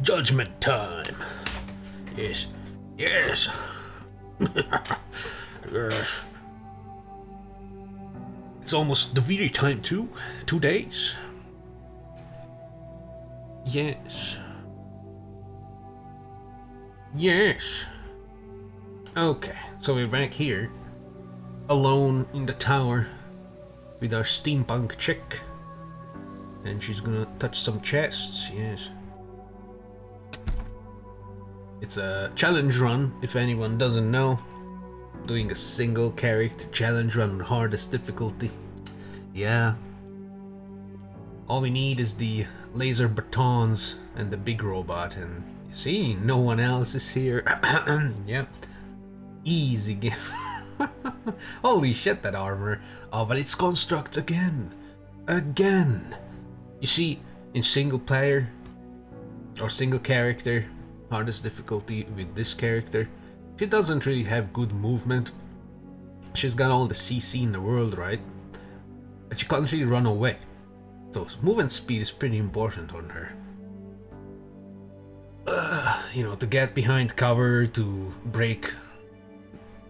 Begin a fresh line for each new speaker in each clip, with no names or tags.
Judgment time. Yes. Yes. Yes. It's almost the very time too. 2 days. Yes. Yes. Okay, so we're back here. Alone in the tower. With our steampunk chick. And she's gonna touch some chests, yes. It's a challenge run, if anyone doesn't know. Doing a single character challenge run on hardest difficulty. Yeah. All we need is the laser batons and the big robot, and you see, no one else is here. Yeah. Easy game. Holy shit, that armor. Oh, but it's construct again. Again. You see, in single player or single character, hardest difficulty with this character, she doesn't really have good movement. She's got all the CC in the world, right? But she can't really run away. So movement speed is pretty important on her. You know, to get behind cover, to break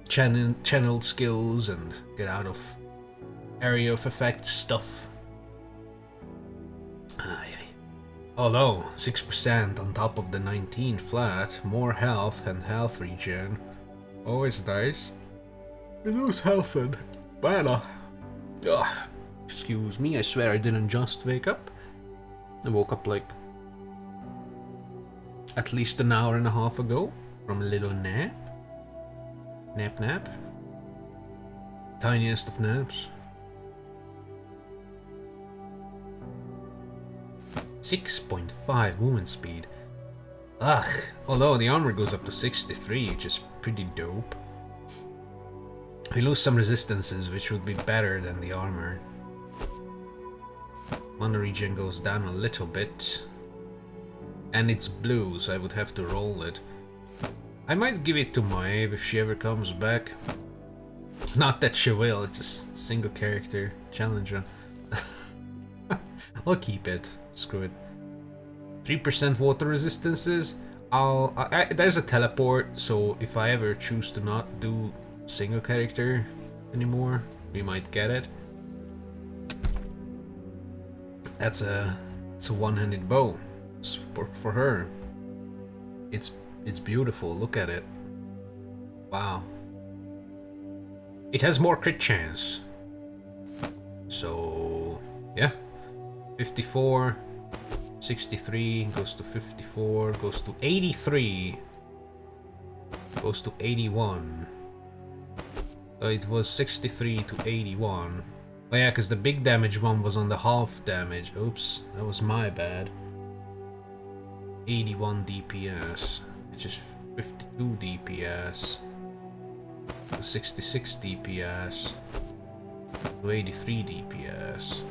channeled skills and get out of area of effect stuff. Although 6% on top of the 19 flat, more health and health regen. Always nice. You lose health and mana. Ugh. Excuse me, I swear I didn't just wake up. I woke up like at least an hour and a half ago from a little nap. Nap. Tiniest of naps. 6.5 movement speed. Ugh, although the armor goes up to 63, which is pretty dope. We lose some resistances, which would be better than the armor. Mana regen goes down a little bit. And it's blue, so I would have to roll it. I might give it to Maeve if she ever comes back. Not that she will, it's a single character challenge run. I'll keep it. Screw it. 3% water resistances. There's a teleport, so if I ever choose to not do single character anymore, we might get it. It's a one-handed bow. It's for her. It's beautiful. Look at it. Wow. It has more crit chance. So yeah. 54, 63, goes to 54, goes to 83, goes to 81. So it was 63 to 81. Oh yeah, because the big damage one was on the half damage. Oops, that was my bad. 81 DPS, which is 52 DPS. 66 DPS. To 83 DPS.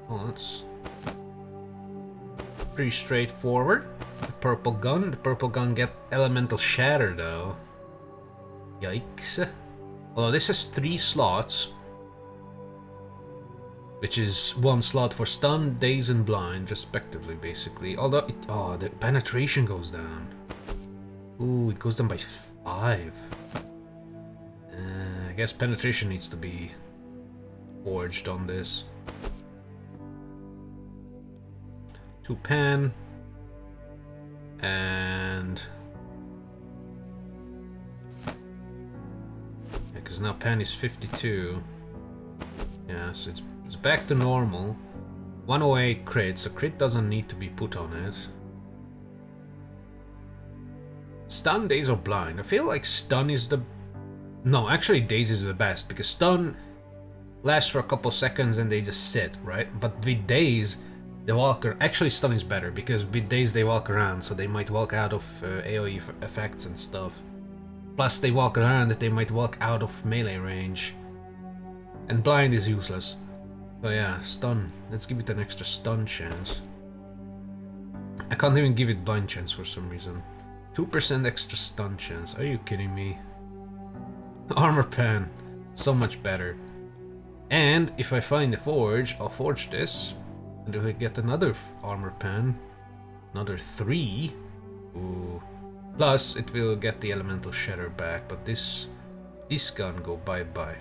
Oh, that's pretty straightforward. The purple gun get elemental shatter though. Yikes. Although this has 3 slots, which is 1 slot for stun, daze and blind respectively, basically. Although the penetration goes down. Ooh, it goes down by 5. I guess penetration needs to be forged on this. 2 pen, and because now pen is 52. Yes, it's back to normal. 108 crit, so crit doesn't need to be put on it. Stun, daze or blind. I feel like stun is the... No, actually daze is the best, because stun lasts for a couple seconds and they just sit, right? But with daze, they walk. Actually, stun is better because with daze they walk around, so they might walk out of AoE effects and stuff. Plus, they walk around that they might walk out of melee range. And blind is useless. So yeah, stun. Let's give it an extra stun chance. I can't even give it blind chance for some reason. 2% extra stun chance. Are you kidding me? Armor pen. So much better. And if I find a forge, I'll forge this. And if I get another armor pen, another 3, Ooh. Plus, it will get the elemental shatter back, but this gun go bye-bye.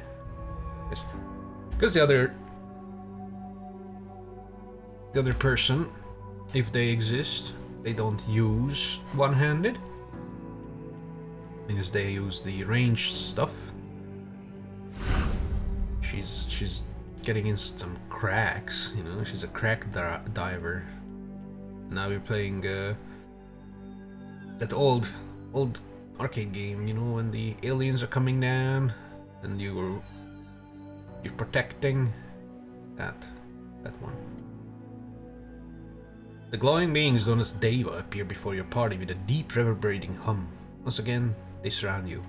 Because the other person, if they exist, they don't use one-handed. Because they use the ranged stuff. She's getting in some cracks, you know, she's a crack diver. Now we're playing that old arcade game, you know, when the aliens are coming down and you're protecting that one. The glowing beings known as Deva appear before your party with a deep reverberating hum. Once again, they surround you.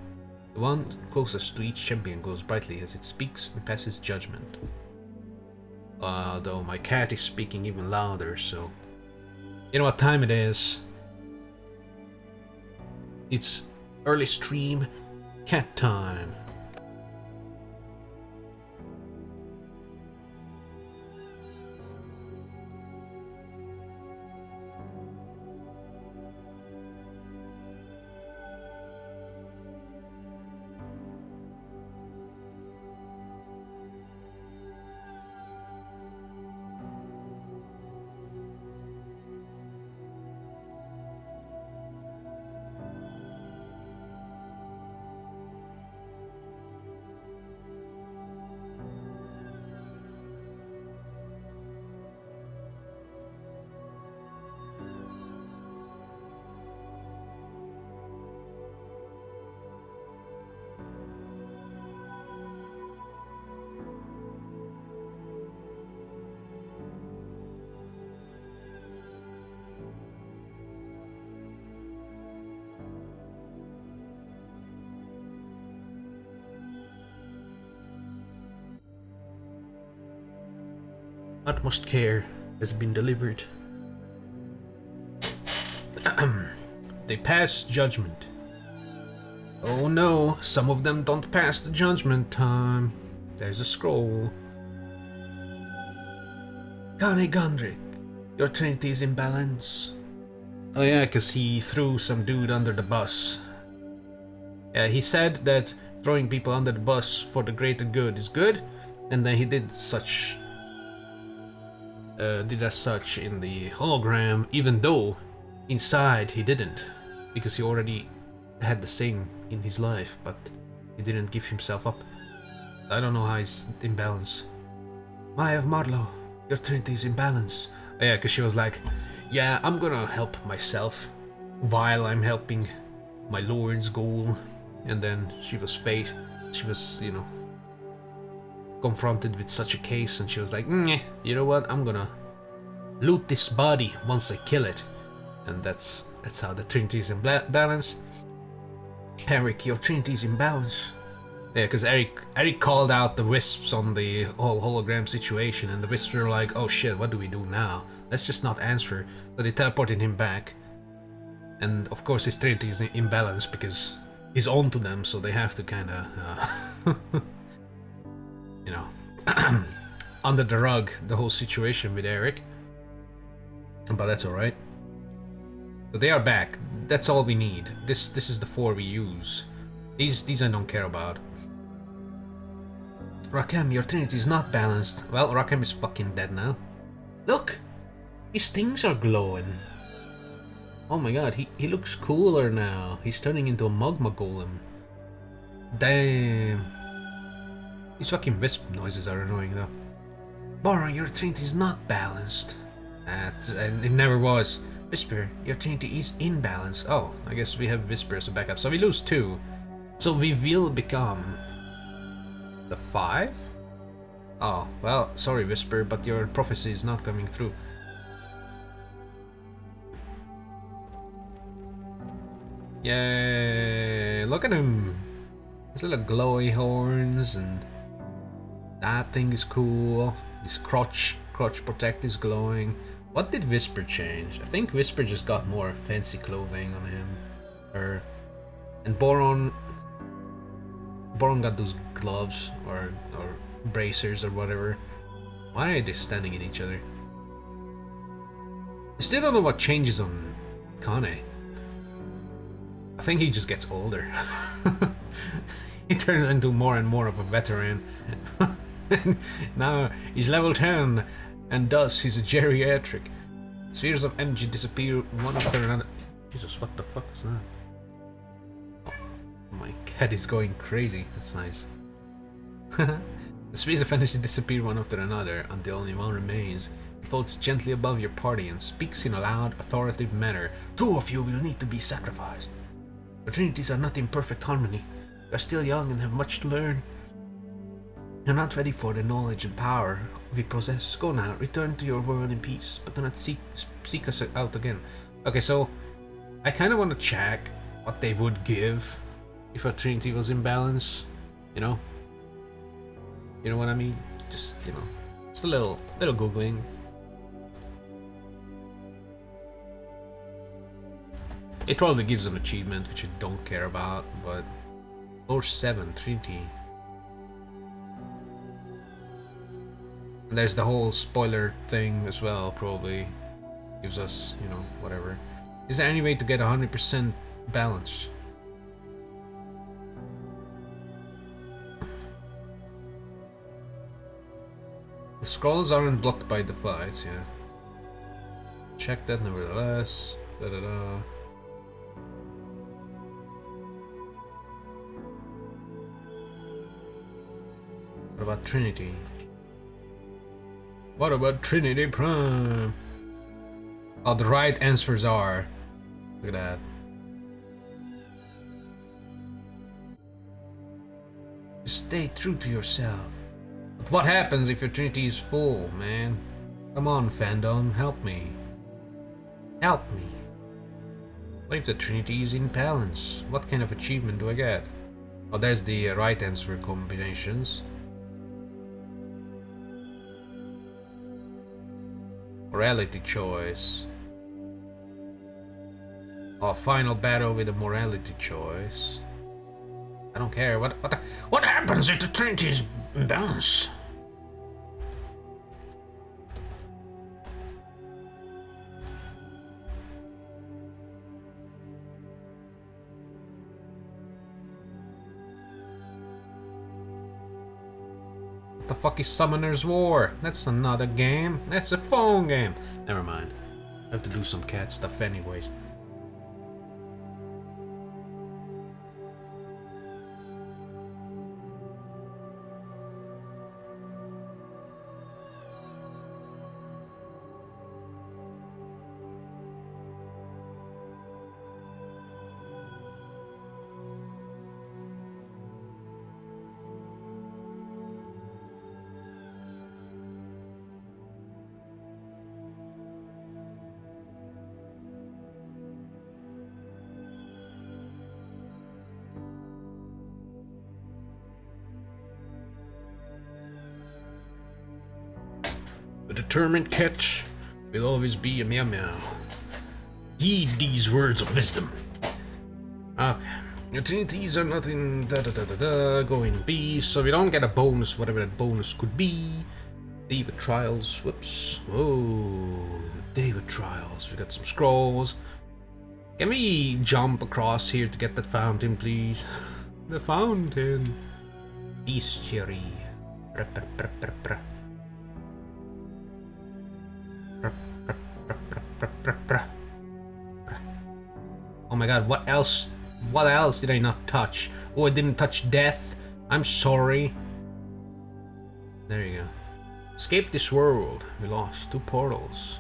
The one closest to each champion glows brightly as it speaks and passes judgment. Though my cat is speaking even louder, so... You know what time it is? It's early stream cat time. Utmost care has been delivered. They pass judgment. Oh no, some of them don't pass the judgment time. There's a scroll. Kane Gundrick, your trinity is in balance. Oh yeah, cause he threw some dude under the bus. Yeah, he said that throwing people under the bus for the greater good is good, and then he did as such in the hologram, even though inside he didn't, because he already had the same in his life, but he didn't give himself up. I don't know how he's in balance. Maya of Marlow, your trinity is in balance. Oh yeah, because she was like, yeah, I'm gonna help myself while I'm helping my lord's goal. And then she was she was, you know, confronted with such a case, and she was like, you know what, I'm gonna loot this body once I kill it. And that's how the trinity is in balance. Eric, your trinity is in balance. Yeah, because Eric called out the wisps on the whole hologram situation, and the wisps were like, oh shit, what do we do now? Let's just not answer. So they teleported him back. And of course his trinity is in balance because he's on to them, so they have to kinda you know, under the rug the whole situation with Eric. But that's alright. So they are back. That's all we need. This is the 4 we use. These I don't care about. Rakem, your trinity is not balanced. Well, Rakem is fucking dead now. Look! His things are glowing. Oh my god, he looks cooler now. He's turning into a magma golem. Damn. These fucking wisp noises are annoying though. Boron, your trinity is not balanced. And it never was. Whisper, your trinity is in balance. Oh, I guess we have Whisper as a backup. So we lose 2. So we will become the 5? Oh, well, sorry Whisper, but your prophecy is not coming through. Yay! Look at him! His little glowy horns, and that thing is cool. His crotch protect is glowing. What did Whisper change? I think Whisper just got more fancy clothing on him. And Boron got those gloves or bracers or whatever. Why are they standing in each other? I still don't know what changes on Kane. think he just gets older. He turns into more and more of a veteran. Now he's level 10, and thus he's a geriatric. Spheres of energy disappear one after another. Jesus, what the fuck was that? Oh, my cat is going crazy. That's nice. The spheres of energy disappear one after another until only one remains. He floats gently above your party and speaks in a loud, authoritative manner. 2 of you will need to be sacrificed. The trinities are not in perfect harmony. You are still young and have much to learn. You're not ready for the knowledge and power we possess. Go now, return to your world in peace, but do not seek us out again. Okay, so I kind of want to check what they would give if a trinity was in balance. You know what I mean? Just just a little googling. It probably gives an achievement, which I don't care about, but Floor 7 trinity. And there's the whole spoiler thing as well, probably gives us, whatever. Is there any way to get 100% balance? The scrolls aren't blocked by the fights, yeah. Check that nevertheless. What about Trinity? What about Trinity Prime? Oh, the right answers are. Look at that. Just stay true to yourself. But what happens if your Trinity is full, man? Come on, fandom, help me. Help me. What if the Trinity is in balance? What kind of achievement do I get? Oh, there's the right answer combinations. Morality choice. Oh, final battle with a morality choice. I don't care. What happens if the Trinity is in balance? What the fuck is Summoner's War? That's not a game. That's a phone game. Never mind. I have to do some cat stuff anyways. A determined cat will always be a meow meow. Heed these words of wisdom. Okay. Your trinities are not in going B, so we don't get a bonus, whatever that bonus could be. David Trials, whoops. Whoa, David Trials. We got some scrolls. Can we jump across here to get that fountain, please? The fountain. Bestiary. Oh my god, what else? What else did I not touch? Oh, I didn't touch death. I'm sorry. There you go. Escape this world. We lost 2 portals.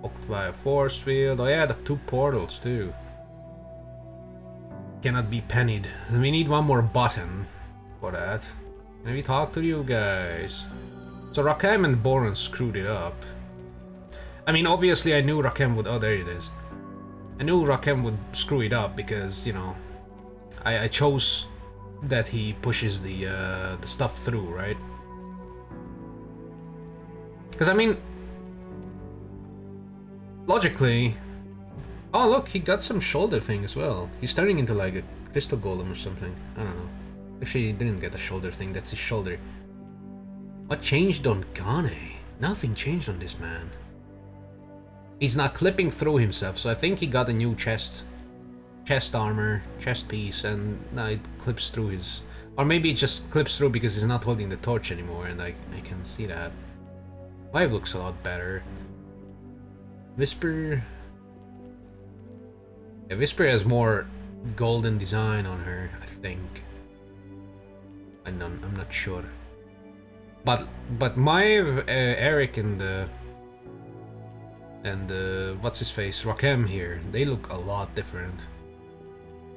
Blocked by a force field. Oh yeah, the 2 portals too. Cannot be pennied. We need one more button for that. Maybe talk to you guys. So Rakem and Boron screwed it up. I mean, obviously I knew Rakem would... Oh, there it is. I knew Rakem would screw it up because, you know, I chose that he pushes the stuff through, right? Because, I mean, logically... Oh, look, he got some shoulder thing as well. He's turning into like a crystal golem or something. I don't know. Actually, he didn't get a shoulder thing. That's his shoulder. What changed on Gane? Nothing changed on this man. He's not clipping through himself, so I think he got a new chest. chest armor, chest piece, and now it clips through his... Or maybe it just clips through because he's not holding the torch anymore, and I can see that. 5 looks a lot better. Whisper... Yeah, Whisper has more golden design on her, I think. I'm not sure. But Maiev, Eric, and what's his face, Rakem here, they look a lot different.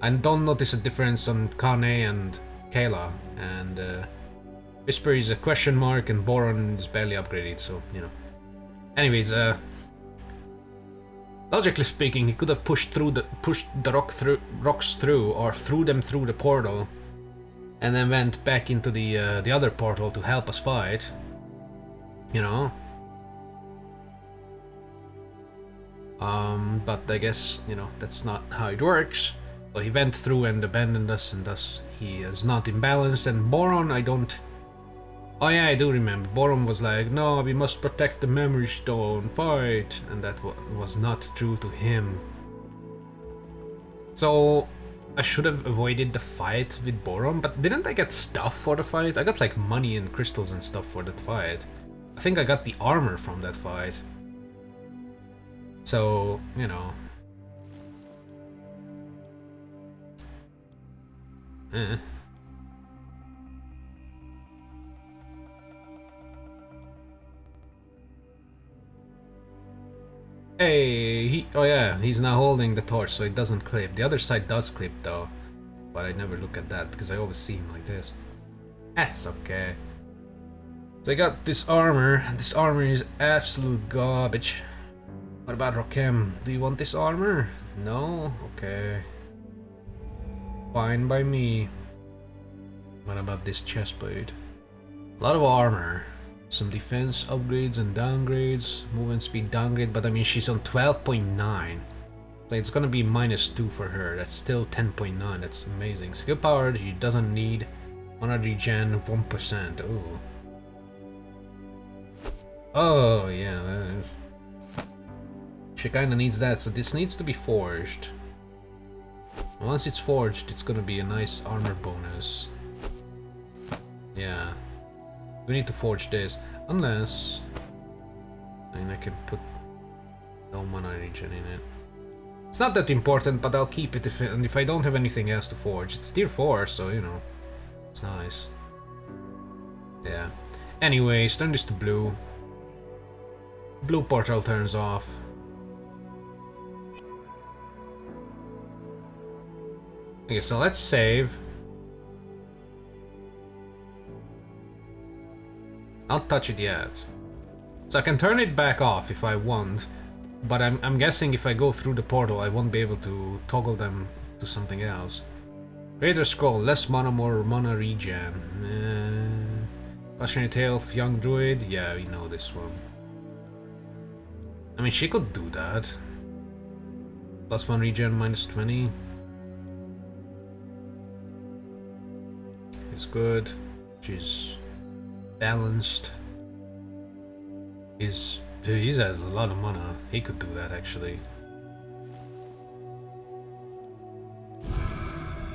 I don't notice a difference on Kane and Kayla, and Whisper is a question mark, and Boron is barely upgraded, so you know. Anyways, logically speaking, he could have pushed the rocks through, or threw them through the portal, and then went back into the other portal to help us fight. You know. But I guess, you know, that's not how it works. So he went through and abandoned us, and thus he is not imbalanced. And Boron, I don't... Oh yeah, I do remember. Boron was like, no, we must protect the memory stone, fight. And that was not true to him. So I should have avoided the fight with Boron, but didn't I get stuff for the fight? I got like money and crystals and stuff for that fight. I think I got the armor from that fight. So, you know. Hey, oh yeah, he's now holding the torch, so it doesn't clip. The other side does clip though, but I never look at that because I always see him like this. That's okay. So I got this armor. This armor is absolute garbage. What about Rakem? Do you want this armor? No? Okay. Fine by me. What about this chestplate? A lot of armor. Some defense upgrades and downgrades. Movement speed downgrade, but I mean she's on 12.9. So it's gonna be -2 for her. That's still 10.9. That's amazing. Skill power, she doesn't need mana regen 1%. Ooh. Oh yeah. She kinda needs that, so this needs to be forged. Once it's forged, it's gonna be a nice armor bonus. Yeah. We need to forge this, unless... I mean, I can put no mana regen in it. It's not that important, but I'll keep it if I don't have anything else to forge. It's tier 4, so you know, it's nice. Yeah. Anyways, turn this to blue. Blue portal turns off. Okay, so let's save. Not touch it yet. So I can turn it back off if I want, but I'm guessing if I go through the portal I won't be able to toggle them to something else. Greater Scroll, less mana, more mana regen. Cautionary Tale of Young Druid, yeah, we know this one. I mean, she could do that. +1 regen, -20. It's good. She's balanced. He has a lot of mana. He could do that actually.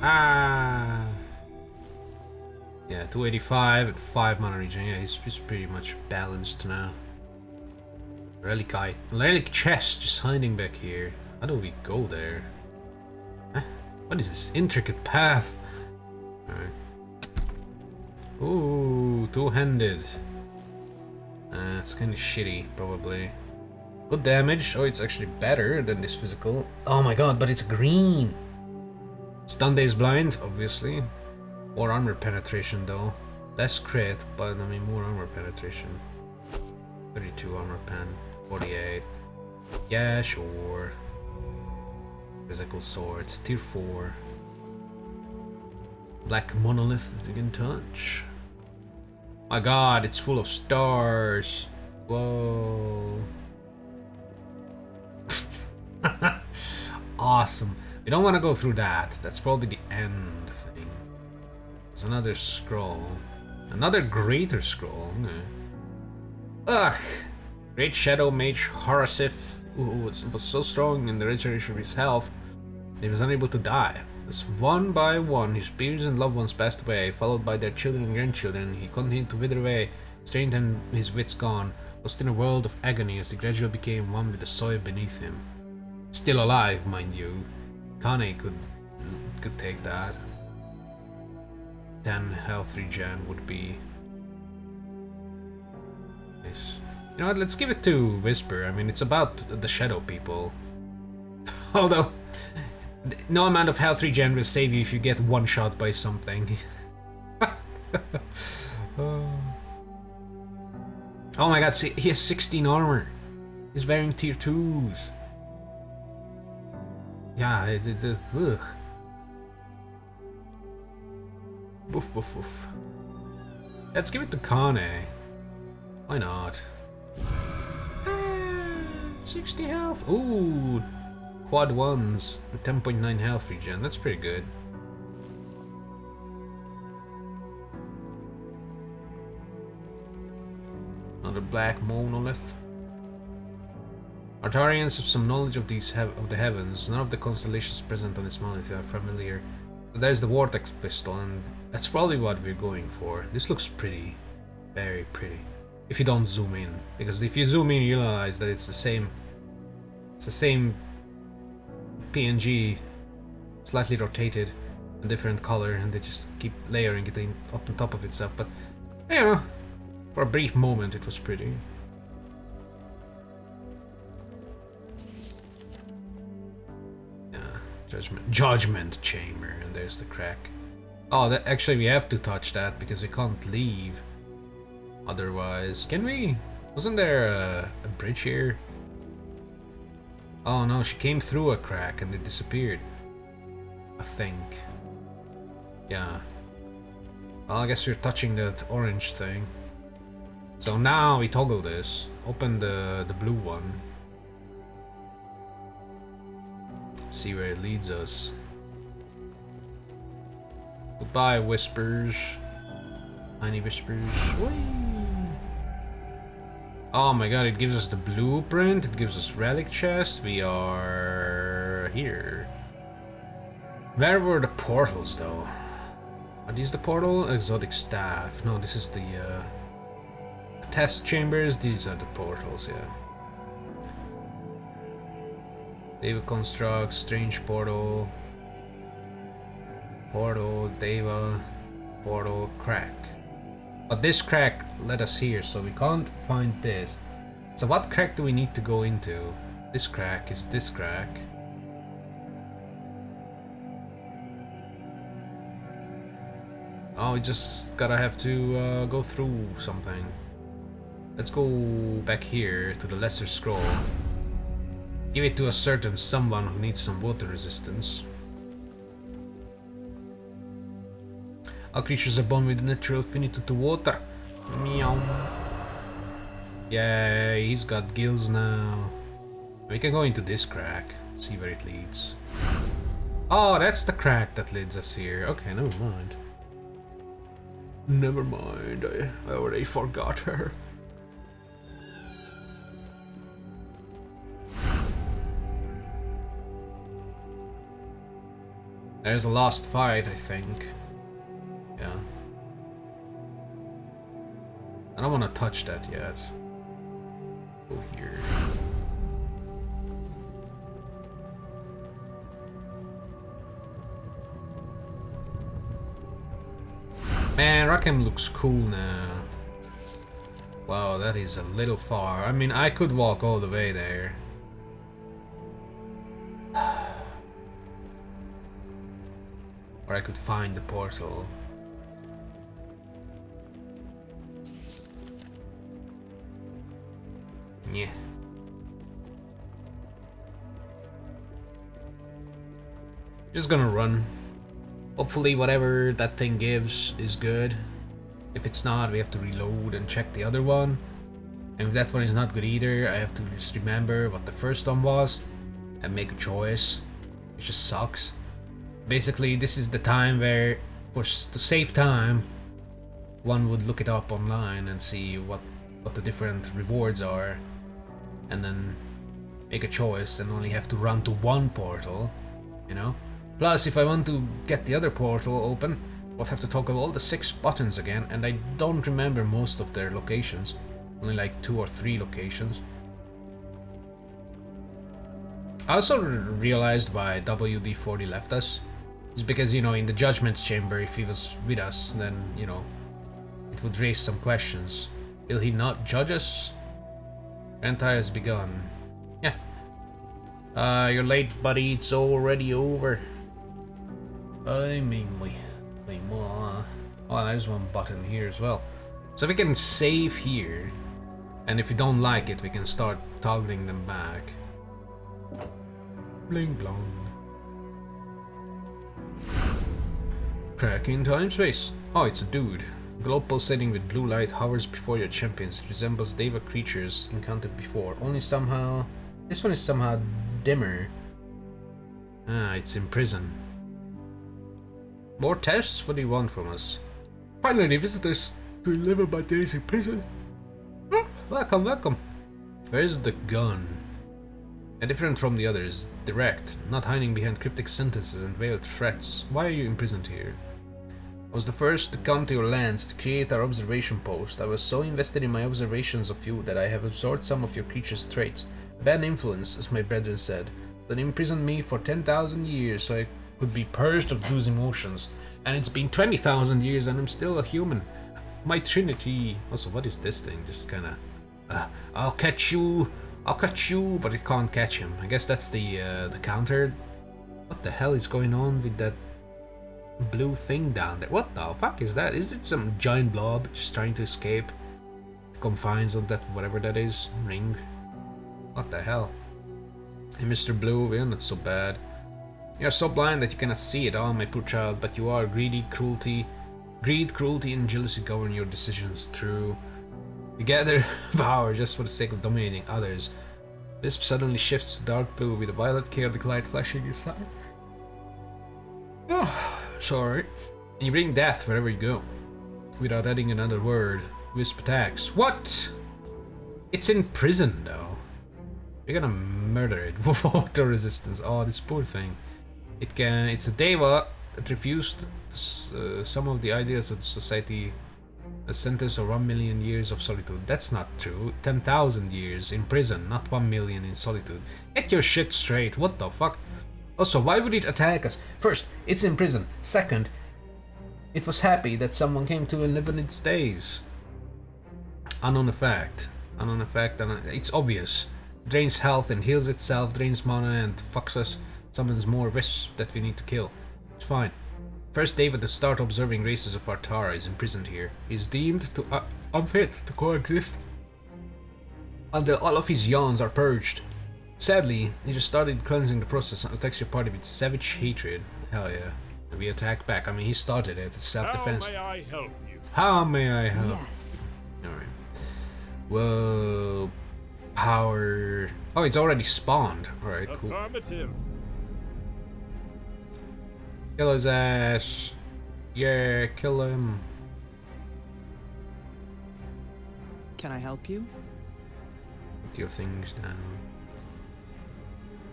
Ah. Yeah, 285 and 5 mana regen. Yeah, he's pretty much balanced now. Relic chest just hiding back here. How do we go there? Huh? What is this intricate path? Alright. Ooh, two-handed. It's kind of shitty, probably. Good damage. Oh, it's actually better than this physical. Oh my god, but it's green. Stun Daze Blind, obviously. More armor penetration, though. Less crit, but I mean more armor penetration. 32 armor pen. 48. Yeah, sure. Physical swords. Tier 4. Black monolith you can touch. My god, it's full of stars. Whoa. Awesome. We don't want to go through that. That's probably the end thing. There's another scroll. Another greater scroll. Okay. Ugh. Great Shadow Mage Horasif. Ooh, it was so strong in the regeneration of his health. He was unable to die. As one by one, his peers and loved ones passed away, followed by their children and grandchildren. He continued to wither away, strength and his wits gone, lost in a world of agony as he gradually became one with the soil beneath him. Still alive, mind you. Kane could take that. 10 health regen would be nice. You know what, let's give it to Whisper. I mean, it's about the shadow people. Although, no amount of health regen will save you if you get one shot by something. Oh my god, see, he has 16 armor. He's wearing tier 2s. Yeah, it's ugh. Woof woof woof. Let's give it to Kane. Why not? 60 health. Ooh, quad ones, 10.9 health regen. That's pretty good. Another black monolith. Artarians have some knowledge of the heavens. None of the constellations present on this monolith are familiar. But there's the vortex pistol, and that's probably what we're going for. This looks pretty, very pretty. If you don't zoom in, because if you zoom in, you realize that it's the same. It's the same PNG, slightly rotated, a different color, and they just keep layering it in up on top of itself. But you know, for a brief moment, it was pretty. Judgment chamber, and there's the crack. Oh, that actually we have to touch that because we can't leave. Otherwise, can we? Wasn't there a bridge here? Oh no, she came through a crack and it disappeared. I think. Yeah. Well, I guess we're touching that orange thing. So now we toggle this. Open the blue one. See where it leads us. Goodbye, whispers. Tiny whispers. Whee! Oh my god, it gives us the blueprint, it gives us relic chest. We are here. Where were the portals though? Are these the portal? Exotic staff. No, this is the test chambers. These are the portals, yeah. Deva construct, strange portal, Deva, portal, crack. But this crack led us here, so we can't find this. So what crack do we need to go into? This crack is this crack. Oh, we just have to go through something. Let's go back here to the lesser scroll. Give it to a certain someone who needs some water resistance. All creatures are born with a natural affinity to water. Meow. Yay, he's got gills now. We can go into this crack, see where it leads. Oh, that's the crack that leads us here. Okay, never mind. Never mind, I already forgot her. There's a last fight, I think. Yeah. I don't want to touch that yet. Go here. Man, Rackham looks cool now. Wow, that is a little far. I mean, I could walk all the way there. Or I could find the portal. Yeah. Just gonna run. Hopefully whatever that thing gives is good. If it's not, we have to reload and check the other one. And if that one is not good either, I have to just remember what the first one was and make a choice. It just sucks. Basically, this is the time where, to save time, one would look it up online and see what the different rewards are, and then make a choice and only have to run to one portal you know? Plus, if I want to get the other portal open, I'll have to toggle all the 6 buttons again, and I don't remember most of their locations. Only like 2 or 3 locations. I also realized why WD-40 left us. It's because, you know, in the Judgment Chamber, if he was with us, then, you know, it would raise some questions. Will he not judge us? Entire has begun. Yeah. You're late, buddy. It's already over. I mean, oh, there's one button here as well. So we can save here, and if we don't like it, we can start toggling them back. Bling blong. Cracking time space. Oh, it's a dude. Globe pulsating with blue light hovers before your champions. Resembles Deva creatures encountered before. Only somehow... This one is somehow dimmer. Ah, it's in prison. More tests? What do you want from us? Finally, visitors to 11 by days in prison. Oh, welcome, welcome. Where's the gun? Different from the others. Direct, not hiding behind cryptic sentences and veiled threats. Why are you imprisoned here? I was the first to come to your lands to create our observation post. I was so invested in my observations of you that I have absorbed some of your creature's traits. A bad influence, as my brethren said, that imprisoned me for 10,000 years so I could be purged of those emotions. And it's been 20,000 years and I'm still a human. My trinity... Also, what is this thing? Just kinda... I'll catch you, but it can't catch him. I guess that's the counter. What the hell is going on with that blue thing down there? What the fuck is that? Is it some giant blob just trying to escape the confines of that, whatever that is, ring? What the hell? Hey, Mr. Blue, you're not so bad. You're so blind that you cannot see it all, my poor child, but you are greedy, greed, cruelty, and jealousy govern your decisions. True. You gather power just for the sake of dominating others. Wisp suddenly shifts to dark blue with a violet chaotic light flashing inside. Oh, sorry. And you bring death wherever you go. Without adding another word, Wisp attacks. What? It's in prison, though. You're gonna murder it. Water resistance. Oh, this poor thing. It's a Deva that refused some of the ideas of the society. A sentence of 1 million years of solitude. That's not true. 10,000 years in prison, not 1 million in solitude. Get your shit straight. What the fuck? Also, why would it attack us? First, it's in prison. Second, it was happy that someone came to live in its days. Unknown effect. Unknown effect, and it's obvious. Drains health and heals itself, drains mana and fucks us. Summons more wisps that we need to kill. It's fine. First David to start observing races of Artara is imprisoned here. He is deemed to unfit to coexist until all of his yawns are purged. Sadly, he just started cleansing the process and attacks your party with savage hatred. Hell yeah. And we attack back. I mean, he started it. It's self-defense.
How may I help you?
How may I help?
Yes.
Alright. Whoa. Power. Oh, it's already spawned. Alright, cool.
Affirmative.
Kill his ass. Yeah, kill him.
Can I help you?
Put your things down.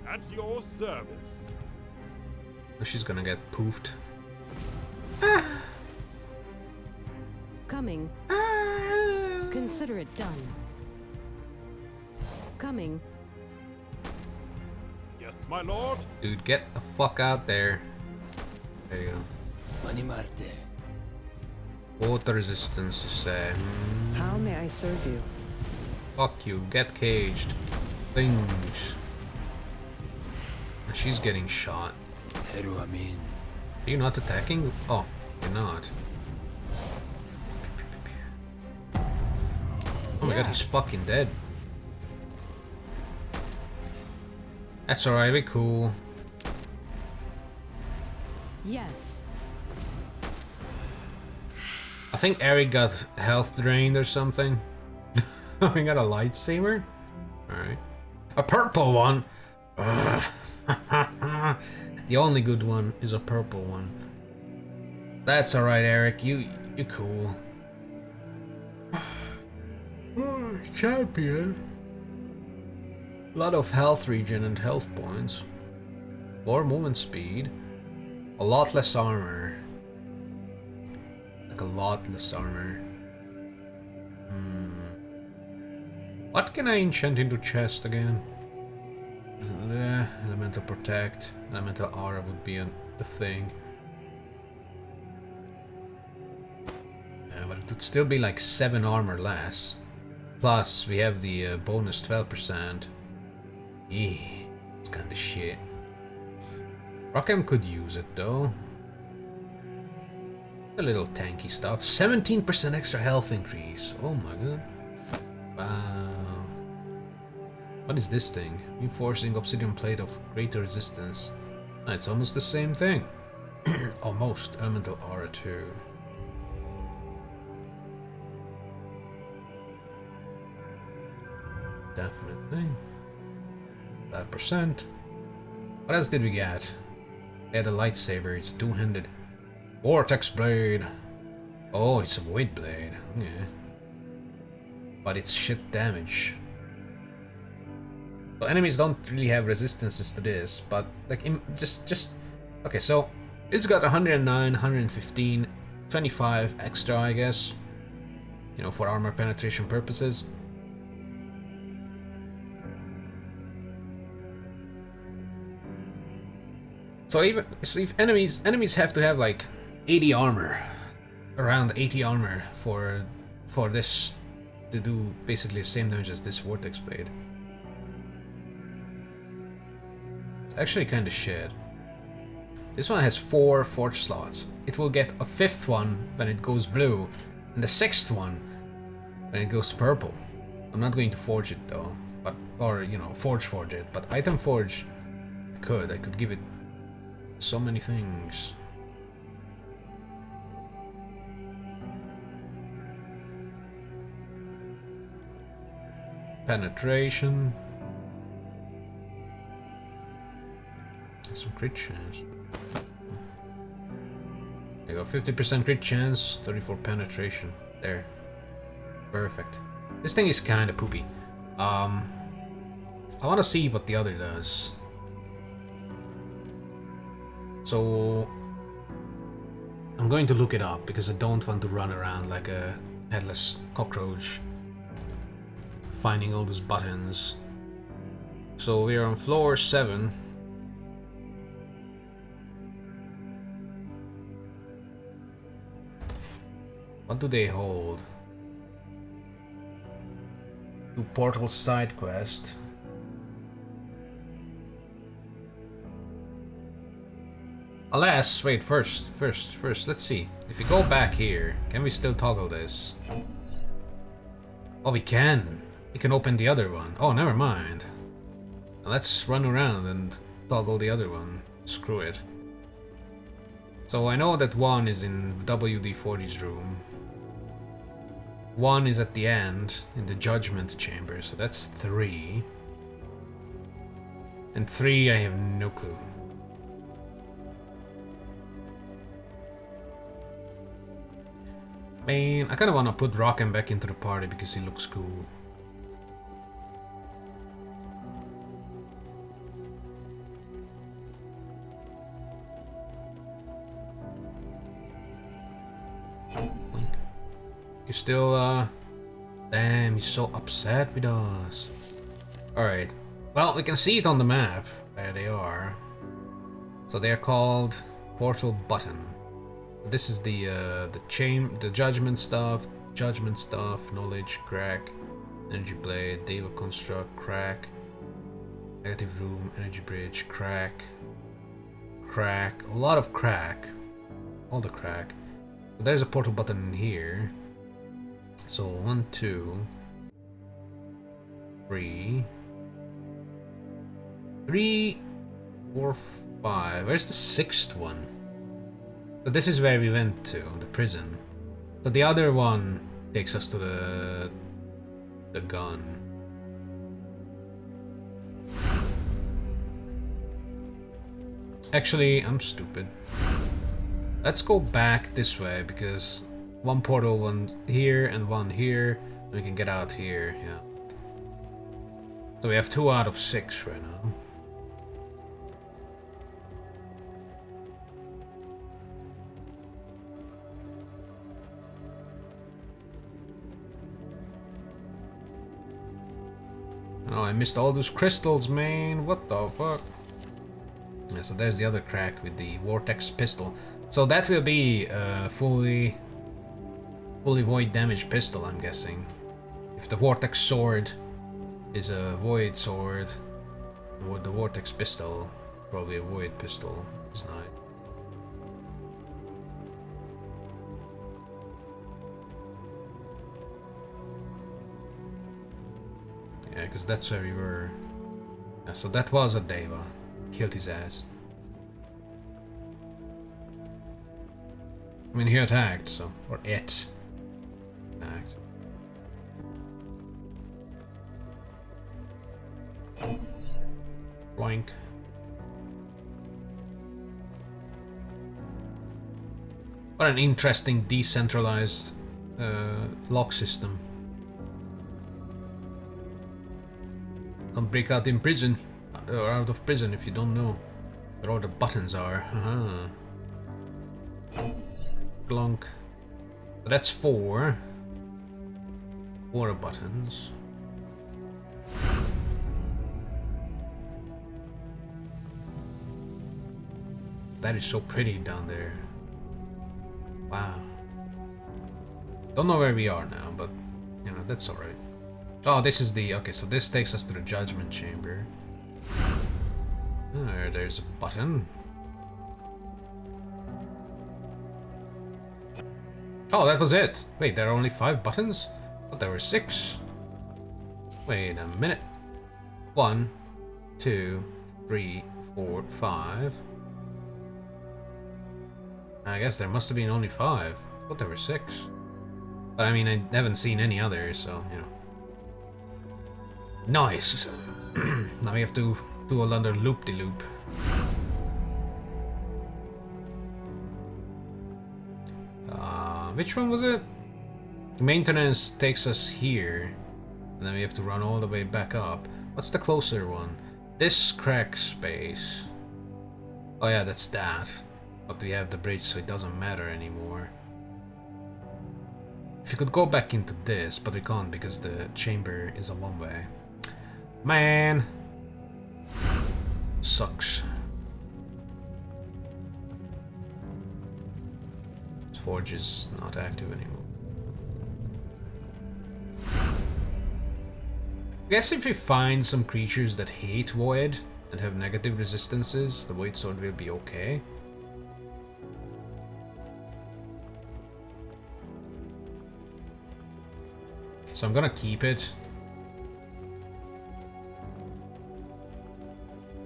At your service.
Oh, she's gonna get poofed.
Coming. Consider it done. Coming.
Yes, my lord.
Dude, get the fuck out there. There you go. Water resistance, you say.
How may I serve you?
Fuck you, get caged. Things. She's getting shot. Are you not attacking? Oh, you're not. Oh my god, he's fucking dead. That's alright, we're cool.
Yes.
I think Eric got health drained or something. We got a lightsaber? Alright. A purple one! The only good one is a purple one. That's alright, Eric. You cool. Champion. A lot of health regen and health points. More movement speed. A lot less armor. Like a lot less armor. What can I enchant into chest again? Elemental protect. Elemental aura would be the thing. But it would still be like 7 armor less. Plus, we have the bonus 12%. Yeah, it's kinda shit. Rockham could use it though. A little tanky stuff. 17% extra health increase. Oh my god. Wow. What is this thing? Reinforcing obsidian plate of greater resistance. Ah, it's almost the same thing. Almost. Elemental aura too. Definitely. 5%. What else did we get? We had a lightsaber. It's two-handed. Vortex blade. Oh, it's a weight blade. Yeah. But it's shit damage. So enemies don't really have resistances to this, but like just okay. So it's got 109, 115, 25 extra, I guess. You know, for armor penetration purposes. So if enemies have to have like 80 armor, around 80 armor for this to do basically the same damage as this vortex blade. It's actually kind of shit. This one has 4 forge slots. It will get a 5th one when it goes blue, and the 6th one when it goes purple. I'm not going to forge it though, or you know, forge it. But item forge, I could give it so many things. Penetration. Some crit chance. There you go, 50% crit chance, 34 penetration. There. Perfect. This thing is kinda poopy. I wanna see what the other does. So I'm going to look it up because I don't want to run around like a headless cockroach finding all those buttons. So we are on floor 7. What do they hold? 2 portal side quest. Alas, wait, first, let's see. If we go back here, can we still toggle this? Oh, we can. We can open the other one. Oh, never mind. Now let's run around and toggle the other one. Screw it. So I know that one is in WD-40's room. One is at the end, in the judgment chamber, so that's 3. And 3, I have no clue. Man, I kinda wanna put Rockham back into the party because he looks cool. You still, damn, he's so upset with us. Alright. Well, we can see it on the map. There they are. So they're called Portal Button. This is the judgment stuff, knowledge, crack, energy blade, Deva construct, crack, negative room, energy bridge, crack, a lot of crack, all the crack. So there's a portal button in here. So 1, 2, 3, 4, 5. Where's the 6th one? So this is where we went to, the prison. So the other one takes us to the gun. Actually, I'm stupid. Let's go back this way because one portal, one here and one here. And we can get out here, yeah. So we have 2 out of 6 right now. I missed all those crystals, man. What the fuck? Yeah, so there's the other crack with the vortex pistol. So that will be a fully void damage pistol, I'm guessing. If the vortex sword is a void sword, the vortex pistol probably a void pistol. It's not. Yeah, because that's where we were. Yeah, so that was a Deva. Killed his ass. I mean, he attacked, so. Or it attacked. Boink. What an interesting decentralized lock system. Don't break out in prison, or out of prison if you don't know where all the buttons are. Glunk. So that's 4. 4 buttons. That is so pretty down there. Wow. Don't know where we are now, but you know, that's alright. Oh, this is the... okay, so this takes us to the Judgment Chamber. There's a button. Oh, that was it! Wait, there are only 5 buttons? I thought there were 6. Wait a minute. 1, 2, 3, 4, 5. I guess there must have been only 5. I thought there were 6. But I mean, I haven't seen any others, so, you know. Nice! Now we have to do another loop-de-loop. Which one was it? Maintenance takes us here. And then we have to run all the way back up. What's the closer one? This crack space. Oh yeah, that's that. But we have the bridge, so it doesn't matter anymore. If you could go back into this, but we can't because the chamber is a one-way. Man! Sucks. This forge is not active anymore. I guess if we find some creatures that hate void and have negative resistances, the void sword will be okay. So I'm gonna keep it.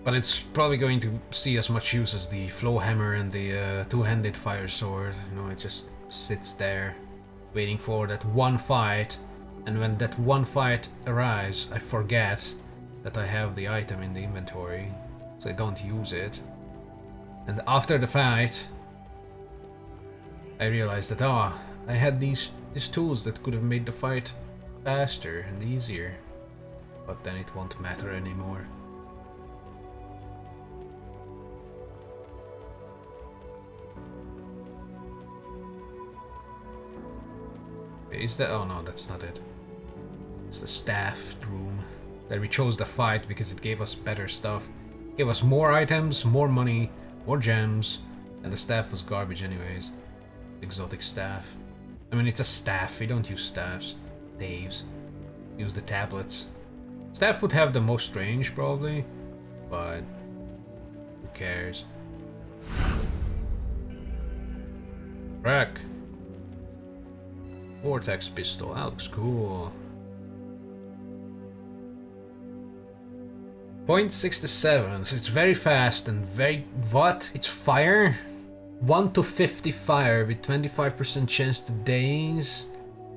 But it's probably going to see as much use as the flow hammer and the two-handed fire sword. You know, it just sits there, waiting for that one fight. And when that one fight arrives, I forget that I have the item in the inventory, so I don't use it. And after the fight, I realized that, I had these tools that could have made the fight faster and easier. But then it won't matter anymore. Is that? Oh no, that's not it. It's the staff room. That we chose the fight because it gave us better stuff. It gave us more items, more money, more gems, and the staff was garbage anyways. Exotic staff. I mean, it's a staff. We don't use staffs. Daves. Use the tablets. Staff would have the most range probably, but who cares? Crack. Vortex pistol, that looks cool. .67, so it's very fast and very... what? It's fire? 1 to 50 fire with 25% chance to daze?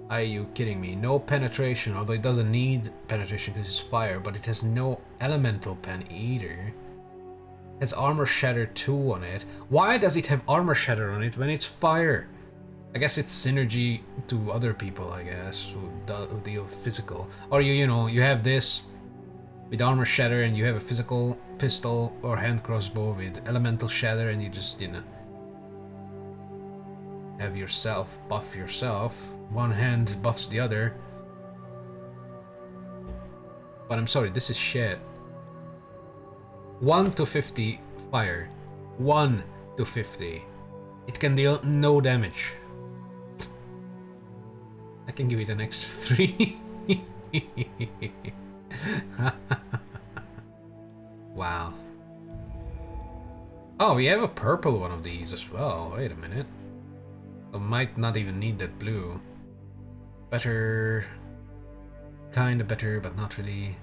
Are you kidding me? No penetration, although it doesn't need penetration because it's fire, but it has no elemental pen either. It has armor shatter 2 on it. Why does it have armor shatter on it when it's fire? I guess it's synergy to other people, I guess, who deal physical. Or you know, you have this with armor shatter and you have a physical pistol or hand crossbow with elemental shatter and you just, you know, have yourself buff yourself. One hand buffs the other. But I'm sorry, this is shit. 1 to 50 fire. 1 to 50. It can deal no damage. I can give it an extra 3. Wow. Oh, we have a purple one of these as well. Wait a minute. I might not even need that blue. Better. Kinda better, but not really.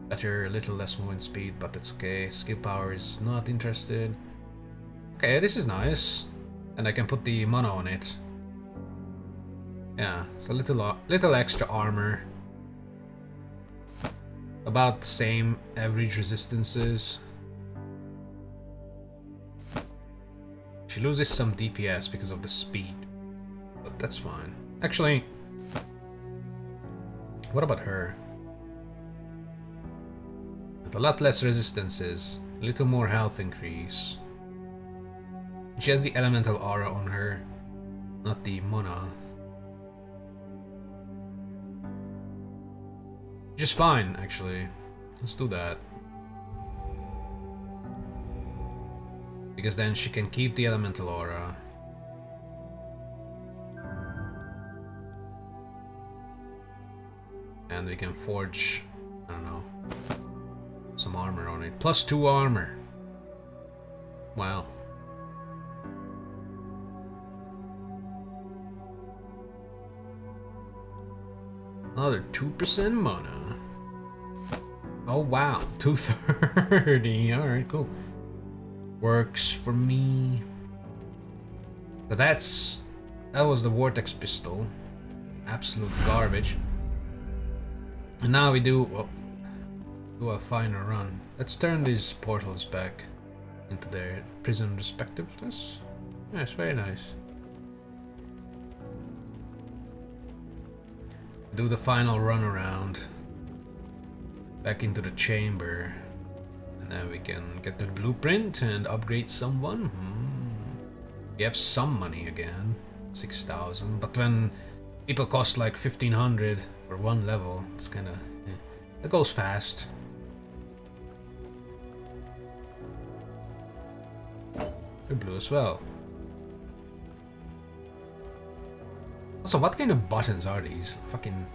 Better, a little less movement speed, but that's okay. Skill power is not interested. Okay, this is nice. And I can put the mana on it. Yeah, it's a little extra armor. About the same average resistances. She loses some DPS because of the speed. But that's fine. Actually, what about her? With a lot less resistances, a little more health increase. She has the elemental aura on her, not the mana. Just fine, actually. Let's do that. Because then she can keep the elemental aura. And we can forge, I don't know, some armor on it. +2 armor. Wow. Another 2% mana. Oh wow, 230. Alright, cool. Works for me. So that was the Vortex pistol. Absolute garbage. And now we do a final run. Let's turn these portals back into their prison respectiveness. Yes, very nice. Do the final run around back into the chamber, and then we can get the blueprint and upgrade someone. We have some money again, 6,000, but when people cost like 1,500 for one level, it's kind of it goes fast. They're blue as well. Also, what kind of buttons are these? Fucking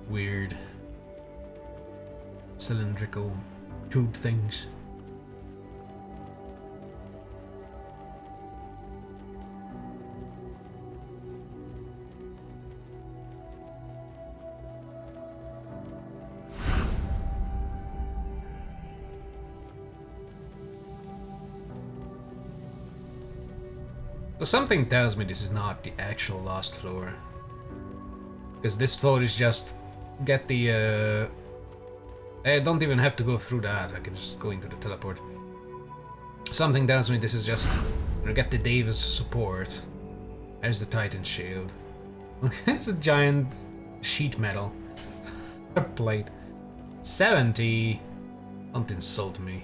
weird cylindrical tube things. So something tells me this is not the actual last floor. Because this floor is just get the I don't even have to go through that, I can just go into the teleport. Something tells me this is just get the Davis support. There's the Titan shield. It's a giant sheet metal plate. 70. Don't insult me.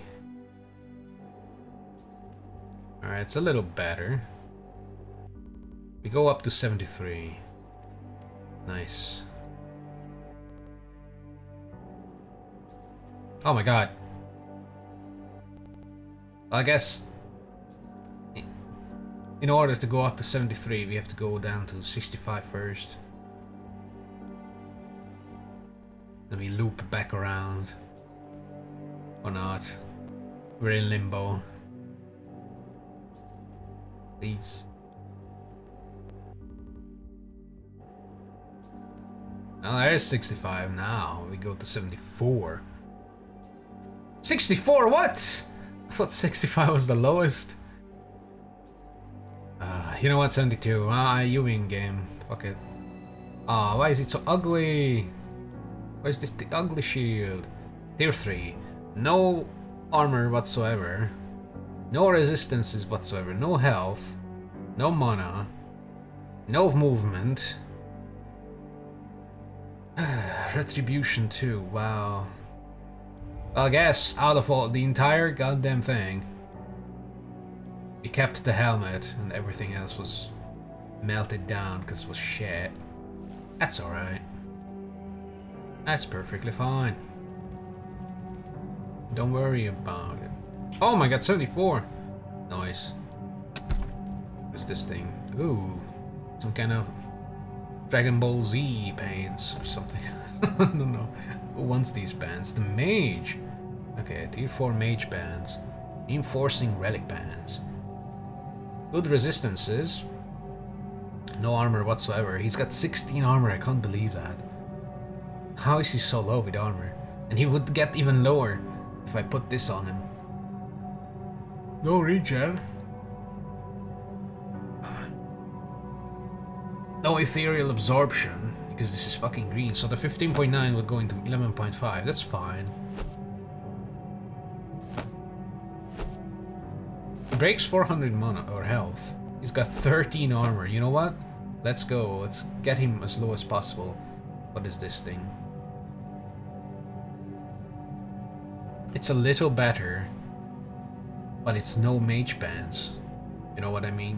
Alright, it's a little better. We go up to 73. Nice. Oh my god. I guess in order to go up to 73 we have to go down to 65 first. Then we loop back around. Or not. We're in limbo. Please. Now there's 65 now. We go to 74. 64, what? I thought 65 was the lowest. You know what, 72. You win game. Fuck it. Why is it so ugly? Why is this the ugly shield? Tier 3. No armor whatsoever. No resistances whatsoever. No health. No mana. No movement. Retribution too, wow. Well, I guess out of all the entire goddamn thing, we kept the helmet and everything else was melted down because it was shit. That's alright. That's perfectly fine. Don't worry about it. Oh my god, 74! Nice. What's this thing? Ooh. Some kind of Dragon Ball Z pants or something. I don't know. Who wants these pants? The mage! Okay, tier 4 mage pants. Reinforcing relic pants. Good resistances. No armor whatsoever. He's got 16 armor, I can't believe that. How is he so low with armor? And he would get even lower if I put this on him. No regen. No ethereal absorption, because this is fucking green. So the 15.9 would go into 11.5. That's fine. He breaks 400 mana or health. He's got 13 armor. You know what? Let's go. Let's get him as low as possible. What is this thing? It's a little better, but it's no mage pants. You know what I mean?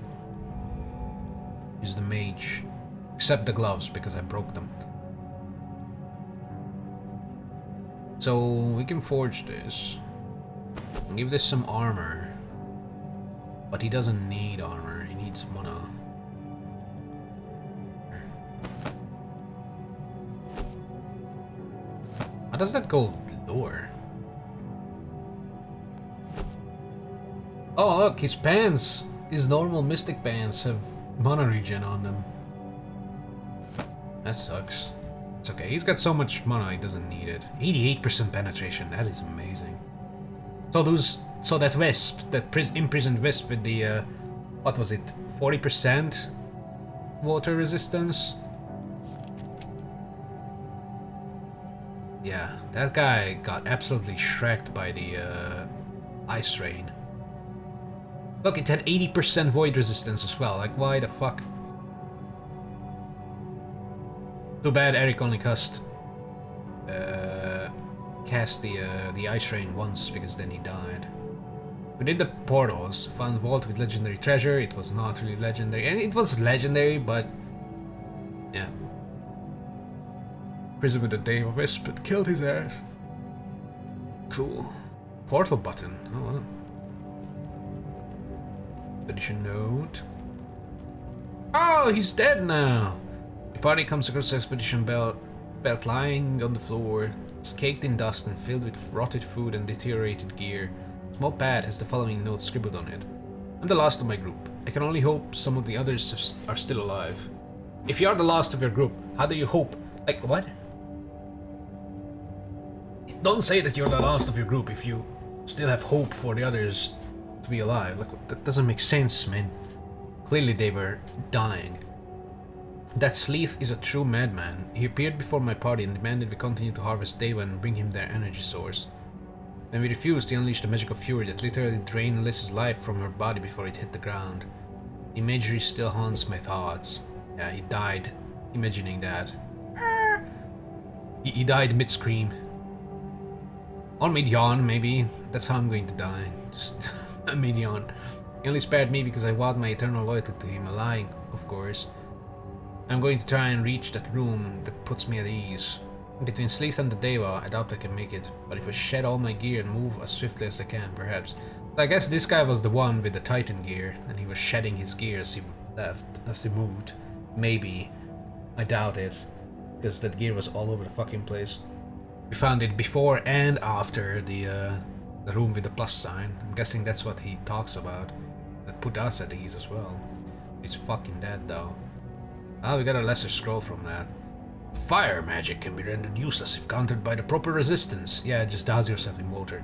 Use the mage. Except the gloves, because I broke them. So we can forge this. Give this some armor. But he doesn't need armor, he needs mana. How does that go lower? Oh look, his pants, his normal mystic pants have mana regen on them. That sucks. It's okay, he's got so much mana he doesn't need it. 88% penetration, that is amazing. So that wisp, that imprisoned wisp with the, what was it, 40% water resistance? Yeah, that guy got absolutely shreked by the ice rain. Look, it had 80% void resistance as well, like why the fuck? Too bad Eric only cast the ice rain once, because then he died. We did the portals, found vault with legendary treasure. It was not really legendary, and it was legendary, but yeah. Prison with the Dave Wisp it killed his ass. Cool. Portal button. Oh well. Addition note. Oh, he's dead now. The party comes across the expedition belt lying on the floor. It's caked in dust and filled with rotted food and deteriorated gear. A small pad has the following note scribbled on it. I'm the last of my group. I can only hope some of the others are still alive. If you are the last of your group, how do you hope? Like, what? Don't say that you're the last of your group if you still have hope for the others to be alive. Like, that doesn't make sense, man. Clearly they were dying. That Sleeth is a true madman. He appeared before my party and demanded we continue to harvest Deva and bring him their energy source. When we refused, he unleashed a magical fury that literally drained Alyssa's life from her body before it hit the ground. The imagery still haunts my thoughts. Yeah, he died imagining that. He died mid-scream. Or mid-yawn, maybe. That's how I'm going to die. Just a mid-yawn. He only spared me because I vowed my eternal loyalty to him, lying, of course. I'm going to try and reach that room that puts me at ease. Between Sleeth and the Deva, I doubt I can make it, but if I shed all my gear and move as swiftly as I can, perhaps. I guess this guy was the one with the Titan gear, and he was shedding his gear as he left, as he moved. Maybe. I doubt it, because that gear was all over the fucking place. We found it before and after the room with the plus sign. I'm guessing that's what he talks about. That put us at ease as well. He's fucking dead though. Ah, we got a lesser scroll from that. Fire magic can be rendered useless if countered by the proper resistance. Yeah, just douse yourself in water.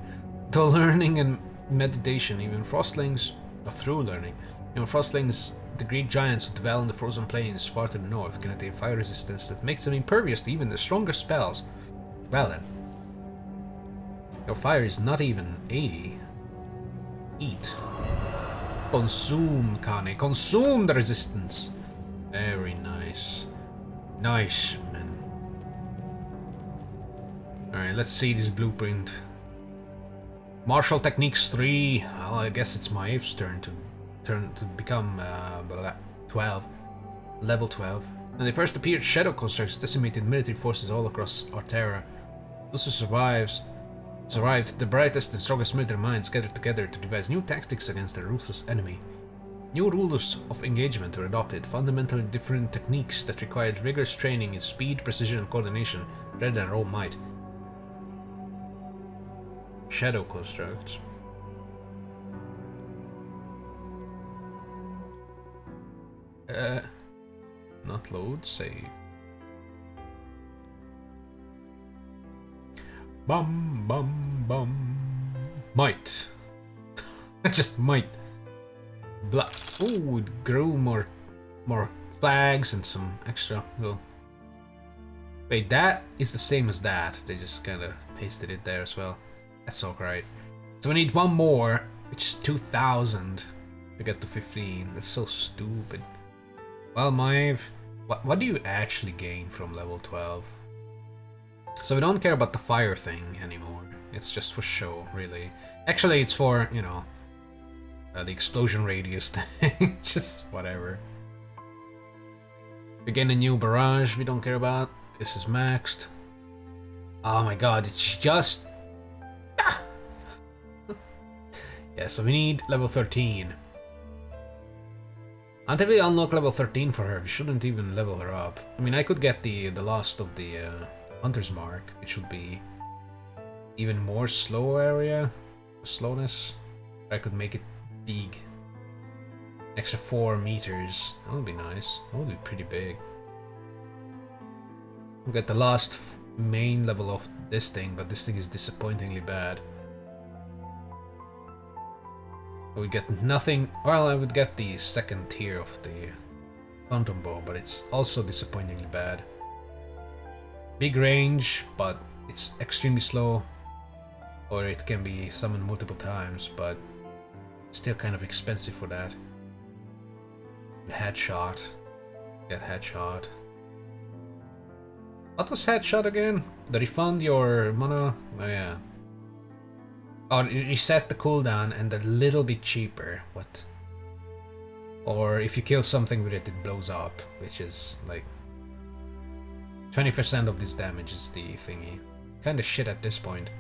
To learning and meditation, even frostlings, through learning. Even frostlings, the great giants who dwell in the frozen plains far to the north, can attain fire resistance that makes them impervious to even the strongest spells. Well then. Your fire is not even 80. Eat. Consume, Kane. Consume the resistance. Very nice. Nice, man. Alright, let's see this blueprint. Martial Techniques 3. Well, I guess it's Maev's turn to become 12. Level 12. When they first appeared, shadow constructs decimated military forces all across Artera. Those who survived, the brightest and strongest military minds gathered together to devise new tactics against their ruthless enemy. New rules of engagement were adopted, fundamentally different techniques that required rigorous training in speed, precision, and coordination rather than raw might. Shadow constructs. Not load, save. Bum bum bum. Might. Just might. Ooh, it grew more flags and some extra. Well, wait, that is the same as that. They just kind of pasted it there as well. That's alright. So we need one more, which is 2,000 to get to 15. That's so stupid. Well, Maeve, what do you actually gain from level 12? So we don't care about the fire thing anymore. It's just for show, really. Actually, it's for, you know, the explosion radius thing. Just whatever. We gain a new barrage we don't care about. This is maxed. Oh my god, it's just... Yeah, so we need level 13. Until we unlock level 13 for her, we shouldn't even level her up. I mean, I could get the last of the Hunter's Mark, which would be even more slow area, slowness. I could make it big. Extra 4 meters. That would be nice. That would be pretty big. We'll get the last main level of this thing, but this thing is disappointingly bad. I would get nothing. Well, I would get the second tier of the Phantom Bow, but it's also disappointingly bad. Big range, but it's extremely slow. Or it can be summoned multiple times, but still kind of expensive for that. Headshot. Get headshot. What was headshot again? The refund your mana? Oh yeah. Oh, reset the cooldown and a little bit cheaper. What? Or if you kill something with it, it blows up, which is like 20% of this damage is the thingy. Kinda shit at this point.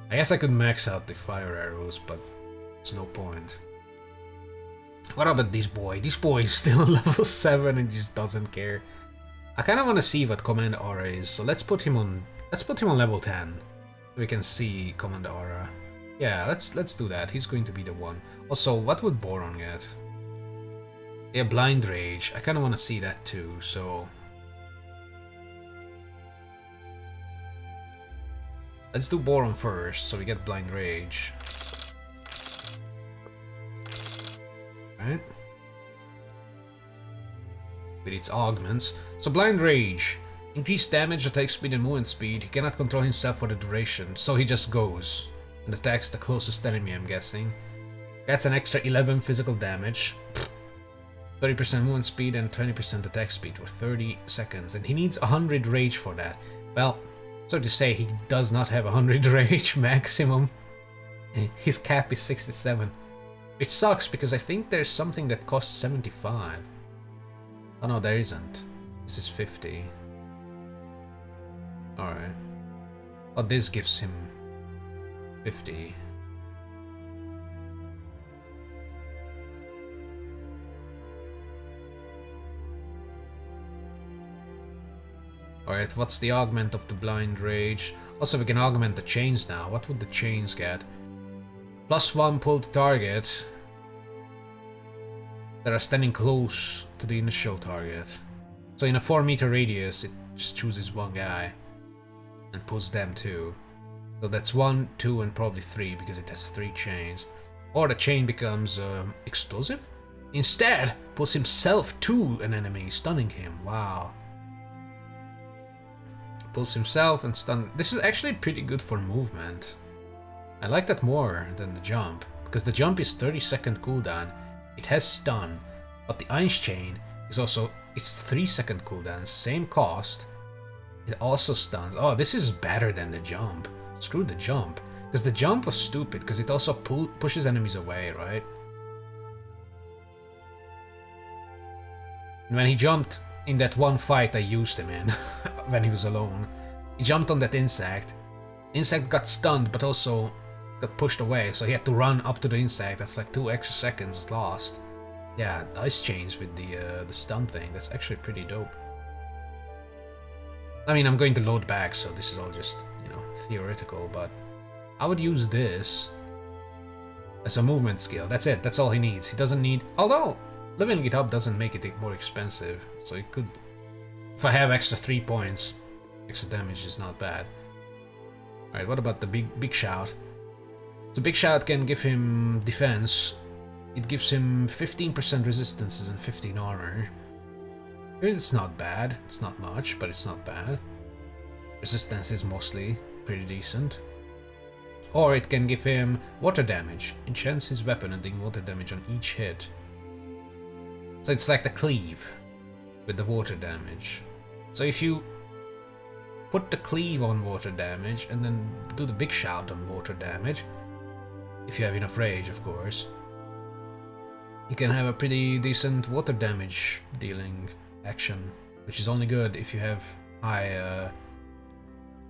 I guess I could max out the fire arrows, but there's no point. What about this boy? This boy is still level 7 and just doesn't care. I kinda wanna see what Command Aura is, so let's put him on level 10. We can see Command Aura. Yeah, let's do that. He's going to be the one. Also, what would Boron get? Yeah, Blind Rage. I kind of want to see that too, so... Let's do Boron first, so we get Blind Rage. Right? With its augments. So Blind Rage. Increased damage, attack speed and movement speed. He cannot control himself for the duration, so he just goes and attacks the closest enemy, I'm guessing. That's an extra 11 physical damage, 30% movement speed and 20% attack speed for 30 seconds, and he needs 100 rage for that. Well, so to say, he does not have 100 rage maximum. His cap is 67, which sucks because I think there's something that costs 75. Oh no, there isn't. This is 50. Alright. Oh, this gives him 50. Alright, what's the augment of the Blind Rage? Also, we can augment the chains now. What would the chains get? +1 pull to target that are standing close to the initial target. So in a 4-meter radius, it just chooses one guy and pulls them too. So that's 1, 2, and probably 3 because it has 3 chains. Or the chain becomes explosive. Instead, pulls himself to an enemy, stunning him. Wow. Pulls himself and stun. This is actually pretty good for movement. I like that more than the jump, because the jump is 30-second cooldown. It has stun, but the Ice Chain is also, it's 3-second cooldown, same cost. It also stuns. Oh, this is better than the jump. Screw the jump, because the jump was stupid, because it also pushes enemies away, right? And when he jumped in that one fight I used him in, when he was alone, he jumped on that insect. Insect got stunned, but also got pushed away, so he had to run up to the insect. That's like 2 extra seconds lost. Yeah, ice chains with the stun thing. That's actually pretty dope. I mean, I'm going to load back, so this is all just, you know, theoretical, but I would use this as a movement skill. That's it. That's all he needs. He doesn't need... Although, leveling it up doesn't make it more expensive, so it could... If I have extra 3 points, extra damage is not bad. Alright, what about the big shout? The big shout can give him defense. It gives him 15% resistances and 15 armor. It's not bad. It's not much, but it's not bad. Resistance is mostly pretty decent. Or it can give him water damage. Enchants his weapon and deal water damage on each hit. So it's like the cleave with the water damage. So if you put the cleave on water damage and then do the big shout on water damage, if you have enough rage, of course, you can have a pretty decent water damage dealing action, which is only good if you have high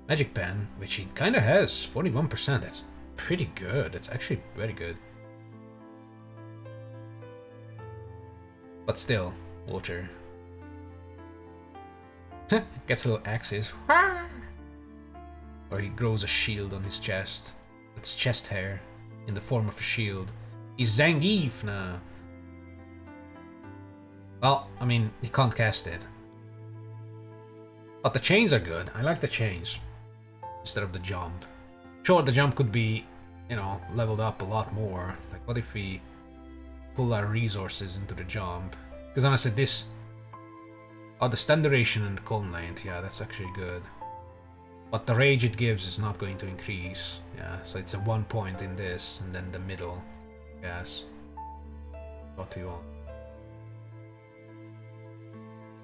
magic pen, which he kind of has, 41%. That's pretty good. That's actually very good. But still, water. Gets a little axes. Or he grows a shield on his chest. It's chest hair in the form of a shield. He's Zangief now. Well, I mean, he can't cast it. But the chains are good. I like the chains instead of the jump. Sure, the jump could be, you know, leveled up a lot more. Like, what if we pull our resources into the jump? Because honestly, this... Oh, the stun duration and the cone length, yeah, that's actually good. But the rage it gives is not going to increase. Yeah, so it's a 1 point in this, and then the middle. Yes. What do you want?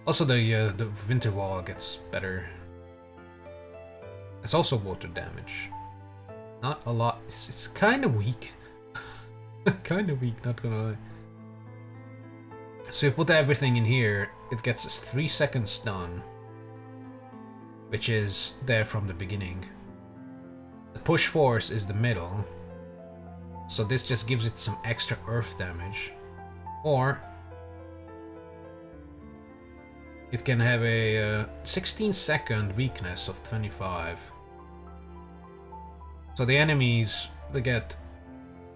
Also, the winter wall gets better. It's also water damage. Not a lot. It's kind of weak. Kind of weak, not gonna lie. So you put everything in here, it gets us 3 seconds stun, which is there from the beginning. The push force is the middle, so this just gives it some extra earth damage. Or it can have a 16-second weakness of 25. So the enemies will get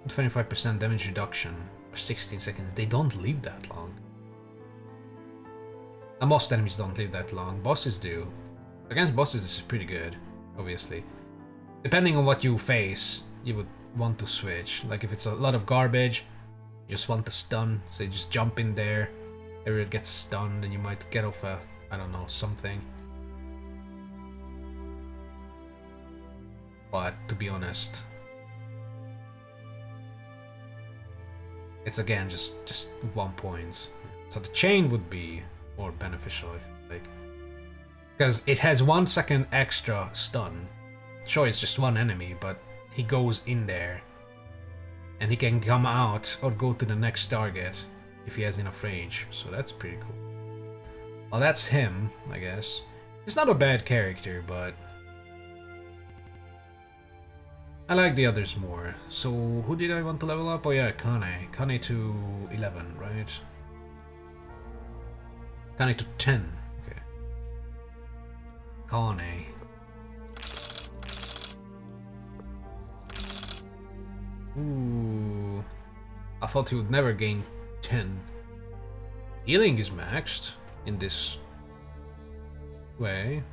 25% damage reduction for 16 seconds. They don't live that long. And most enemies don't live that long. Bosses do. Against bosses this is pretty good, obviously. Depending on what you face, you would want to switch. Like if it's a lot of garbage, you just want to stun, so you just jump in there. Everyone gets stunned and you might get off a, I don't know, something. But to be honest, it's again just 1 point. So the chain would be more beneficial if you like. Because it has 1 second extra stun. Sure, it's just one enemy, but he goes in there. And he can come out or go to the next target if he has enough range. So that's pretty cool. Well, that's him, I guess. He's not a bad character, but I like the others more. So who did I want to level up? Oh yeah, Kane. Kane to 11, right? Kane to 10. Okay. Kane. Ooh. I thought he would never gain 10. Healing is maxed in this way.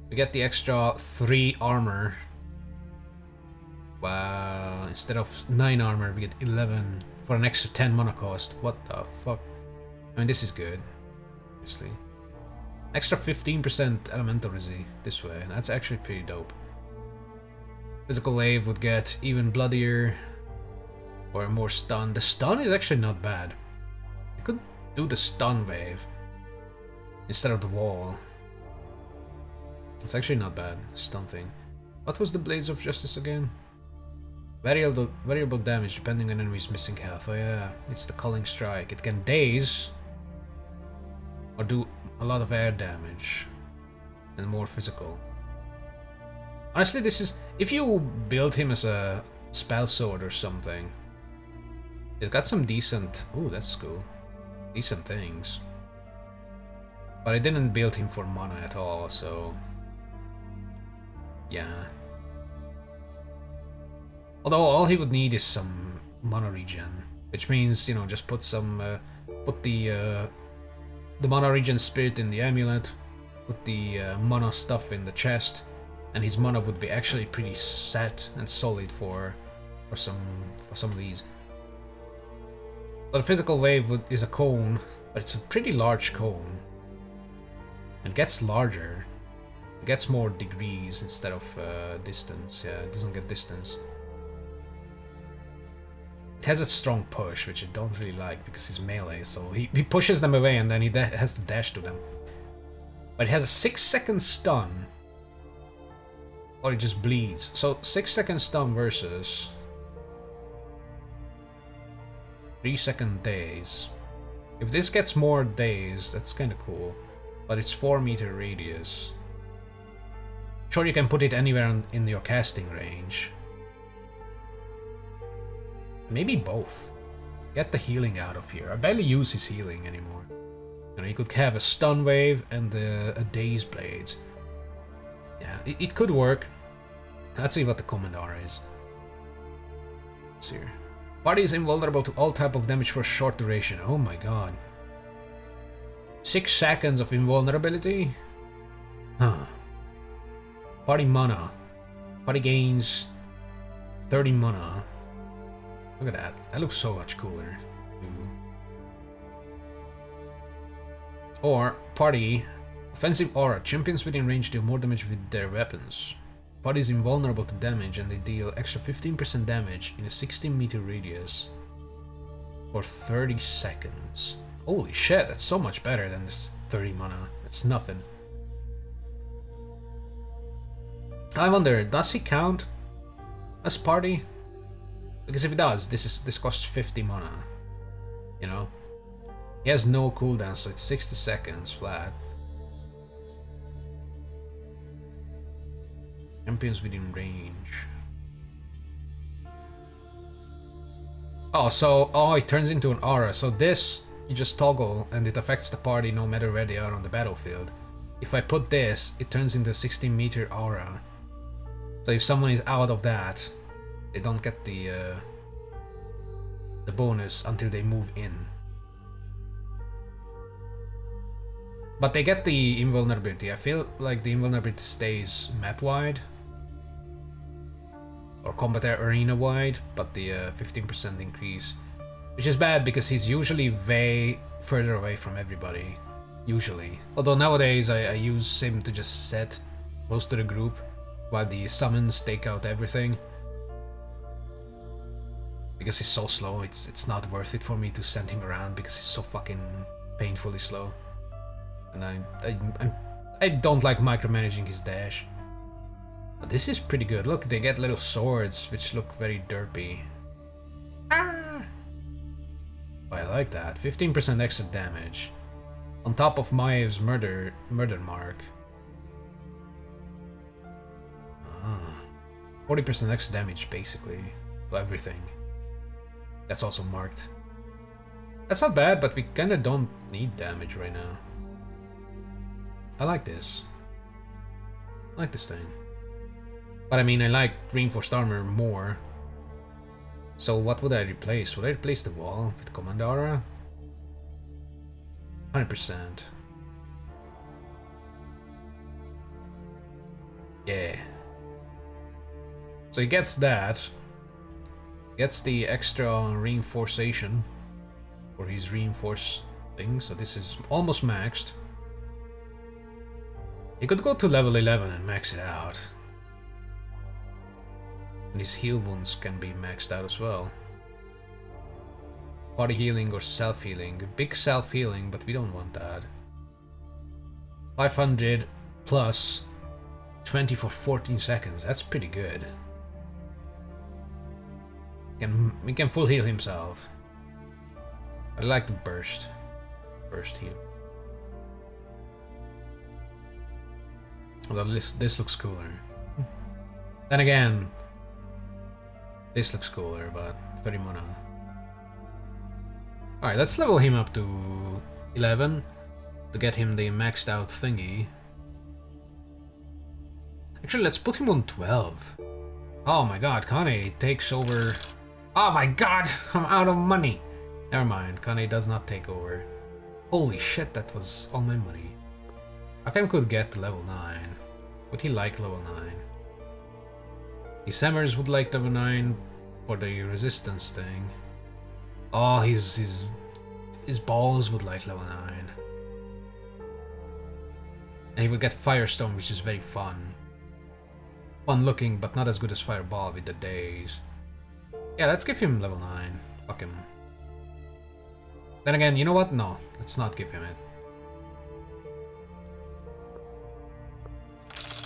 We get the extra 3 armor. Wow, instead of 9 armor, we get 11 for an extra 10 mana cost. What the fuck? I mean, this is good, obviously. Extra 15% elemental resi this way. That's actually pretty dope. Physical wave would get even bloodier or more stun. The stun is actually not bad. I could do the stun wave instead of the wall. It's actually not bad, stun thing. What was the Blades of Justice again? Variable damage depending on enemy's missing health. Oh yeah, it's the Culling Strike. It can daze or do a lot of air damage and more physical. Honestly, this is... if you build him as a spell sword or something, it's got some decent... ooh, that's cool. Decent things. But I didn't build him for mana at all, so... yeah. Although all he would need is some mana regen, which means, you know, just put some... put the mana regen spirit in the amulet, put the mana stuff in the chest, and his mana would be actually pretty set and solid for some of these. But a physical wave is a cone, but it's a pretty large cone. It gets larger. It gets more degrees instead of distance. Yeah, it doesn't get distance. It has a strong push, which I don't really like because he's melee, so he pushes them away and then he has to dash to them. But it has a 6-second stun, or it just bleeds. So 6-second stun versus 3-second daze. If this gets more daze, that's kind of cool. But it's 4-meter radius. Sure, you can put it anywhere in your casting range. Maybe both. Get the healing out of here. I barely use his healing anymore. You know, you could have a stun wave and a daze blades. Yeah, it could work. Let's see what the Commandar is. Let's see here. Party is invulnerable to all type of damage for a short duration. Oh my god. 6 seconds of invulnerability? Huh. Party mana. Party gains 30 mana. Look at that. That looks so much cooler. Ooh. Or party offensive aura. Champions within range deal more damage with their weapons. Party is invulnerable to damage and they deal extra 15% damage in a 16-meter radius for 30 seconds. Holy shit, that's so much better than this 30 mana. It's nothing. I wonder, does he count as party? Because if he does, this costs 50 mana. You know? He has no cooldown, so it's 60 seconds flat. Champions within range. Oh, so it turns into an aura. So this you just toggle and it affects the party no matter where they are on the battlefield. If I put this, it turns into a 16-meter aura. So if someone is out of that, they don't get the bonus until they move in. But they get the invulnerability. I feel like the invulnerability stays map-wide. Or combat arena-wide, but the 15% increase. Which is bad because he's usually way further away from everybody. Usually. Although nowadays I use him to just set most of the group, while the summons take out everything. Because he's so slow, it's not worth it for me to send him around because he's so fucking painfully slow. And I don't like micromanaging his dash. But this is pretty good. Look, they get little swords which look very derpy. Ah! Oh, I like that. 15% extra damage. On top of Maeve's murder mark. 40% extra damage basically to everything. That's also marked. That's not bad, but we kinda don't need damage right now. I like this. I like this thing. But I mean, I like reinforced armor more. So what would I replace? Would I replace the wall with Commandara? 100%. Yeah. So he gets that. Gets the extra reinforcation for his reinforced thing. So this is almost maxed. He could go to level 11 and max it out. And his heal wounds can be maxed out as well. Party healing or self-healing. Big self-healing, but we don't want that. 500 plus 20 for 14 seconds. That's pretty good. He can full heal himself. I like the burst. Burst heal. Although this looks cooler. Then again, this looks cooler, but 30 mana. Alright, let's level him up to 11 to get him the maxed out thingy. Actually, let's put him on 12. Oh my god, Kane takes over. Oh my god, I'm out of money. Never mind, Kane does not take over. Holy shit, that was all my money. Hakim could get to level 9. Would he like level 9? His hammers would like level 9 for the resistance thing. Oh, his balls would like level 9. And he would get Firestone, which is very fun. Fun looking, but not as good as Fireball with the days. Yeah, let's give him level 9. Fuck him. Then again, you know what? No, let's not give him it.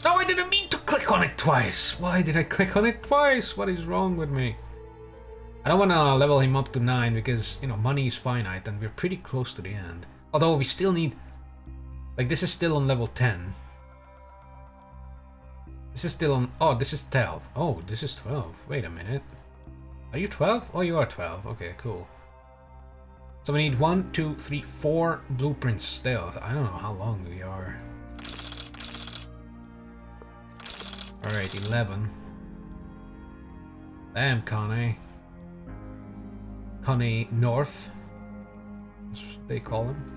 No, I didn't mean to click on it twice! Why did I click on it twice? What is wrong with me? I don't want to level him up to 9 because, you know, money is finite and we're pretty close to the end. Although we still need... Like, this is still on level 10. This is still on... Oh, this is 12. Oh, this is 12. Wait a minute. Are you 12? Oh, you are 12. Okay, cool. So we need 1, 2, 3, 4 blueprints still. I don't know how long we are. Alright, 11. Damn, Kane. Kane North. That's what they call him.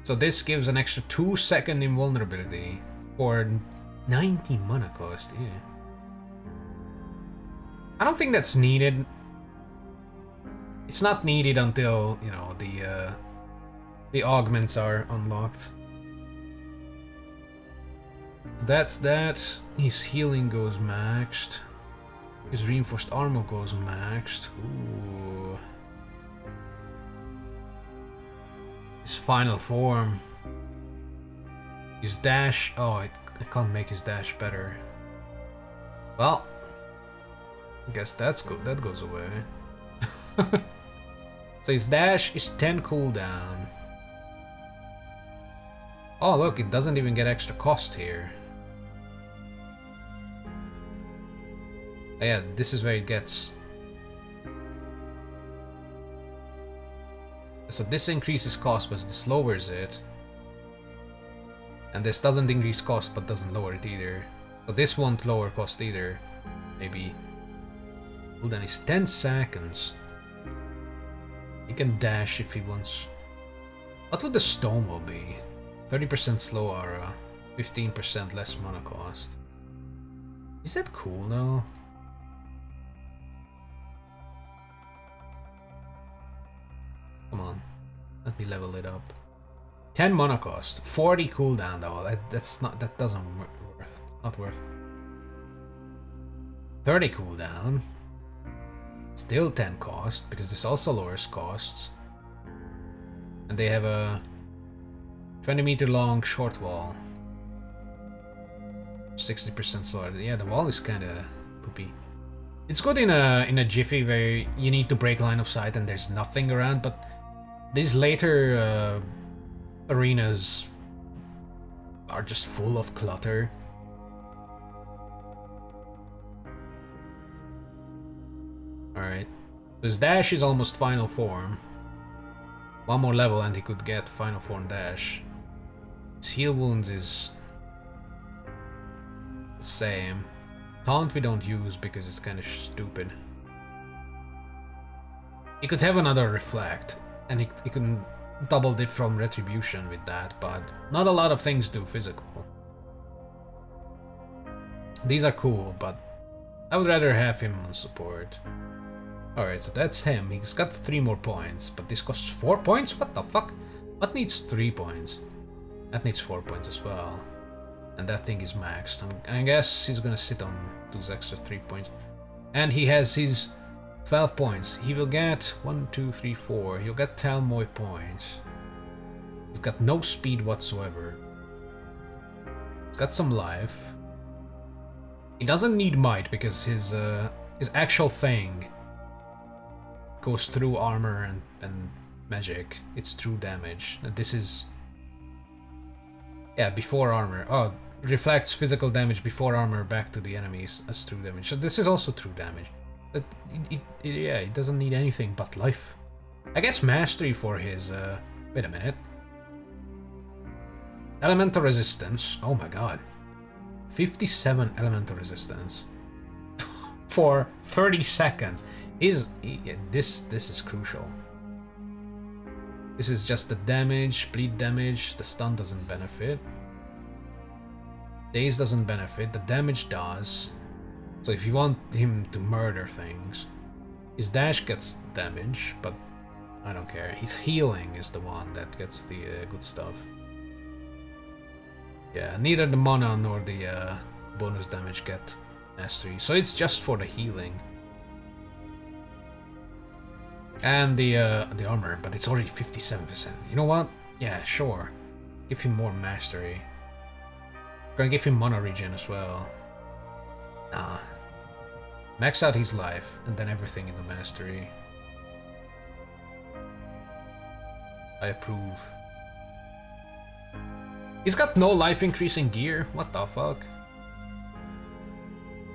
So this gives an extra 2-second invulnerability for 90 mana cost, yeah. I don't think that's needed. It's not needed until, you know, the augments are unlocked. That's that. His healing goes maxed. His reinforced armor goes maxed. Ooh. His final form. His dash. Oh, I can't make his dash better. Well, I guess that's good. That goes away. So his dash is 10 cooldown. Oh, look, it doesn't even get extra cost here. Oh, yeah, this is where it gets. So this increases cost, but this lowers it. And this doesn't increase cost, but doesn't lower it either. So this won't lower cost either. Maybe. Well, then it's 10 seconds. He can dash if he wants. What would the stone will be? 30% slow aura, 15% less mana cost. Is that cool though? Come on, let me level it up. 10 mana cost, 40 cooldown though. That doesn't worth. It's not worth. 30 cooldown. Still 10 cost because this also lowers costs. And they have a 20-meter long short wall. 60% slower. Yeah, the wall is kind of poopy. It's good in a jiffy where you need to break line of sight and there's nothing around, but these later arenas are just full of clutter. Alright. His dash is almost final form. One more level and he could get final form dash. His heal wounds is the same. Taunt we don't use because it's kind of stupid. He could have another reflect and he can double dip from retribution with that, but not a lot of things do physical. These are cool, but I would rather have him on support. Alright, so that's him. He's got 3 more points, but this costs 4 points? What the fuck? What needs 3 points? That needs 4 points as well. And that thing is maxed. I guess he's gonna sit on those extra 3 points. And he has his 12 points. He will get 1, 2, 3, 4. He'll get 10 more points. He's got no speed whatsoever. He's got some life. He doesn't need might because his actual thing goes through armor and magic. It's true damage. And this is... Yeah, before armor. Oh, reflects physical damage before armor back to the enemies as true damage. So this is also true damage. But yeah, it doesn't need anything but life. I guess mastery for his, wait a minute. Elemental resistance, oh my god. 57 elemental resistance for 30 seconds. This is crucial. This is just the damage, bleed damage, the stun doesn't benefit. Daze doesn't benefit, the damage does. So if you want him to murder things, his dash gets damage, but I don't care. His healing is the one that gets the good stuff. Yeah, neither the mana nor the bonus damage get mastery, so it's just for the healing. And the armor, but it's already 57%. You know what? Yeah, sure. Give him more mastery. Gonna give him mana regen as well. Nah. Max out his life, and then everything in the mastery. I approve. He's got no life increasing gear. What the fuck?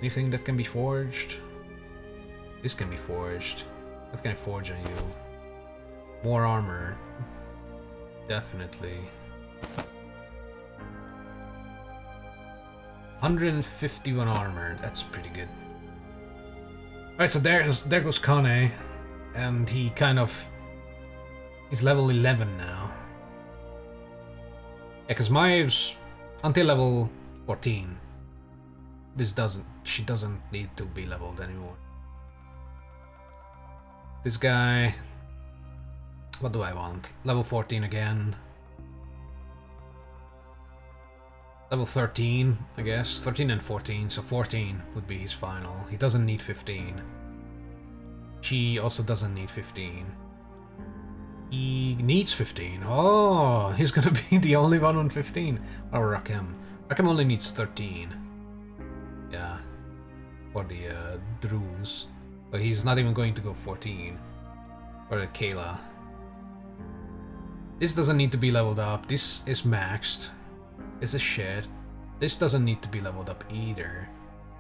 Anything that can be forged? This can be forged. What can I forge on you? More armor. Definitely. 151 armor. That's pretty good. Alright, so there goes Kane. And he kind of... He's level 11 now. Yeah, because Maeve's until level 14. She doesn't need to be leveled anymore. This guy... What do I want? Level 14 again. Level 13, I guess. 13 and 14, so 14 would be his final. He doesn't need 15. She also doesn't need 15. He needs 15. Oh, he's gonna be the only one on 15. Or Rakim. Rakim only needs 13. Yeah. For the Drunes. But he's not even going to go 14. For the Kayla. This doesn't need to be leveled up. This is maxed. This is shit. This doesn't need to be leveled up either.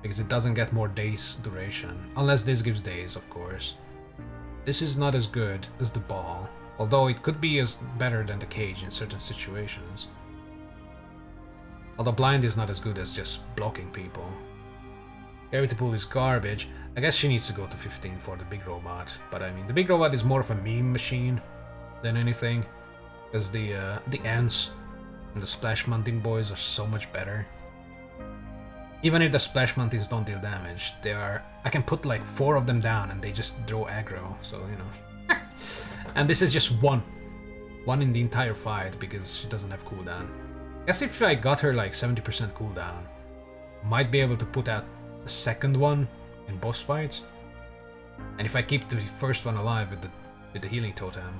Because it doesn't get more days duration. Unless this gives days, of course. This is not as good as the ball. Although it could be as better than the cage in certain situations. Although blind is not as good as just blocking people. Gravity pool is garbage. I guess she needs to go to 15 for the big robot. But I mean, the big robot is more of a meme machine than anything. Because the ants and the Splash Mountain boys are so much better. Even if the Splash Mountains don't deal damage, they are... I can put like 4 of them down and they just draw aggro, so you know. And this is just one. One in the entire fight because she doesn't have cooldown. I guess if I got her like 70% cooldown, might be able to put out a second one in boss fights. And if I keep the first one alive with the healing totem,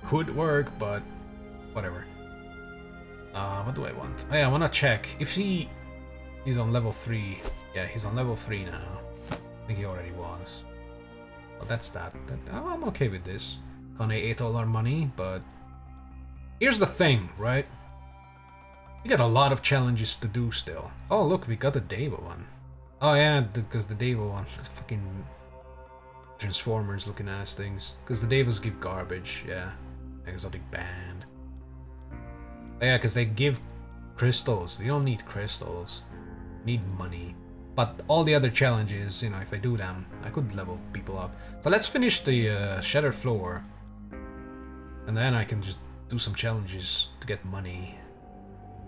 could work, but whatever. What do I want? Oh yeah, I wanna check if he's on level 3. Yeah, he's on level 3 now. I think he already was. Well, that's that. I'm okay with this. Kane ate all our money, but here's the thing, right? We got a lot of challenges to do still. Oh look, we got a Deva one. Oh yeah, because the Deva one, fucking Transformers looking ass things. Because the Devas give garbage, yeah. Exotic band. Oh, yeah, because they give crystals. You don't need crystals. You need money. But all the other challenges, you know, if I do them, I could level people up. So let's finish the Shattered Floor. And then I can just do some challenges to get money.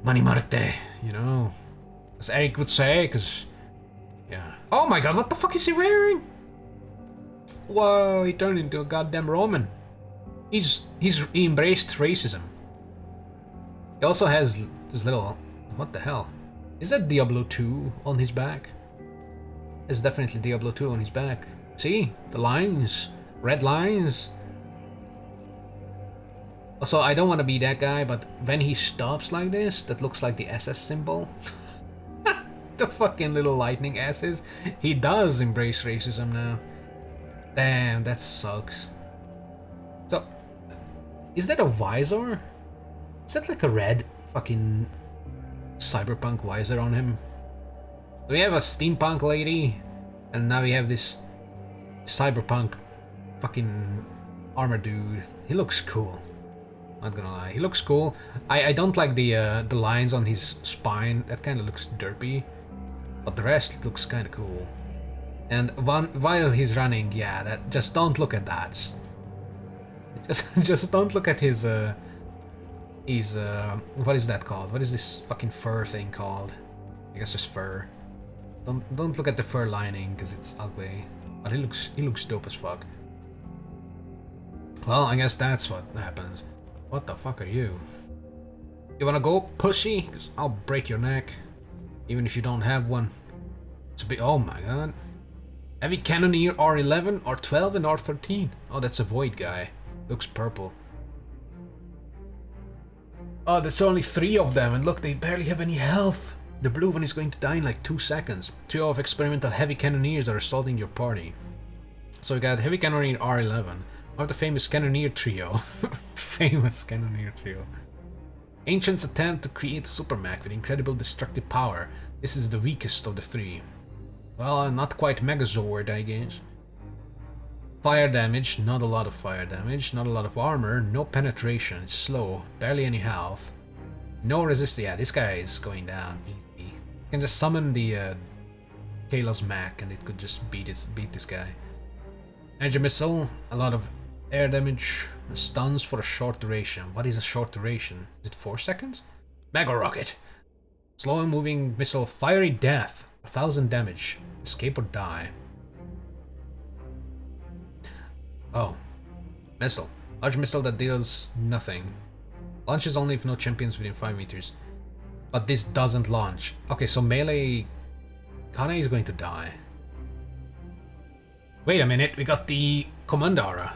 Money Marte, you know. As Eric would say, because... Yeah. Oh my god, what the fuck is he wearing? Whoa, he turned into a goddamn Roman. He embraced racism. He also has this little... What the hell? Is that Diablo 2 on his back? It's definitely Diablo 2 on his back. See? The lines. Red lines. Also, I don't want to be that guy, but when he stops like this, that looks like the SS symbol. The fucking little lightning S's. He does embrace racism now. Damn, that sucks. So, is that a visor? Is that like a red fucking cyberpunk visor on him. We have a steampunk lady, and now we have this cyberpunk fucking armor dude. He looks cool. Not gonna lie, he looks cool. I don't like the lines on his spine. That kind of looks derpy, but the rest looks kind of cool. And while he's running, yeah, that just don't look at that. Just don't look at his what is that called? What is this fucking fur thing called? I guess just fur. Don't look at the fur lining because it's ugly. But he looks dope as fuck. Well, I guess that's what happens. What the fuck are you? You wanna go, pussy? Cause I'll break your neck, even if you don't have one. It's a bit. Oh my god. Heavy Cannoneer R11, R12, and R13. Oh, that's a Void guy. Looks purple. Oh, there's only 3 of them, and look, they barely have any health. The blue one is going to die in like 2 seconds. 2 of experimental Heavy Cannoneers are assaulting your party. So we got Heavy Cannoneer R11, one of the famous Cannoneer trio. Famous Cannoneer trio. Ancients attempt to create a supermech with incredible destructive power. This is the weakest of the 3. Well, not quite Megazord, I guess. Fire damage, not a lot of fire damage, not a lot of armor, no penetration, it's slow, barely any health. No resist. Yeah, this guy is going down easy. You can just summon the Kalos Mech and it could just beat this guy. Energy missile, a lot of air damage, stuns for a short duration. What is a short duration? Is it 4 seconds? Mega rocket. Slow moving missile, fiery death, 1000 damage. Escape or die. Oh, missile. Large missile that deals nothing. Launches only if no champions within 5 meters. But this doesn't launch. Okay, so melee Kane is going to die. Wait a minute, we got the Commandara.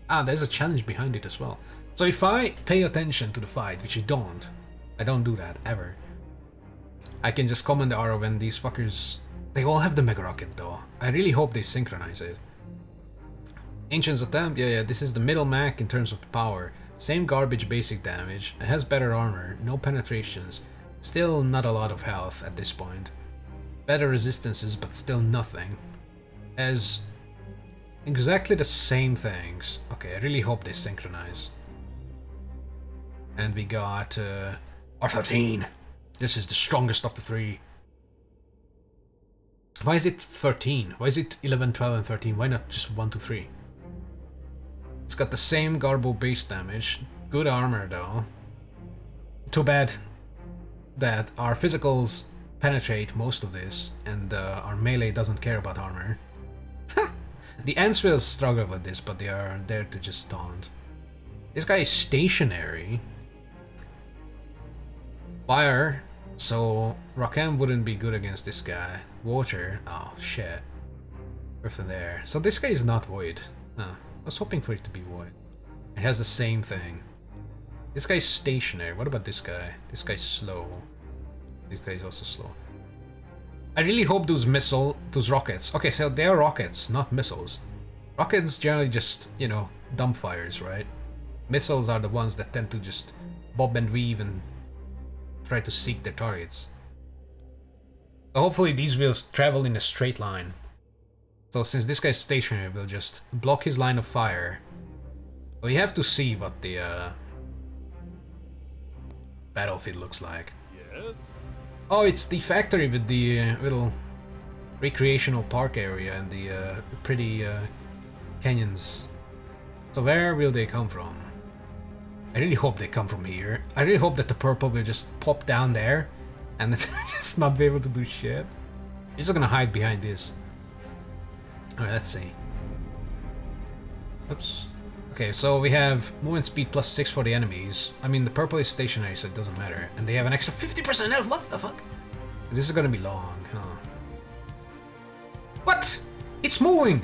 Ah, there's a challenge behind it as well. So if I pay attention to the fight, which I don't do that ever. I can just Commandara when these fuckers. They all have the Mega Rocket though. I really hope they synchronize it. Ancient's attempt, yeah, this is the middle mech in terms of power. Same garbage basic damage, it has better armor, no penetrations, still not a lot of health at this point. Better resistances, but still nothing. Has exactly the same things. Okay, I really hope they synchronize. And we got R13. This is the strongest of the 3. Why is it 13? Why is it 11, 12, and 13? Why not just 1, 2, 3? It's got the same Garbo base damage, good armor though. Too bad that our physicals penetrate most of this, and our melee doesn't care about armor. The Ants will struggle with this, but they are there to just taunt. This guy is stationary. Fire, so Rakem wouldn't be good against this guy. Water, oh shit. Nothing there. So this guy is not Void. No. I was hoping for it to be Void. It has the same thing. This guy's stationary. What about this guy? This guy's slow. This guy's also slow. I really hope those rockets. Okay, so they're rockets, not missiles. Rockets generally just, you know, dumbfires, right? Missiles are the ones that tend to just bob and weave and try to seek their targets. So hopefully these will travel in a straight line. So since this guy's stationary, we'll just block his line of fire. We have to see what the battlefield looks like.
Yes?
Oh, it's the factory with the little recreational park area and the pretty canyons. So where will they come from? I really hope they come from here. I really hope that the purple will just pop down there and just not be able to do shit. He's just gonna hide behind this. Alright, let's see. Oops. Okay, so we have movement speed plus 6 for the enemies. I mean, the purple is stationary, so it doesn't matter. And they have an extra 50% health. What the fuck? This is gonna be long, huh? What? It's moving!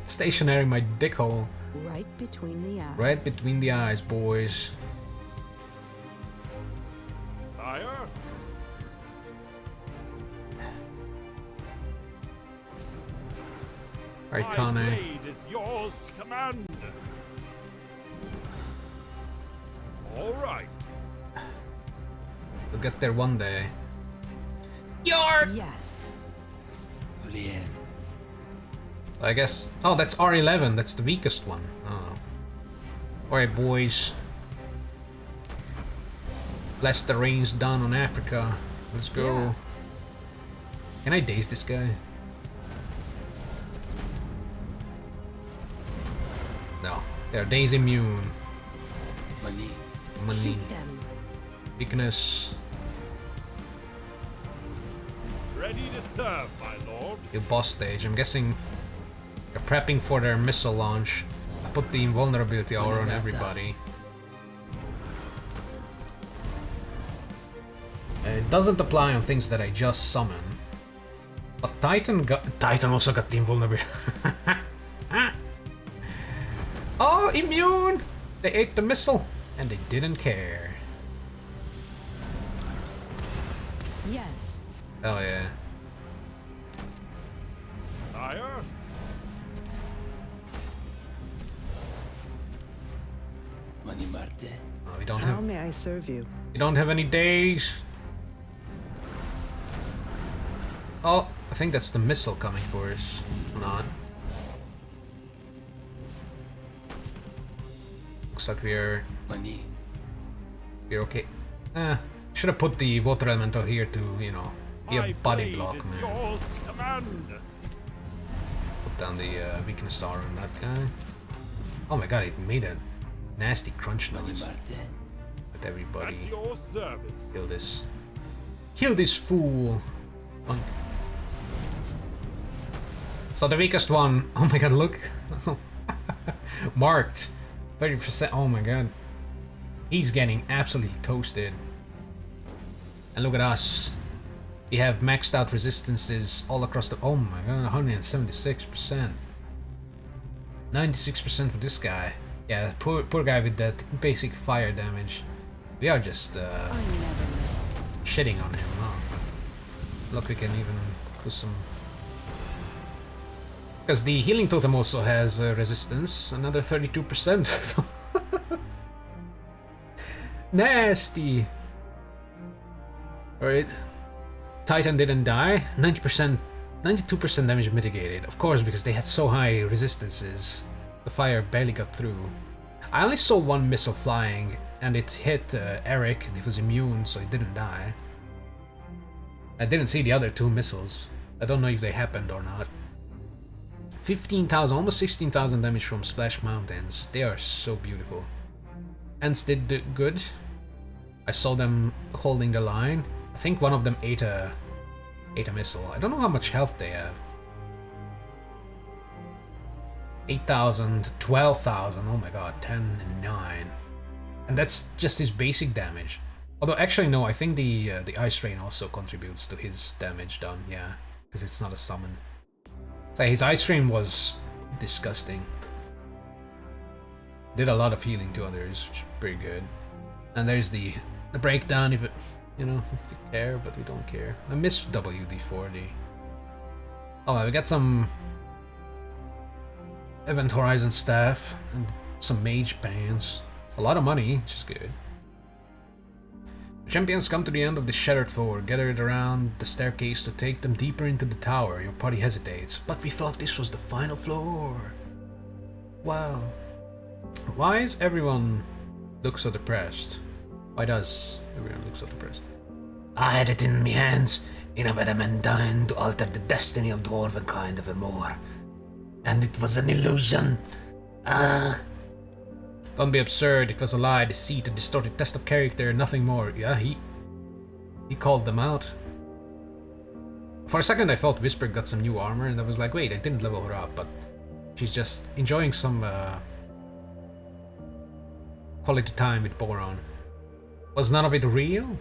Stationary, my dickhole.
Right between the eyes.
Right between the eyes, boys.
Sire?
Alright,
My
Kane.
blade is yours to command. All right.
get there one day. Yark!
Yes.
I guess... Oh, that's R11. That's the weakest one. Oh. Alright, boys. Bless the rains down on Africa. Let's go.
Yeah.
Can I daze this guy? No. They're daze immune. Money.
Shoot them.
Weakness.
Ready to serve, my lord.
The boss stage. I'm guessing they're prepping for their missile launch. I put the invulnerability aura on everybody. It doesn't apply on things that I just summon. But Titan also got the invulnerability. Oh, immune! They ate the missile and they didn't care.
Yes.
Hell yeah.
Sire?
Oh, we don't
How
have.
may I serve you?
We don't have any days. Oh, I think that's the missile coming for us. Not. Looks like we're okay. Should have put the water elemental here to, you know, be a
My
body
blade
block,
is
man.
yours to command.
Put down the weakness star on that guy. Oh my god, it made a nasty crunch noise. With everybody.
At your service.
Kill this. Kill this fool! Boink. So the weakest one, oh my god, look. Marked. 30%, oh my god. He's getting absolutely toasted. And look at us. We have maxed out resistances all across the, oh my god, 176%. 96% for this guy. Yeah, poor guy with that basic fire damage. We are just
I never miss.
shitting on him, huh? Look, we can even do some... Because the healing totem also has resistance, another 32%. So nasty! Alright. Titan didn't die. 90%, 92% damage mitigated. Of course, because they had so high resistances. The fire barely got through. I only saw one missile flying, and it hit Eric, and he was immune, so he didn't die. I didn't see the other two missiles. I don't know if they happened or not. 15,000, almost 16,000 damage from Splash Mountains. They are so beautiful. Ants did good. I saw them holding the line. I think one of them ate a missile. I don't know how much health they have. 8,000, 12,000, oh my god, 10 and 9. And that's just his basic damage. Although actually no, I think the Ice Rain also contributes to his damage done, yeah. Because it's not a summon. So his Ice Rain was disgusting. Did a lot of healing to others, which is pretty good. And there's the breakdown if it, you know, if you care, but we don't care. I miss WD-40. Oh, we got some Event Horizon staff and some mage pants. A lot of money, which is good. The champions come to the end of the shattered floor, gathered around the staircase to take them deeper into the tower. Your party hesitates, but we thought this was the final floor. Wow. Why is everyone look so depressed? Why does everyone look so depressed? I had it in my hands, in a Vedamentine, to alter the destiny of dwarven kind evermore. And it was an illusion. Don't be absurd, it was a lie, deceit, a distorted test of character, nothing more. Yeah, he called them out. For a second I thought Whisper got some new armor, and I was like, wait, I didn't level her up, but she's just enjoying some quality time with Boron. Was none of it real?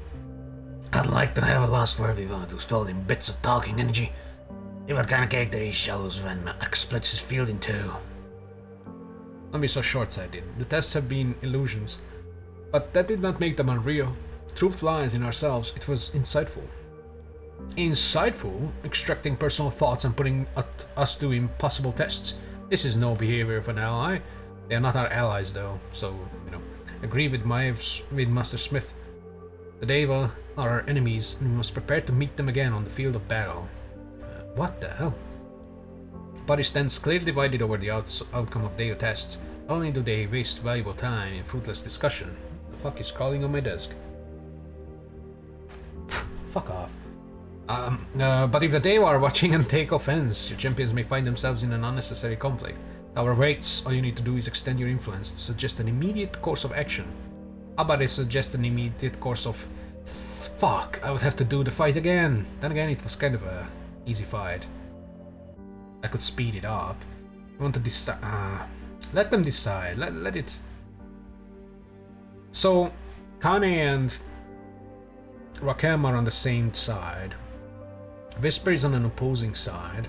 I'd like to have a last word with one of those filled in bits of talking energy. See what kind of character he shows when Max splits his field in two. Don't be so short-sighted. The tests have been illusions, but that did not make them unreal. Truth lies in ourselves. It was insightful. Insightful? Extracting personal thoughts and putting us to impossible tests. This is no behavior of an ally. They are not our allies, though, so, you know, agree with Master Smith. The Deva are our enemies, and we must prepare to meet them again on the field of battle. What the hell? Body stands clearly divided over the outcome of Deva tests. Not only do they waste valuable time in fruitless discussion. The fuck is crawling on my desk? Fuck off. But if the Deva are watching and take offense, your champions may find themselves in an unnecessary conflict. Tower waits, all you need to do is extend your influence to suggest an immediate course of action. How about I suggest an immediate course of... Fuck, I would have to do the fight again. Then again, it was kind of a easy fight. I could speed it up. I want to decide... let them decide. Let it... So, Kane and Rakem are on the same side. Whisper is on an opposing side.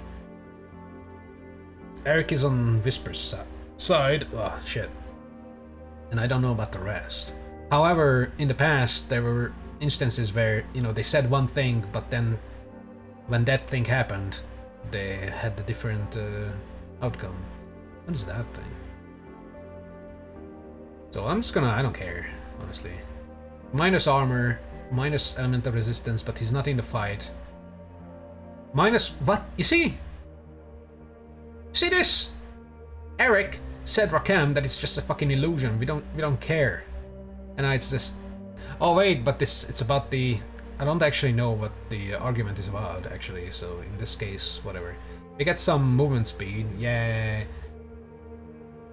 Eric is on Whisper's side. Oh, shit. And I don't know about the rest. However, in the past, there were instances where, you know, they said one thing, but then when that thing happened, they had a different outcome. What is that thing? So I'm just gonna... I don't care, honestly. Minus armor, minus elemental resistance, but he's not in the fight. Minus... what? You see? See this? Eric said Rakem that it's just a fucking illusion. We don't care. And now it's just... Oh wait, but it's about the... I don't actually know what the argument is about, actually, so in this case, whatever. We get some movement speed, yay.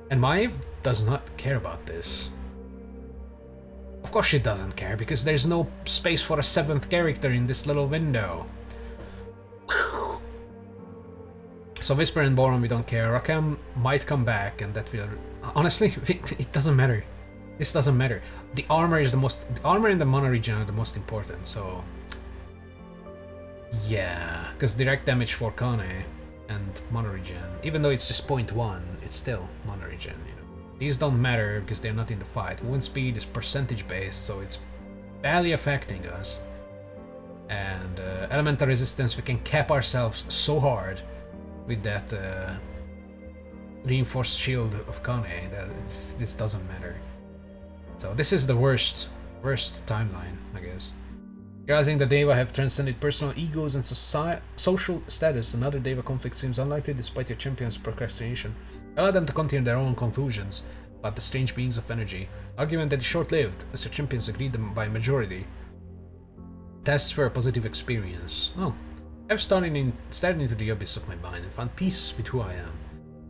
And Maeve does not care about this. Of course she doesn't care, because there's no space for a 7th character in this little window. So Whisper and Boron, we don't care. Rakem might come back, and that will... Honestly, it doesn't matter. This doesn't matter. The armor is the most... The armor and the mana regen are the most important, so... Yeah, because direct damage for Kane and mana regen, even though it's just 0.1, it's still mana regen, you know. These don't matter because they're not in the fight. Movement speed is percentage based, so it's barely affecting us. And elemental resistance, we can cap ourselves so hard with that reinforced shield of Kane that this doesn't matter. So this is the worst timeline, I guess. Realizing the Deva have transcended personal egos and social status, another Deva conflict seems unlikely despite your champion's procrastination. Allow them to come to their own conclusions about the strange beings of energy. Argument that is short-lived, as your champions agreed them by majority. Tests were a positive experience. Oh. I've stared into the abyss of my mind and found peace with who I am.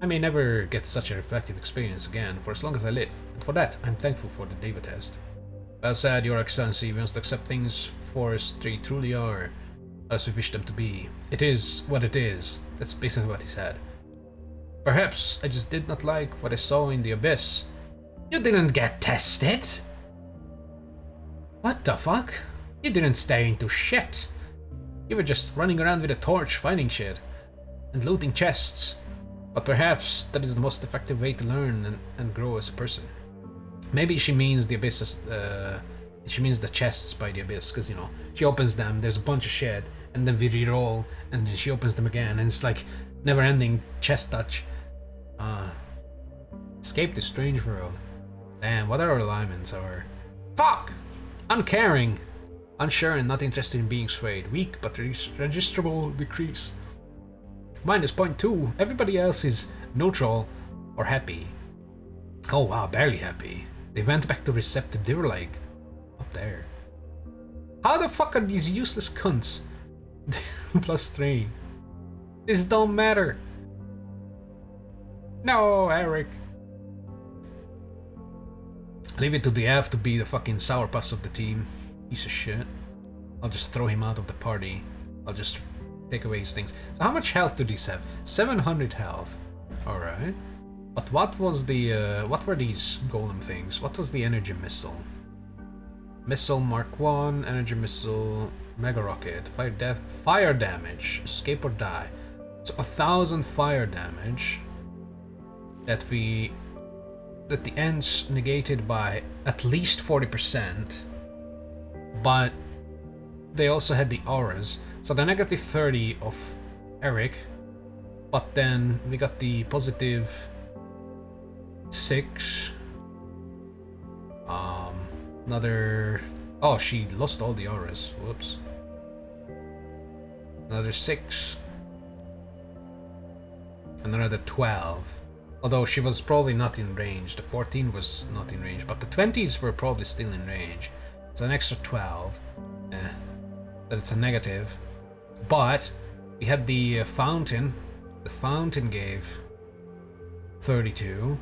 I may never get such a reflective experience again for as long as I live, and for that I'm thankful for the Deva test. Well said, Your Excellency. We must accept things for as they truly are, as we wish them to be. It is what it is. That's basically what he said. Perhaps I just did not like what I saw in the abyss. You didn't get tested! What the fuck? You didn't stare into shit. You were just running around with a torch finding shit and looting chests. But perhaps that is the most effective way to learn and grow as a person. Maybe she means the abyss, she means the chests by the abyss, because, you know, she opens them, there's a bunch of shit, and then we reroll, and then she opens them again, and it's like never-ending chest touch. Escape this strange world. Damn, what our alignments are. Fuck! Uncaring! Unsure and not interested in being swayed. Weak but registrable decrease. Minus 0.2. Everybody else is neutral or happy. Oh wow, barely happy. They went back to receptive. They were like up there. How the fuck are these useless cunts? +3. This don't matter. No, Eric. Leave it to the F to be the fucking sourpuss of the team. Piece of shit. I'll just throw him out of the party. I'll just take away his things. So how much health do these have? 700 health. Alright. But what was the, what were these golem things? What was the energy missile? Missile Mark 1, energy missile, mega rocket, fire damage, escape or die. So 1000 fire damage that the end's negated by at least 40%, but they also had the auras. So the negative 30 of Eric, but then we got the positive 6, another Oh, she lost all the auras. Whoops. Another 6. And another 12. Although she was probably not in range. The 14 was not in range, but the 20s were probably still in range. It's an extra 12. That it's a negative. But we had the fountain. The fountain gave 32.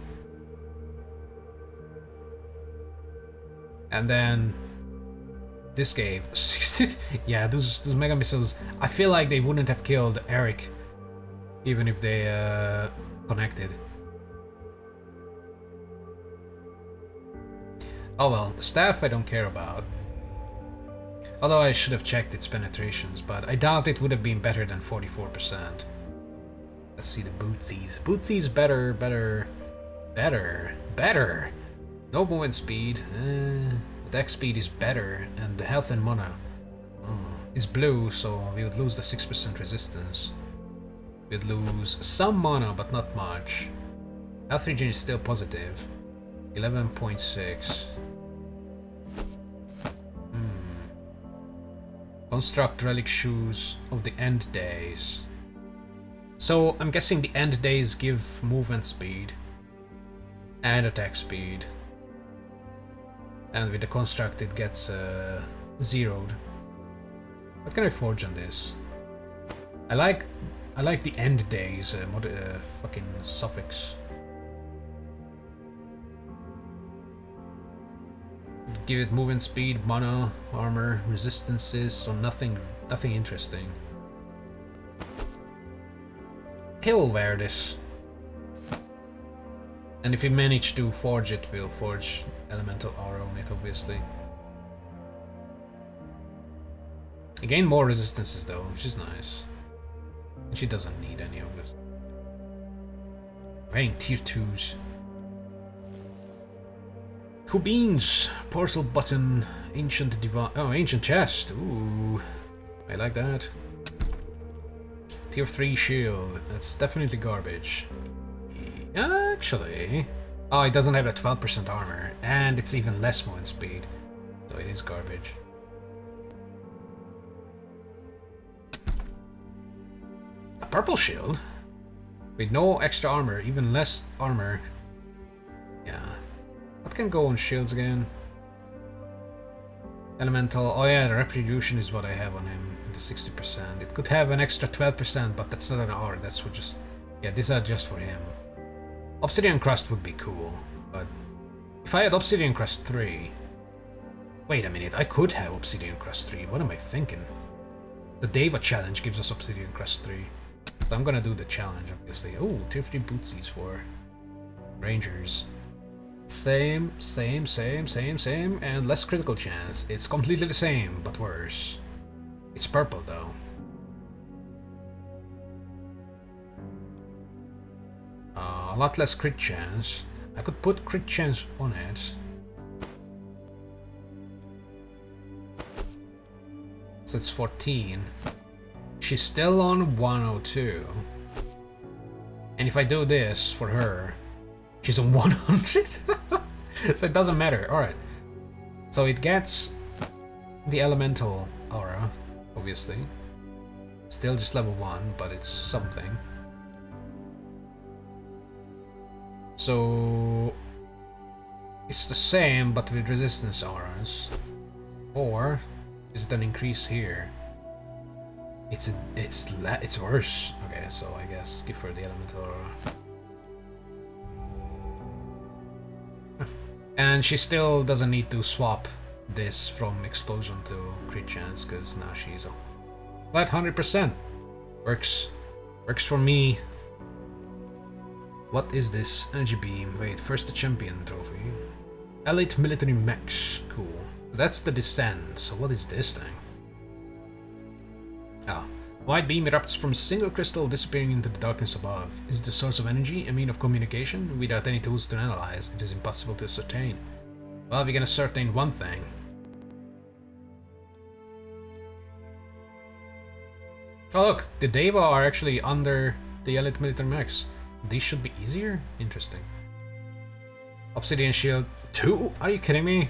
And then this gave 60. Yeah, those mega missiles. I feel like they wouldn't have killed Eric even if they connected. Oh well, the staff I don't care about. Although I should have checked its penetrations, but I doubt it would have been better than 44%. Let's see the bootsies. Bootsies better. No movement speed. Attack speed is better, and the health and mana. It's blue, so we would lose the 6% resistance. We'd lose some mana, but not much. Health regen is still positive. 11.6. Construct relic shoes of the end days. So I'm guessing the end days give movement speed and attack speed. And with the construct it gets zeroed. What can I forge on this? I like the end days fucking suffix. Give it movement speed, mana, armor, resistances, so nothing interesting. He'll wear this. And if we manage to forge it, we'll forge elemental aura on it, obviously. Again, more resistances though, which is nice. And she doesn't need any of this. Wearing tier 2s. Cool beans, portal button, ancient divine. Oh, ancient chest. Ooh, I like that. Tier 3 shield. That's definitely garbage. Actually, oh, it doesn't have a 12% armor, and it's even less movement speed, so it is garbage. A purple shield with no extra armor, even less armor. Yeah. What can go on shields again? Elemental. Oh yeah, the retribution is what I have on him. The 60%. It could have an extra 12%, but that's not an R. That's for just. Yeah, these are just for him. Obsidian Crust would be cool, but if I had Obsidian Crust 3. Wait a minute, I could have Obsidian Crust 3. What am I thinking? The Deva challenge gives us Obsidian Crust 3. So I'm gonna do the challenge, obviously. Oh, tier 3 bootsies for Rangers. Same, and less critical chance. It's completely the same, but worse. It's purple though. A lot less crit chance. I could put crit chance on it. So it's 14. She's still on 102. And if I do this for her, she's on 100? So it doesn't matter. Alright. So it gets the elemental aura, obviously. Still just level 1, but it's something. So it's the same, but with resistance auras. Or is it an increase here? It's worse. Okay, so I guess give her the elemental aura. And she still doesn't need to swap this from explosion to crit chance, because now she's a flat 100%. Works for me. What is this? Energy beam. Wait, first the champion trophy. Elite military mechs. Cool. That's the descent. So what is this thing? Ah. White beam erupts from a single crystal disappearing into the darkness above. Is it the source of energy? A mean of communication? Without any tools to analyze, it is impossible to ascertain. Well, we can ascertain one thing. Oh look, the Deva are actually under the elite military mechs. These should be easier? Interesting. Obsidian shield 2? Are you kidding me?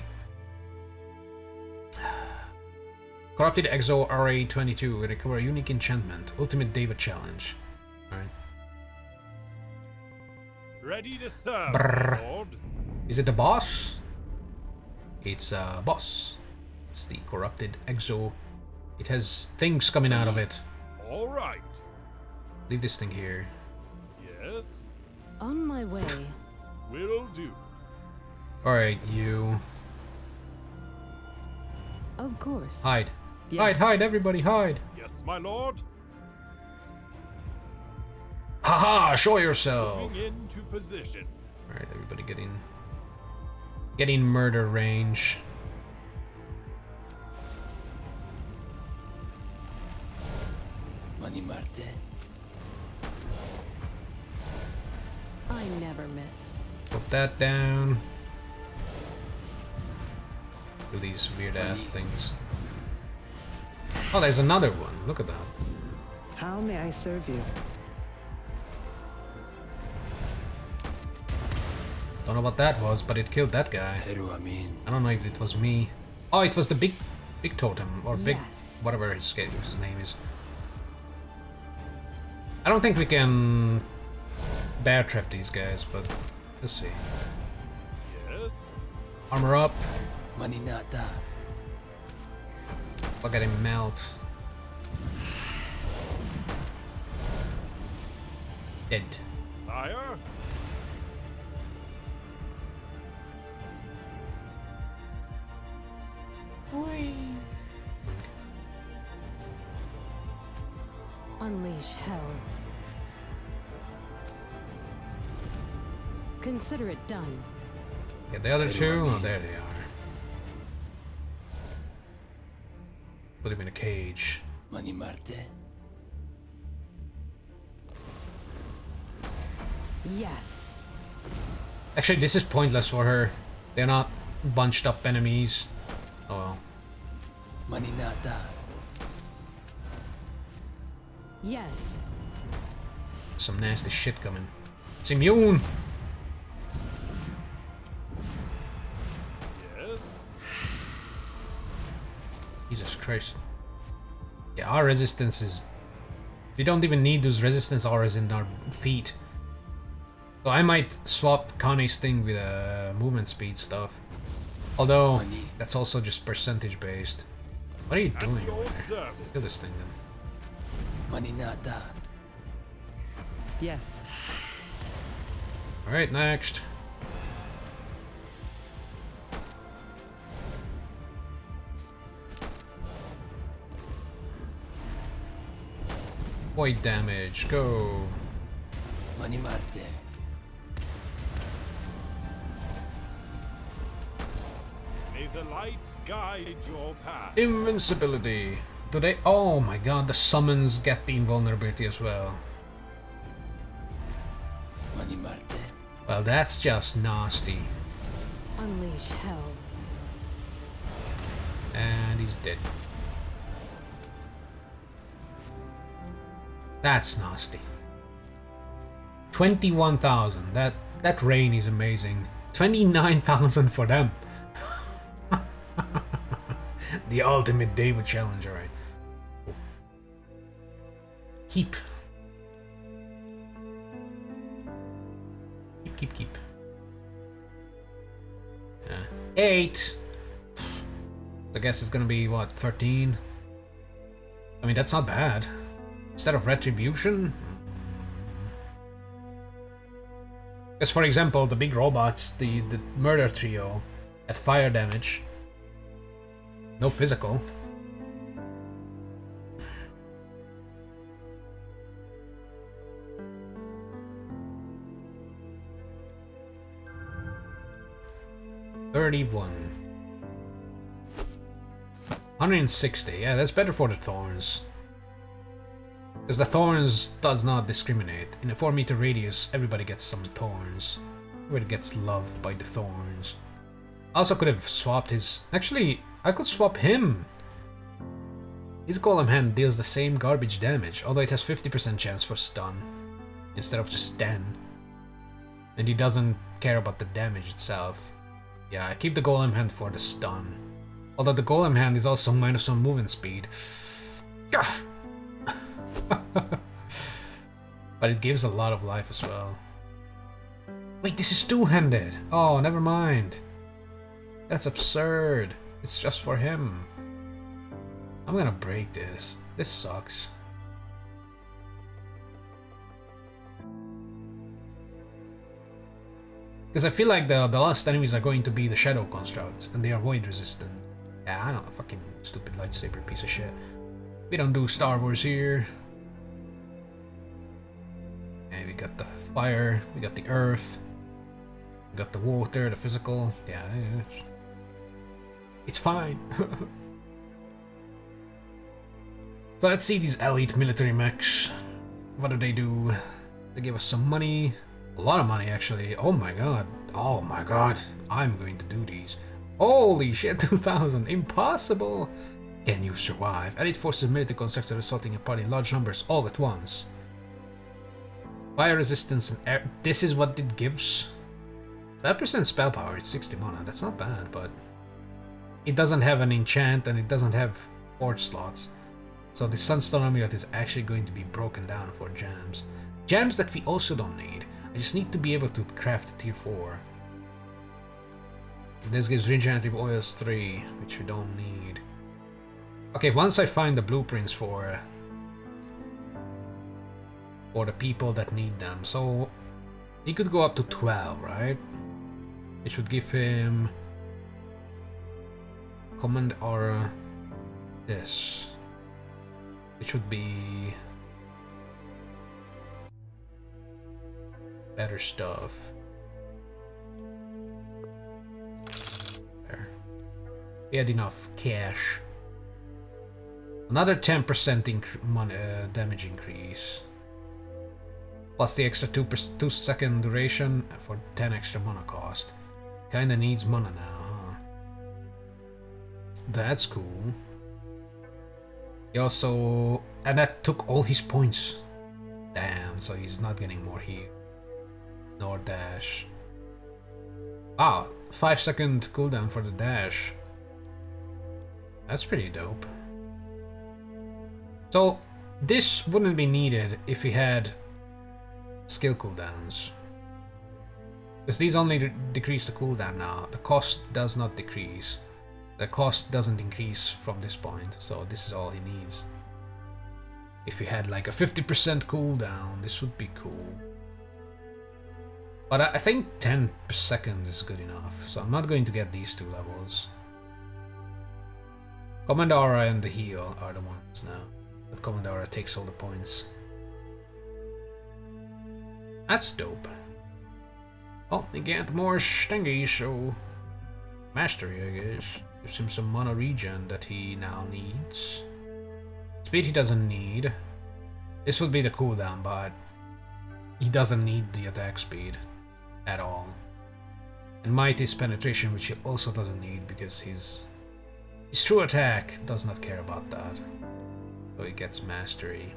Corrupted Exo RA22 will recover a unique enchantment. Ultimate David Challenge. Alright.
Ready to serve,
Brrr.
my lord.
Is it the boss? It's a boss. It's the Corrupted Exo. It has things coming out of it.
All right.
Leave this thing here.
Yes,
On my way.
will do.
Alright, you.
Of course.
Hide.
Yes.
Hide, hide, everybody, hide.
Yes, my lord.
Haha, show yourself.
Moving into position.
Alright, everybody getting murder range.
Mani Marte.
I never miss.
Put that down. Do these weird ass things. Oh, there's another one. Look at that.
How may I serve you?
Don't know what that was, but it killed that guy.
Heru Amin.
I don't know if it was me. Oh, it was the big totem or big
Yes.
whatever his name is. I don't think we can bear trap these guys, but let's see.
Yes.
Armor up.
Mani Nata.
Look at him melt. Dead.
Sire.
Unleash hell. Consider it done.
Yeah, the other two. Oh, there they are. Put him in a cage.
Mani Marte.
Yes.
Actually, this is pointless for her. They're not bunched up enemies. Oh well.
Mani Nata.
Yes.
Some nasty shit coming. It's immune!
Yes.
Jesus Christ. Yeah, our resistance is... We don't even need those resistance auras in our feet. So I might swap Connie's thing with movement speed stuff. Although,
Money.
that's also just percentage based. What are you
At
doing
your
over there?
service.
Kill this thing then.
Mani Nata.
Yes.
Alright, next. Void damage, go.
Mani Marte.
May the light guide your path.
Invincibility. Do they? Oh my god, the summons get the invulnerability as well.
Mani Marte.
Well, that's just nasty.
Unleash hell.
And he's dead. That's nasty. 21,000. That rain is amazing. 29,000 for them. The ultimate David challenge, alright. Keep. Keep. 8. I guess it's gonna be what, 13? I mean, that's not bad. Instead of retribution. Because for example, the big robots, the murder trio, at fire damage. No physical. $31. 160. Yeah, that's better for the thorns. Because the thorns does not discriminate. In a 4-meter radius, everybody gets some thorns. Everybody gets loved by the thorns. I also could have swapped his... Actually, I could swap him. His golem hand deals the same garbage damage, although it has 50% chance for stun, instead of just 10. And he doesn't care about the damage itself. Yeah, I keep the golem hand for the stun. Although the golem hand is also minus 1 movement speed. But it gives a lot of life as well. Wait, this is two-handed. Oh, never mind. That's absurd. It's just for him. I'm gonna break this. This sucks. Because I feel like the last enemies are going to be the shadow constructs, and they are void resistant. Yeah, I know, fucking stupid lightsaber piece of shit. We don't do Star Wars here. And we got the fire, we got the earth, we got the water, the physical. Yeah, it's fine. So let's see these elite military mechs. What do? They give us some money. A lot of money, actually. Oh my god. Oh my god. I'm going to do these. Holy shit, 2000. Impossible. Can you survive? Elite forces military constructs are assaulting a party in large numbers all at once. Fire resistance and air. This is what it gives. 5% spell power. It's 60 mana. That's not bad, but it doesn't have an enchant and it doesn't have forge slots. So the Sunstone Amulet is actually going to be broken down for gems. Gems that we also don't need. I just need to be able to craft tier 4. This gives regenerative oils 3, which we don't need. Okay, once I find the blueprints for the people that need them. So he could go up to 12, right? It should give him command aura this. It should be better stuff. There. We had enough cash. Another 10% damage increase. Plus the extra 2 second duration for 10 extra mana cost. Kinda needs mana now, huh? That's cool. He also... and that took all his points. Damn, so he's not getting more heal. Nor dash. Ah, 5-second cooldown for the dash. That's pretty dope. So, this wouldn't be needed if we had skill cooldowns. Because these only decrease the cooldown now. The cost does not decrease. The cost doesn't increase from this point, so this is all he needs. If we had like a 50% cooldown, this would be cool. But I think 10 per second is good enough, so I'm not going to get these 2 levels. Command Aura and the heal are the ones now. But Command Aura takes all the points. That's dope. Oh, they get more stingy, so... mastery, I guess. Gives him some mana regen that he now needs. Speed he doesn't need. This would be the cooldown, but he doesn't need the attack speed at all. And might is penetration, which he also doesn't need because his true attack does not care about that. So he gets mastery.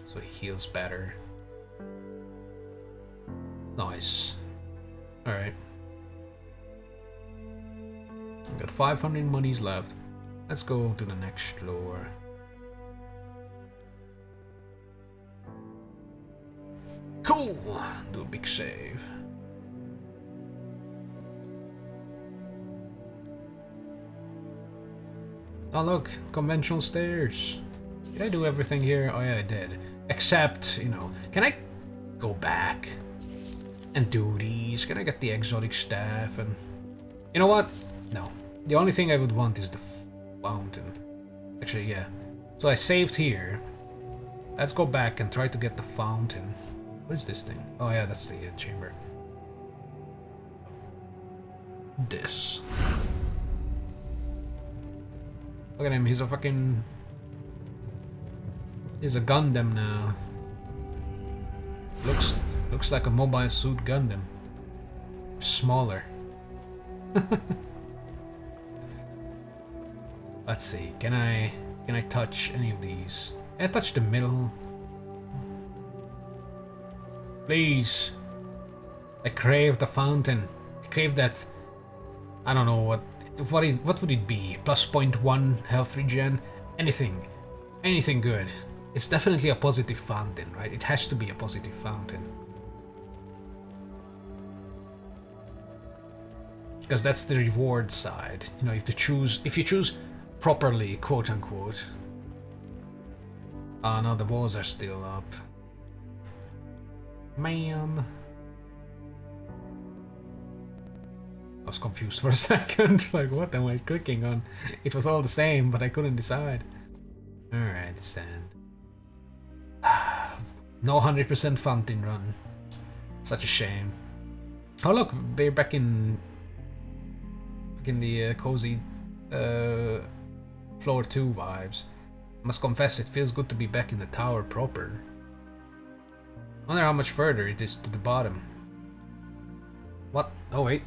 So he heals better. Nice. Alright. We've got 500 monies left. Let's go to the next floor. Cool! Do a big save. Oh look, conventional stairs. Did I do everything here? Oh yeah, I did. Except, you know, can I go back and do these? Can I get the exotic staff and... you know what? No. The only thing I would want is the fountain. Actually, yeah. So I saved here. Let's go back and try to get the fountain. What is this thing? Oh yeah, that's the chamber. This. Look at him, he's a fucking... he's a Gundam now. Looks like a mobile suit Gundam. Smaller. Let's see, can I touch any of these? Can I touch the middle? Please. I crave the fountain. I crave that... I don't know what what would it be? Plus 0.1 health regen? Anything. Anything good. It's definitely a positive fountain, right? It has to be a positive fountain. Because that's the reward side. You know, if you choose properly, quote unquote. Oh no, the walls are still up. Man. I was confused for a second. Like, what am I clicking on? It was all the same, but I couldn't decide. Alright, sand. No 100% fountain run. Such a shame. Oh look, we're back in the cozy floor 2 vibes. Must confess, it feels good to be back in the tower proper. Wonder how much further it is to the bottom. What? Oh wait.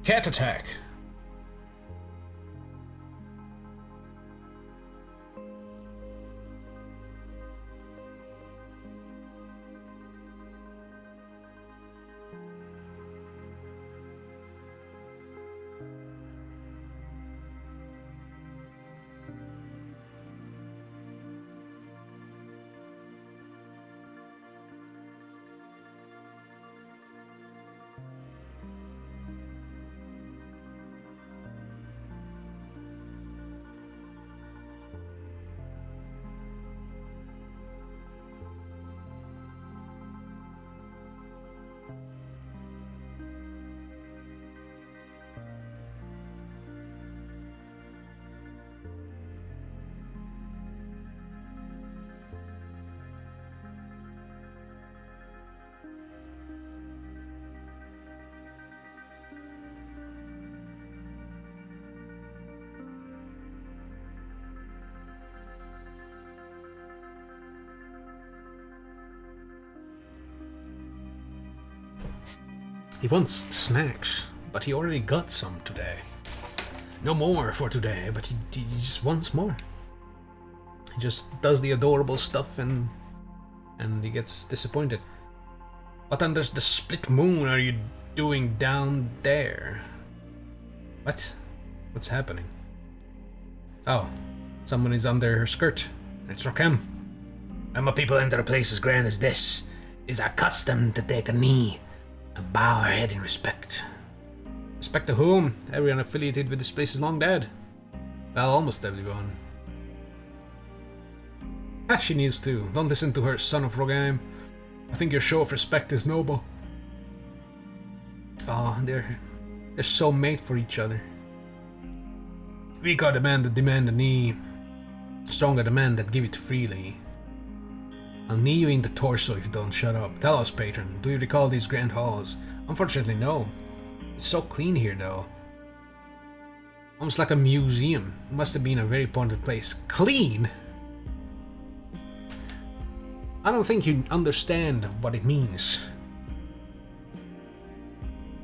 Cat attack! He wants snacks, but he already got some today. No more for today, but he just wants more. He just does the adorable stuff and he gets disappointed. What under the split moon are you doing down there? What? What's happening? Oh, someone is under her skirt. It's Rokem. When my people enter a place as grand as this, it is our custom to take a knee and bow our head in respect. Respect to whom? Everyone affiliated with this place is long dead. Well, almost everyone. Ah, she needs to. Don't listen to her, son of Rogaim. I think your show of respect is noble. Oh, they're so made for each other. Weak are the men that demand a knee. Strong are the men that give it freely. I'll knee you in the torso if you don't shut up. Tell us, patron, do you recall these grand halls? Unfortunately, no. It's so clean here, though. Almost like a museum. It must have been a very important place. Clean? I don't think you understand what it means.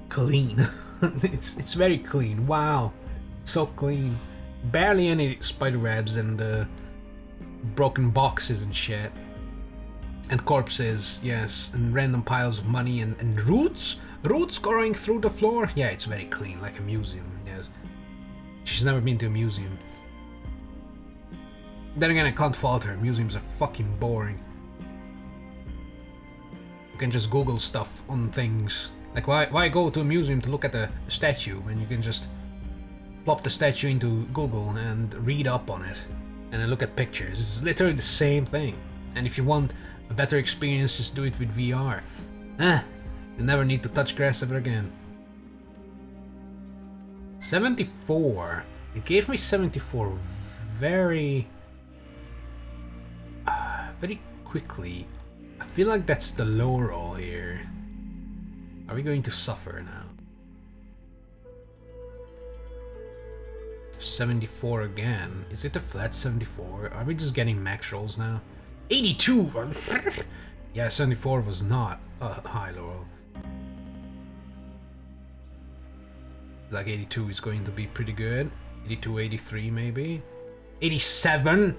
Clean. It's very clean. Wow. So clean. Barely any spider webs and broken boxes and shit. And corpses, yes, and random piles of money and roots? Roots growing through the floor? Yeah, it's very clean, like a museum, yes. She's never been to a museum. Then again, I can't fault her. Museums are fucking boring. You can just Google stuff on things. Like, why go to a museum to look at a statue when you can just plop the statue into Google and read up on it and then look at pictures? It's literally the same thing. And if you want a better experience, just do it with VR. You never need to touch grass ever again. 74. It gave me 74 very quickly. I feel like that's the low roll here. Are we going to suffer now? 74 again. Is it a flat 74? Are we just getting max rolls now? 82! Yeah, 74 was not a high roll. Like 82 is going to be pretty good. 82, 83 maybe. 87!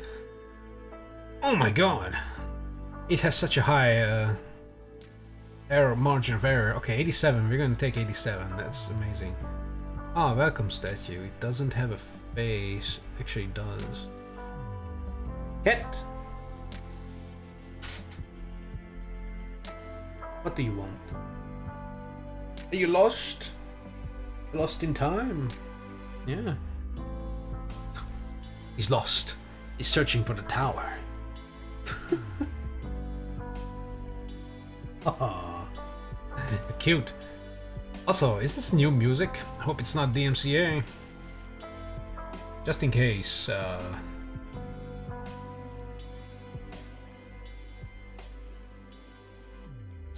Oh my god! It has such a high margin of error. Okay, 87. We're going to take 87. That's amazing. Ah, welcome statue. It doesn't have a face. Actually, it does. Cat! What do you want? Are you lost? Lost in time? Yeah. He's lost. He's searching for the tower. Haha. Cute. Also, is this new music? I hope it's not DMCA. Just in case,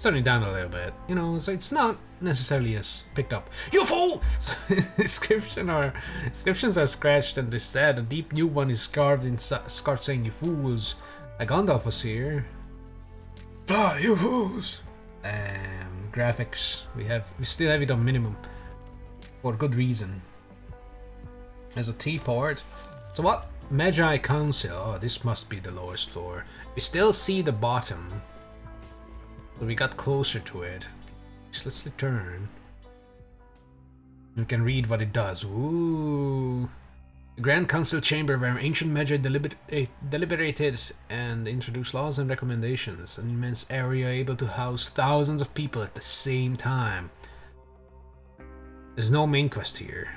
turn it down a little bit, you know, so it's not necessarily as picked up. You fool! Descriptions are scratched and they said a deep new one is scarred saying you fools. Like Gandalf was here. Fly, you fools! Graphics, we still have it on minimum. For good reason. There's a teapot. So what? Magi Council. Oh, this must be the lowest floor. We still see the bottom. So we got closer to it. So let's return. We can read what it does. Ooh. The Grand Council Chamber where ancient Magi deliberated and introduced laws and recommendations. An immense area able to house thousands of people at the same time. There's no main quest here.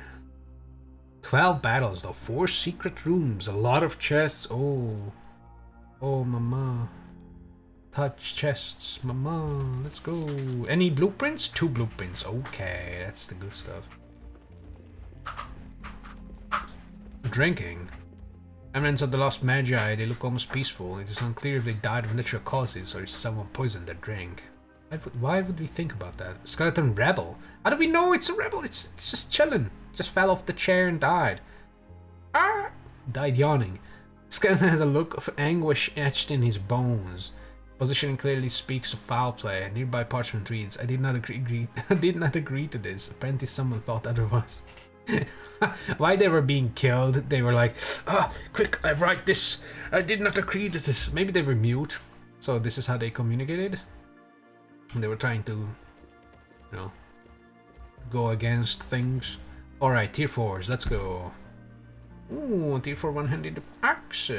12 battles though, 4 secret rooms, a lot of chests. Oh. Oh, mama. Touch chests, mama. Let's go. Any blueprints? 2 blueprints. Okay, that's the good stuff. Drinking. Remnants of the lost Magi, they look almost peaceful. It is unclear if they died of natural causes or if someone poisoned their drink. Why would we think about that? Skeleton rebel? How do we know it's a rebel? It's just chilling. Just fell off the chair and died. Ah! Died yawning. Skeleton has a look of anguish etched in his bones. Positioning clearly speaks of foul play. Nearby parchment reads, I did not agree to this. Apparently someone thought otherwise. Why they were being killed, they were like, quick, I write this. I did not agree to this. Maybe they were mute. So this is how they communicated. They were trying to, you know, go against things. Alright, tier 4s, let's go. Ooh, tier 4 one-handed axe.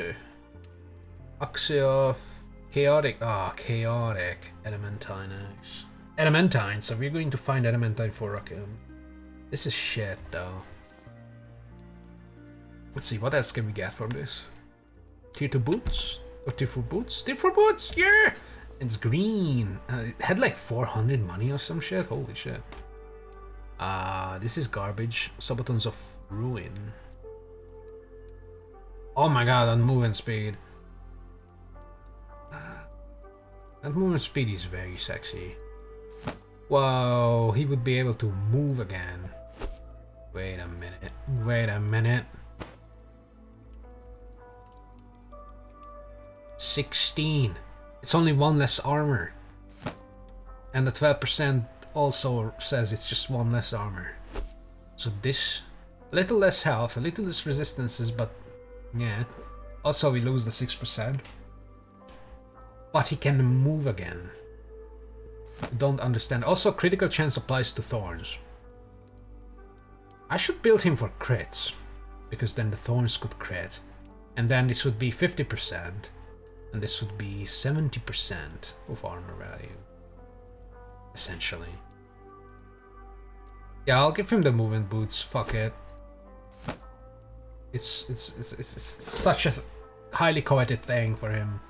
Axe of chaotic. Chaotic. Adamantine axe. Adamantine, so we're going to find Adamantine for Rakim. This is shit though. Let's see, what else can we get from this? Tier 2 boots? Or tier 4 boots? Tier 4 boots! Yeah! It's green. It had like 400 money or some shit. Holy shit. This is garbage. Subatons of Ruin. Oh my god, that movement speed. That movement speed is very sexy. Whoa, he would be able to move again. Wait a minute. Wait a minute. 16. It's only 1 less armor. And the 12% also says it's just 1 less armor. So this, a little less health, a little less resistances, but yeah. Also we lose the 6%. But he can move again. Don't understand. Also critical chance applies to thorns. I should build him for crits. Because then the thorns could crit. And then this would be 50%. And this would be 70% of armor value. Essentially. Yeah, I'll give him the movement boots. Fuck it. It's such a highly coveted thing for him.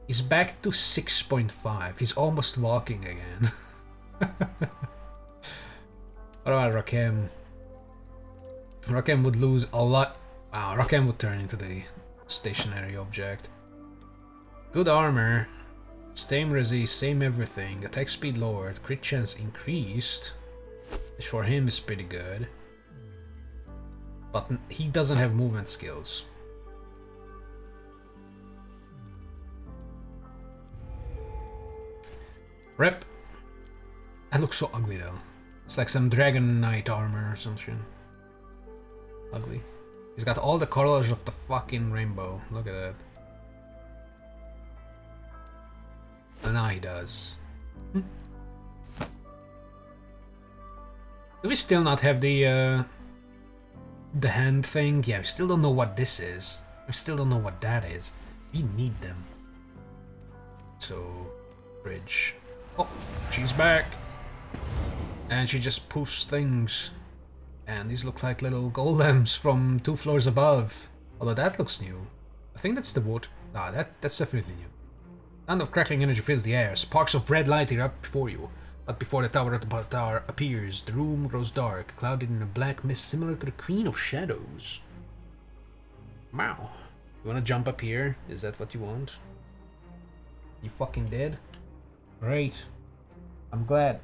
He's back to 6.5. He's almost walking again. What about Rakim? Rakim would lose a lot. Wow, Rakim would turn into the stationary object. Good armor. Same resist, same everything. Attack speed lowered. Crit chance increased. Which for him is pretty good. But he doesn't have movement skills. Rep. That looks so ugly though. It's like some Dragon Knight armor or something. Ugly. He's got all the colors of the fucking rainbow. Look at that. And now he does. Do we still not have the hand thing? Yeah, we still don't know what this is. We still don't know what that is. We need them. So, bridge. Oh, she's back. And she just poofs things. And these look like little golems from 2 floors above. Although that looks new. I think that's the wood. Nah, that's definitely new. Sound of crackling energy fills the air. Sparks of red light erupt before you. But before the tower appears, the room grows dark, clouded in a black mist similar to the Queen of Shadows. Wow. You wanna jump up here? Is that what you want? You fucking did? Great. I'm glad.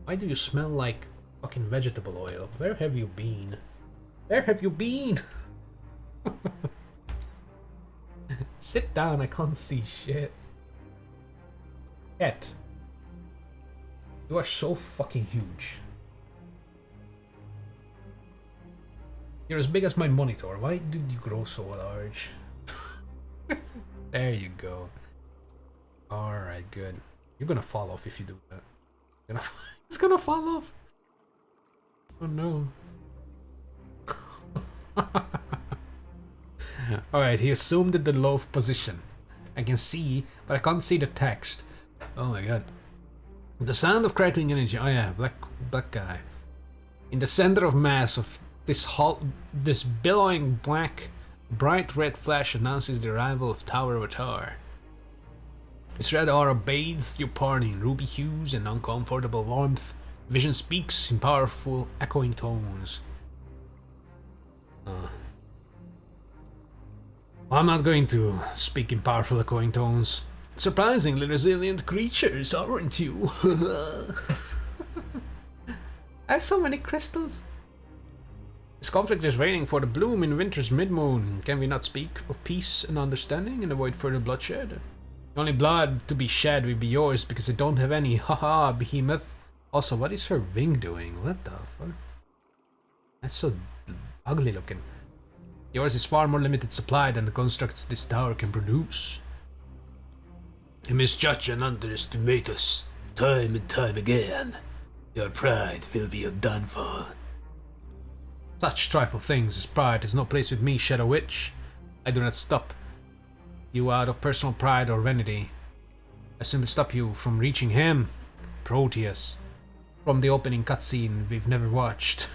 Why do you smell like fucking vegetable oil? Where have you been? Where have you been? Sit down, I can't see shit. Cat. You are so fucking huge. You're as big as my monitor. Why did you grow so large? There you go. Alright, good. You're gonna fall off if you do that. It's gonna fall off. Oh no. Alright, he assumed the loaf position. I can see, but I can't see the text. Oh my god. The sound of crackling energy. Oh yeah, black guy. In the center of mass of this billowing black, bright red flash announces the arrival of Tower Avatar. Its red aura bathes your party in ruby hues and uncomfortable warmth. Vision speaks in powerful, echoing tones. I'm not going to speak in powerful, echoing tones. Surprisingly resilient creatures, aren't you? I have so many crystals. This conflict is waiting for the bloom in winter's mid-moon. Can we not speak of peace and understanding and avoid further bloodshed? The only blood to be shed will be yours because I don't have any. Haha, behemoth. Also, what is her wing doing? What the fuck? That's so ugly looking. Yours is far more limited supply than the constructs this tower can produce. You misjudge and underestimate us time and time again. Your pride will be your downfall. Such trifle things as pride has no place with me, Shadow Witch. I do not stop you out of personal pride or vanity. I simply stop you from reaching him, Proteus, from the opening cutscene we've never watched.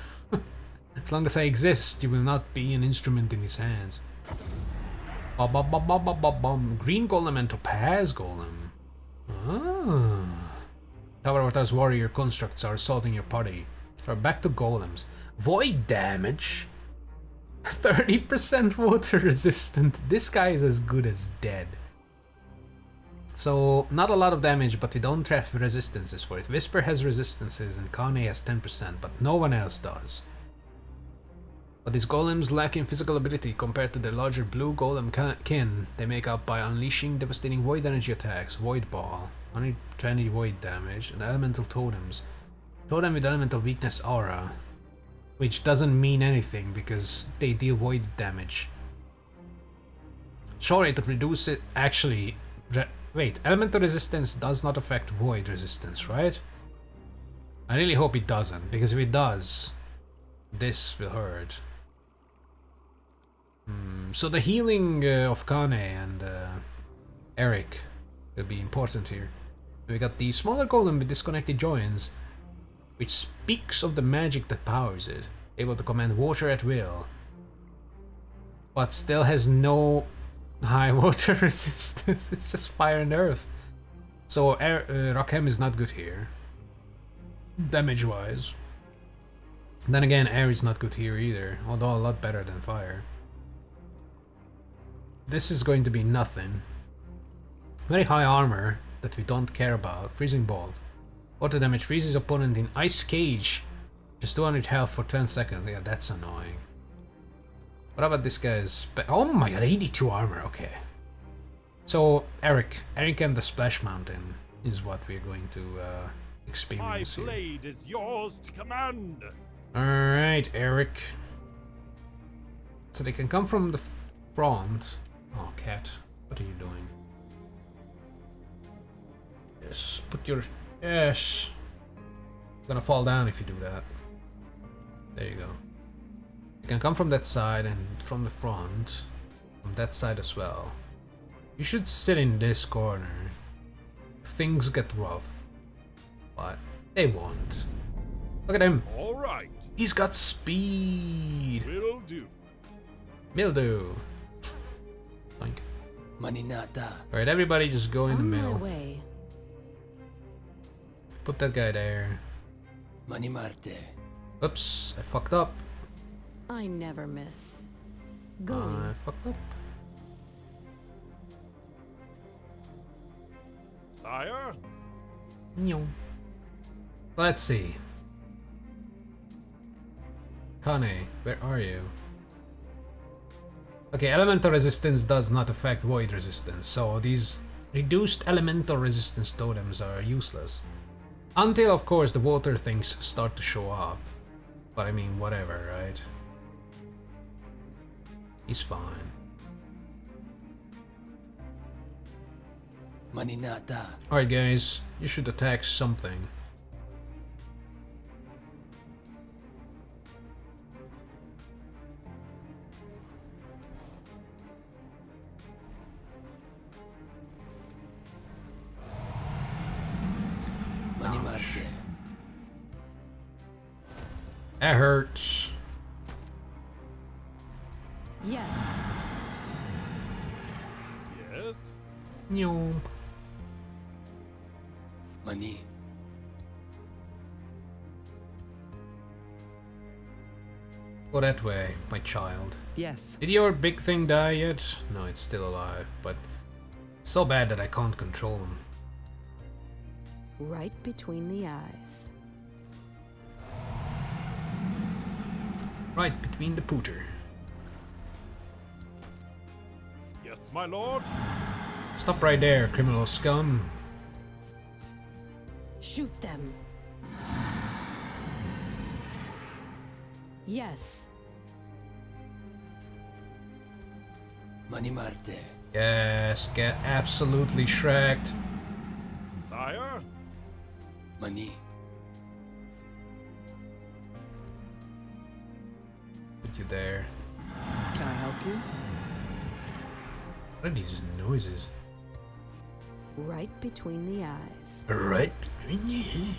As long as I exist, you will not be an instrument in his hands. Green Golem and Topaz Golem. Ah. Tower Avatar's warrior constructs are assaulting your party. We're back to golems. Void damage. 30% water resistant. This guy is as good as dead. So, not a lot of damage, but we don't have resistances for it. Whisper has resistances and Kane has 10%, but no one else does. But these golems lack in physical ability compared to their larger blue golem kin. They make up by unleashing devastating void energy attacks, void ball, 120 void damage, and elemental totems. Totem with elemental weakness aura, which doesn't mean anything because they deal void damage. Sure, it reduces it. Actually, wait, elemental resistance does not affect void resistance, right? I really hope it doesn't, because if it does, this will hurt. So the healing of Kane and Eric will be important here. We got the smaller golem with disconnected joints, which speaks of the magic that powers it, able to command water at will, but still has no high water resistance. It's just fire and earth. So Rakhem is not good here, damage-wise. Then again, air is not good here either, although a lot better than fire. This is going to be nothing. Very high armor that we don't care about. Freezing Bolt. Auto damage freezes opponent in Ice Cage. Just 200 health for 10 seconds. Yeah, that's annoying. What about this guy's... Oh my god, 82 armor, okay. So, Eric and the Splash Mountain is what we're going to experience
My
here.
blade is yours to command.
Alright, Eric. So they can come from the front. Oh, cat. What are you doing? Yes, put your... Yes. Gonna fall down if you do that. There you go. You can come from that side and from the front. From that side as well. You should sit in this corner. Things get rough. But they won't. Look at him.
All right.
He's got speed.
Will do.
Mildew. Like.
Maninata.
Alright, everybody just go in the
On my
middle.
way.
Put that guy there.
Manimarte.
Oops, I fucked up.
I never miss. Going.
I fucked up.
Sire?
Nyong. Let's see. Kane, where are you? Okay, elemental resistance does not affect void resistance, so these reduced elemental resistance totems are useless. Until, of course, the water things start to show up. But I mean, whatever, right? He's fine.
Maninata.
Alright guys, you should attack something.
Manimarte.
That hurts.
Yes.
Yes?
Nyong.
Mani.
Go that way, my child.
Yes.
Did your big thing die yet? No, it's still alive, but it's so bad that I can't control him.
Right between the eyes.
Right between the pooter.
Yes, my lord.
Stop right there, criminal scum.
Shoot them. Yes.
Manimarte.
Yes, get absolutely shreked.
Sire?
Mani.
Put you there.
Can I help you?
What are these noises?
Right between the eyes.
Right between you.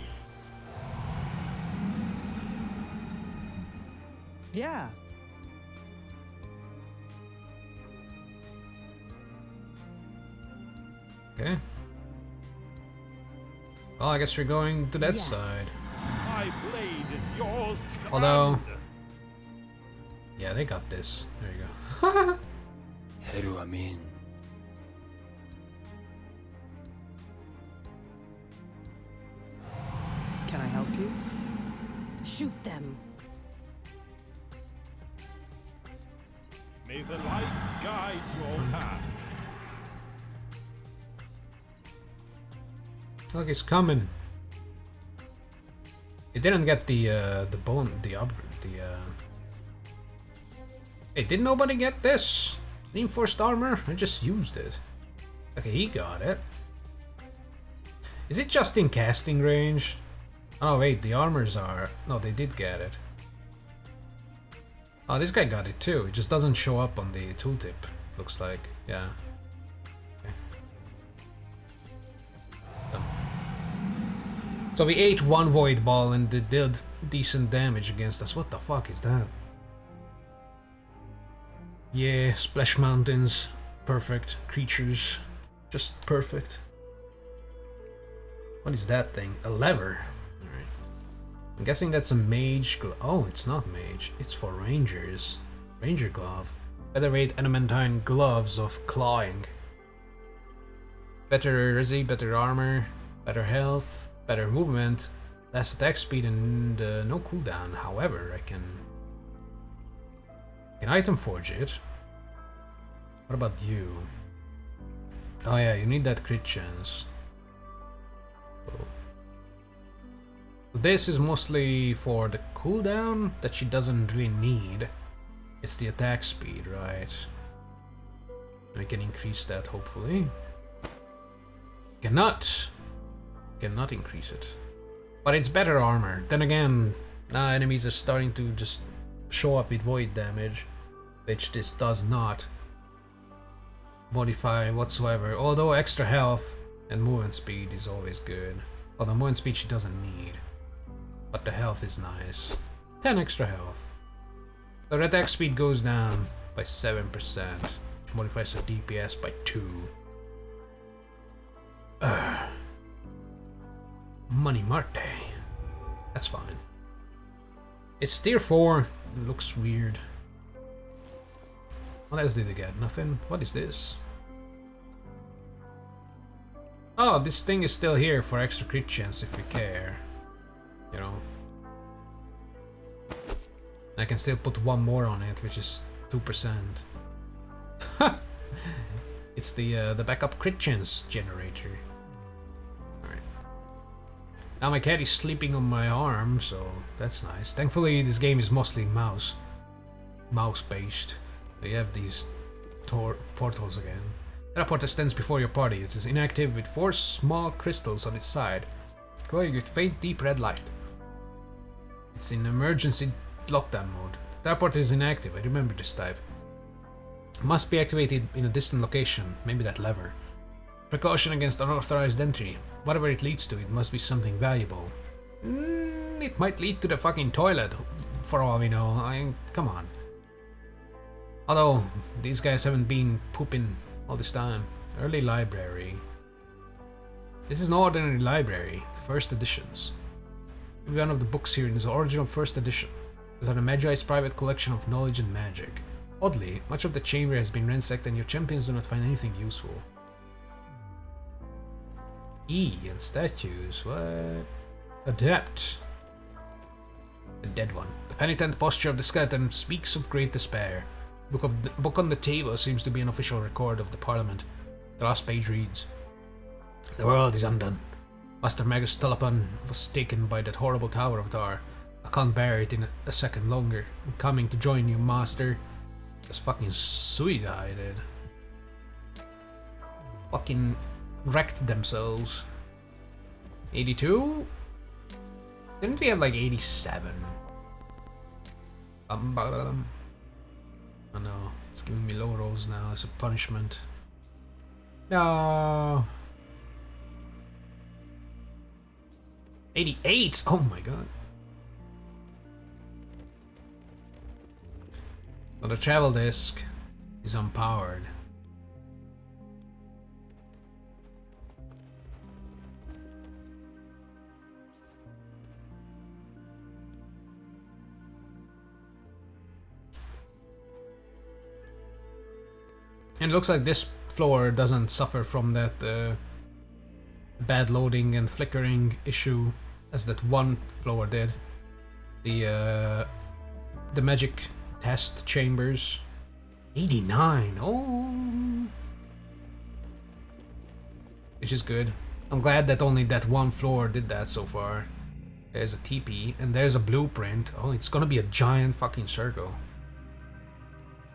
Yeah.
Okay. Well, I guess we're going to that
Yes.
side.
My blade is yours to command.
Although- Yeah, they got this. There you go.
Heru Amin.
Can I help you?
Shoot them.
May the light guide your path.
Look, it's coming. It didn't get the Hey, did nobody get this? Reinforced armor? I just used it. Okay, he got it. Is it just in casting range? Oh wait, the armors are... No, they did get it. Oh, this guy got it too. It just doesn't show up on the tooltip, looks like. Yeah. Okay. So we ate one void ball and it did decent damage against us. What the fuck is that? Yeah, splash mountains. Perfect. Creatures. Just perfect. What is that thing? A lever. Alright. I'm guessing that's a mage glove. Oh, it's not mage. It's for rangers. Ranger glove. Featherweight adamantine gloves of clawing. Better resi, better armor, better health, better movement, less attack speed and no cooldown. However, I can item forge it. What about you? Oh yeah, you need that crit chance. So this is mostly for the cooldown that she doesn't really need. It's the attack speed, right? We can increase that hopefully. Cannot increase it. But it's better armor. Then again, Now enemies are starting to just show up with void damage, which this does not modify whatsoever. Although extra health and movement speed is always good. Although movement speed she doesn't need. But the health is nice. 10 extra health. The attack speed goes down by 7%, which modifies the DPS by 2. Money Marte. That's fine. It's tier 4. It looks weird. What else did I get? Nothing? What is this? Oh, this thing is still here for extra crit chance if we care. You know. I can still put one more on it, which is 2%. It's the backup crit chance generator. Alright. Now my cat is sleeping on my arm, so that's nice. Thankfully this game is mostly mouse based. You have these portals again. Teleporter stands before your party. It is inactive with 4 small crystals on its side, glowing with faint deep red light. It's in emergency lockdown mode. The teleporter is inactive, I remember this type. It must be activated in a distant location, maybe that lever. Precaution against unauthorized entry. Whatever it leads to, it must be something valuable. It might lead to the fucking toilet, for all we know. Come on. Although, these guys haven't been pooping all this time. Early library. This is no ordinary library. First editions. Every one of the books here is the original first edition. These are the Magi's private collection of knowledge and magic. Oddly, much of the chamber has been ransacked and your champions do not find anything useful. E and statues, what? Adept. A dead one. The penitent posture of the skeleton speaks of great despair. Book on the table seems to be an official record of the parliament. The last page reads: The world is undone. Master Magus Tulapan was taken by that horrible Tower of Dar. I can't bear it in a second longer. I'm coming to join you, Master. Just fucking suicided. Fucking wrecked themselves. 82? Didn't we have like 87? Oh no, it's giving me low rolls now as a punishment. No. 88? Oh my god. So the travel disc is unpowered. And it looks like this floor doesn't suffer from that bad loading and flickering issue as that one floor did. The magic test chambers. 89, oh, which is good. I'm glad that only that one floor did that so far. There's a TP and there's a blueprint. Oh, it's gonna be a giant fucking circle.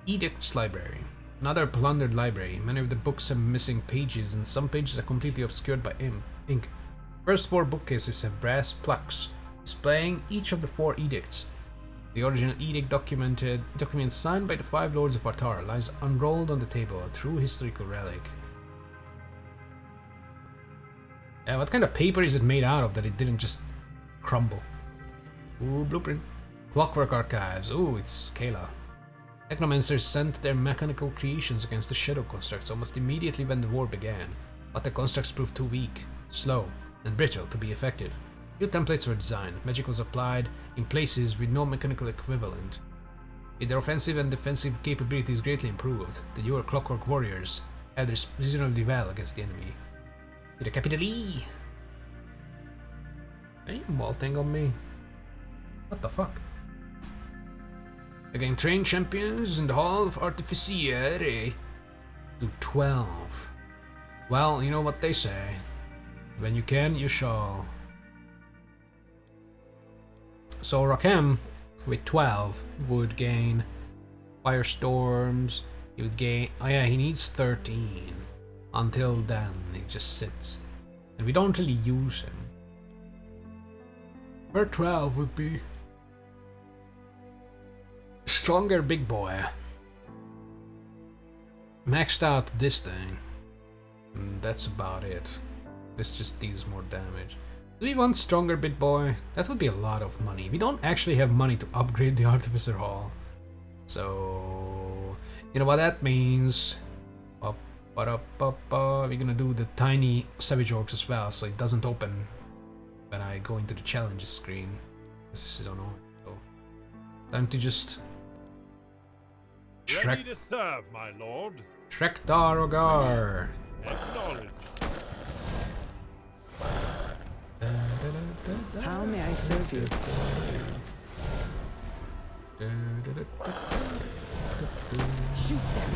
Edicts Library. Another plundered library. Many of the books have missing pages and some pages are completely obscured by ink. First 4 bookcases have brass plaques displaying each of the 4 edicts. The original edict document signed by the 5 Lords of Artar lies unrolled on the table, a true historical relic. What kind of paper is it made out of that it didn't just crumble? Ooh, blueprint. Clockwork Archives. Ooh, it's Kayla. Technomancers sent their mechanical creations against the shadow constructs almost immediately when the war began, but the constructs proved too weak, slow, and brittle to be effective. New templates were designed, magic was applied in places with no mechanical equivalent. With their offensive and defensive capabilities greatly improved, the newer Clockwork Warriors held reasonably well against the enemy. With a capital E! Are you molting on me? What the fuck? Again, train champions in the Hall of Artificiere to 12. Well, you know what they say. When you can, you shall. So Rakem, with 12, would gain Firestorms. He would gain... Oh yeah, he needs 13. Until then, he just sits. And we don't really use him. Where 12 would be stronger big boy. Maxed out this thing. And that's about it. This just deals more damage. Do we want stronger big boy? That would be a lot of money. We don't actually have money to upgrade the Artificer Hall. So... you know what that means? We're gonna do the tiny Savage Orcs as well, so it doesn't open when I go into the challenges screen. This is annoying. So time to just
Ready to serve, my lord.
Shrek Darogar.
Acknowledge.
How may I serve you?
Shoot them.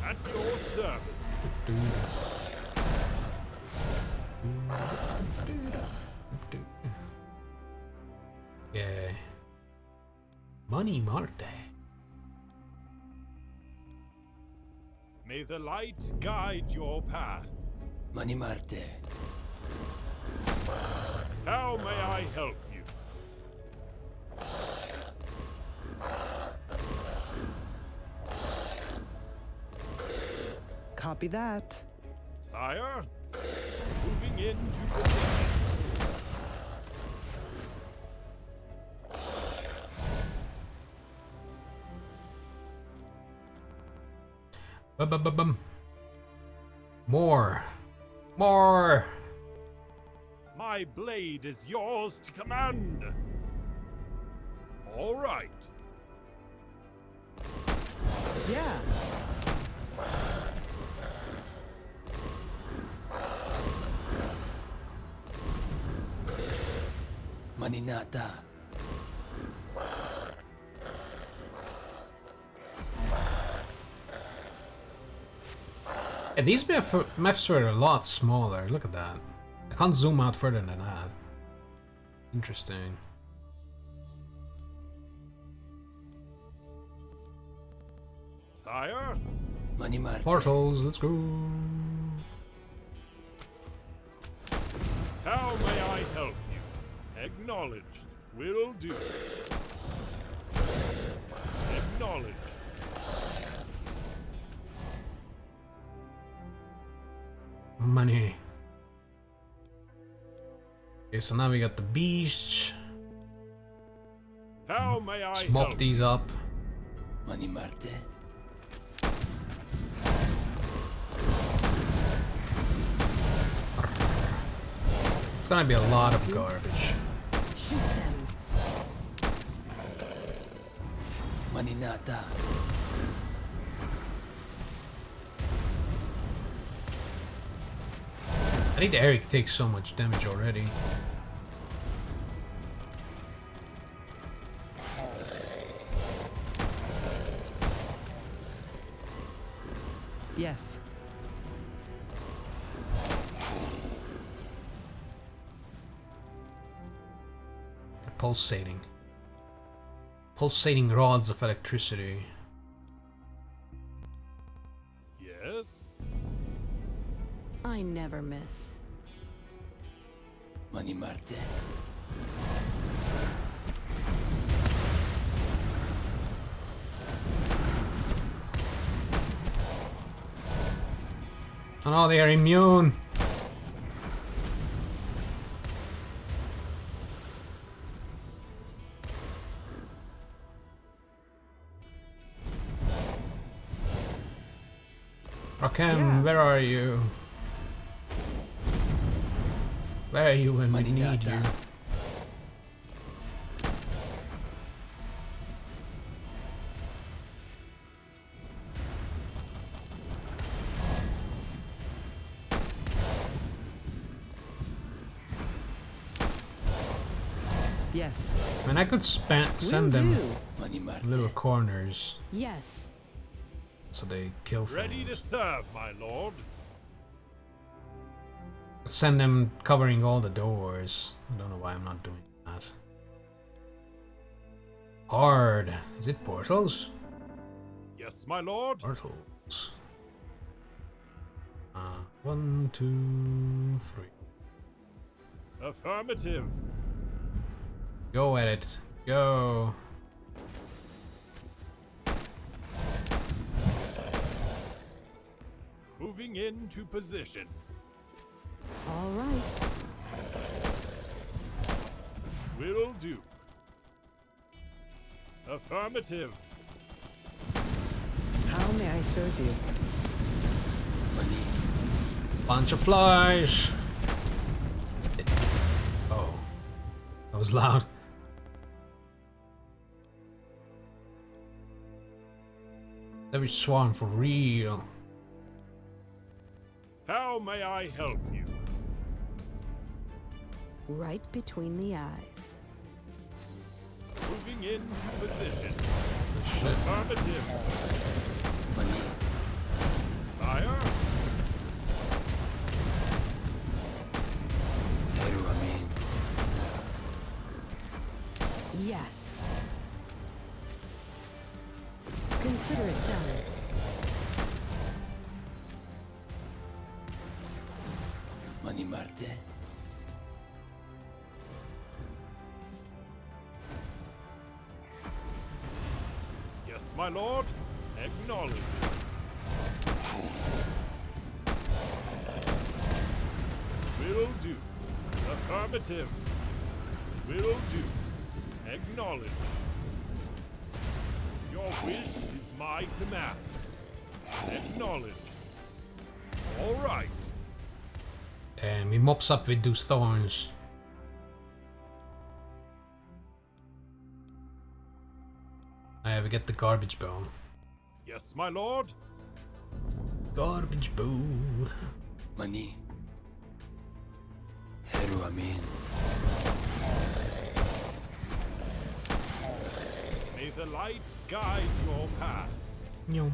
At your service.
Yeah. Money Marte.
May the light guide your path.
Mani Marte.
How may I help you?
Copy that.
Sire, moving into position.
Bum. More. More.
My blade is yours to command. All right.
Yeah.
Maninata.
Yeah, these maps were a lot smaller. Look at that. I can't zoom out further than that. Interesting.
Sire,
Mani Marte.
Portals, let's go.
how may I help you? Acknowledged. Will do. Acknowledged.
Money. Okay, so now we got the beach.
How may I
Smoke
help?
these up.
Mani Marte.
It's gonna be a lot of garbage.
Shoot them.
Maninata.
I think Eric takes so much damage already.
Yes.
They're pulsating. Pulsating rods of electricity.
Yes.
I never miss.
Mani Marte.
Oh no, they are immune. Rakem,
Yeah.
where are you? Where are you when we need you?
Maninata.
Yes.
I mean, I could send them
Will do.
Mani Marte.
little corners
Yes.
so they kill
Ready to
things.
serve, my lord.
Send them covering all the doors. I don't know why I'm not doing that. Hard. Is it portals?
Yes, my lord.
Portals. 1, 2, 3.
Affirmative.
Go at it. Go.
Moving into position.
All right.
Will do. Affirmative.
How may I serve you?
Money.
Bunch of flies. Oh, that was loud. Every swan for real.
How may I help you?
Right between the eyes.
Moving into position.
Shit.
Affirmative.
Money.
Fire.
Heru Amin.
Yes. Consider it done.
Money Marte.
Yes, my lord. Acknowledge. Will do. Affirmative. Will do. Acknowledge. Your wish is my command. Acknowledge. All right.
And he mops up with those thorns. I have to get the garbage bow.
Yes, my lord.
Garbage bow.
Money. Heru Amin.
May the light guide your path.
Yo.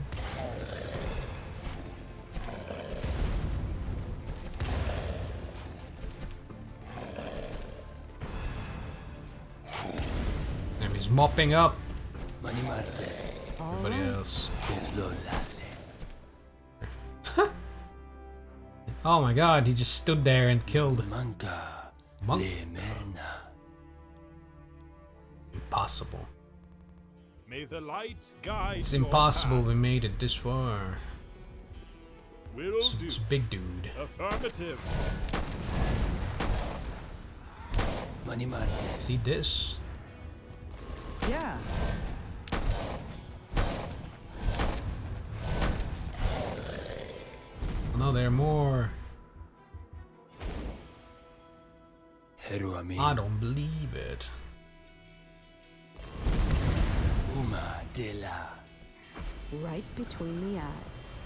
And he's mopping up
Money Marte.
All
everybody
right.
else.
Devlo Lale.
Oh my god, he just stood there and killed.
Manca.
Monk?
Le Merna.
Impossible.
May the light guide
It's
your
impossible
path.
we made it this far.
Will do.
It's a big dude.
Affirmative.
Money Marte.
See this?
Yeah.
Oh no, there are more.
Heru Amin.
I don't believe it.
Uma de la.
Right between the eyes.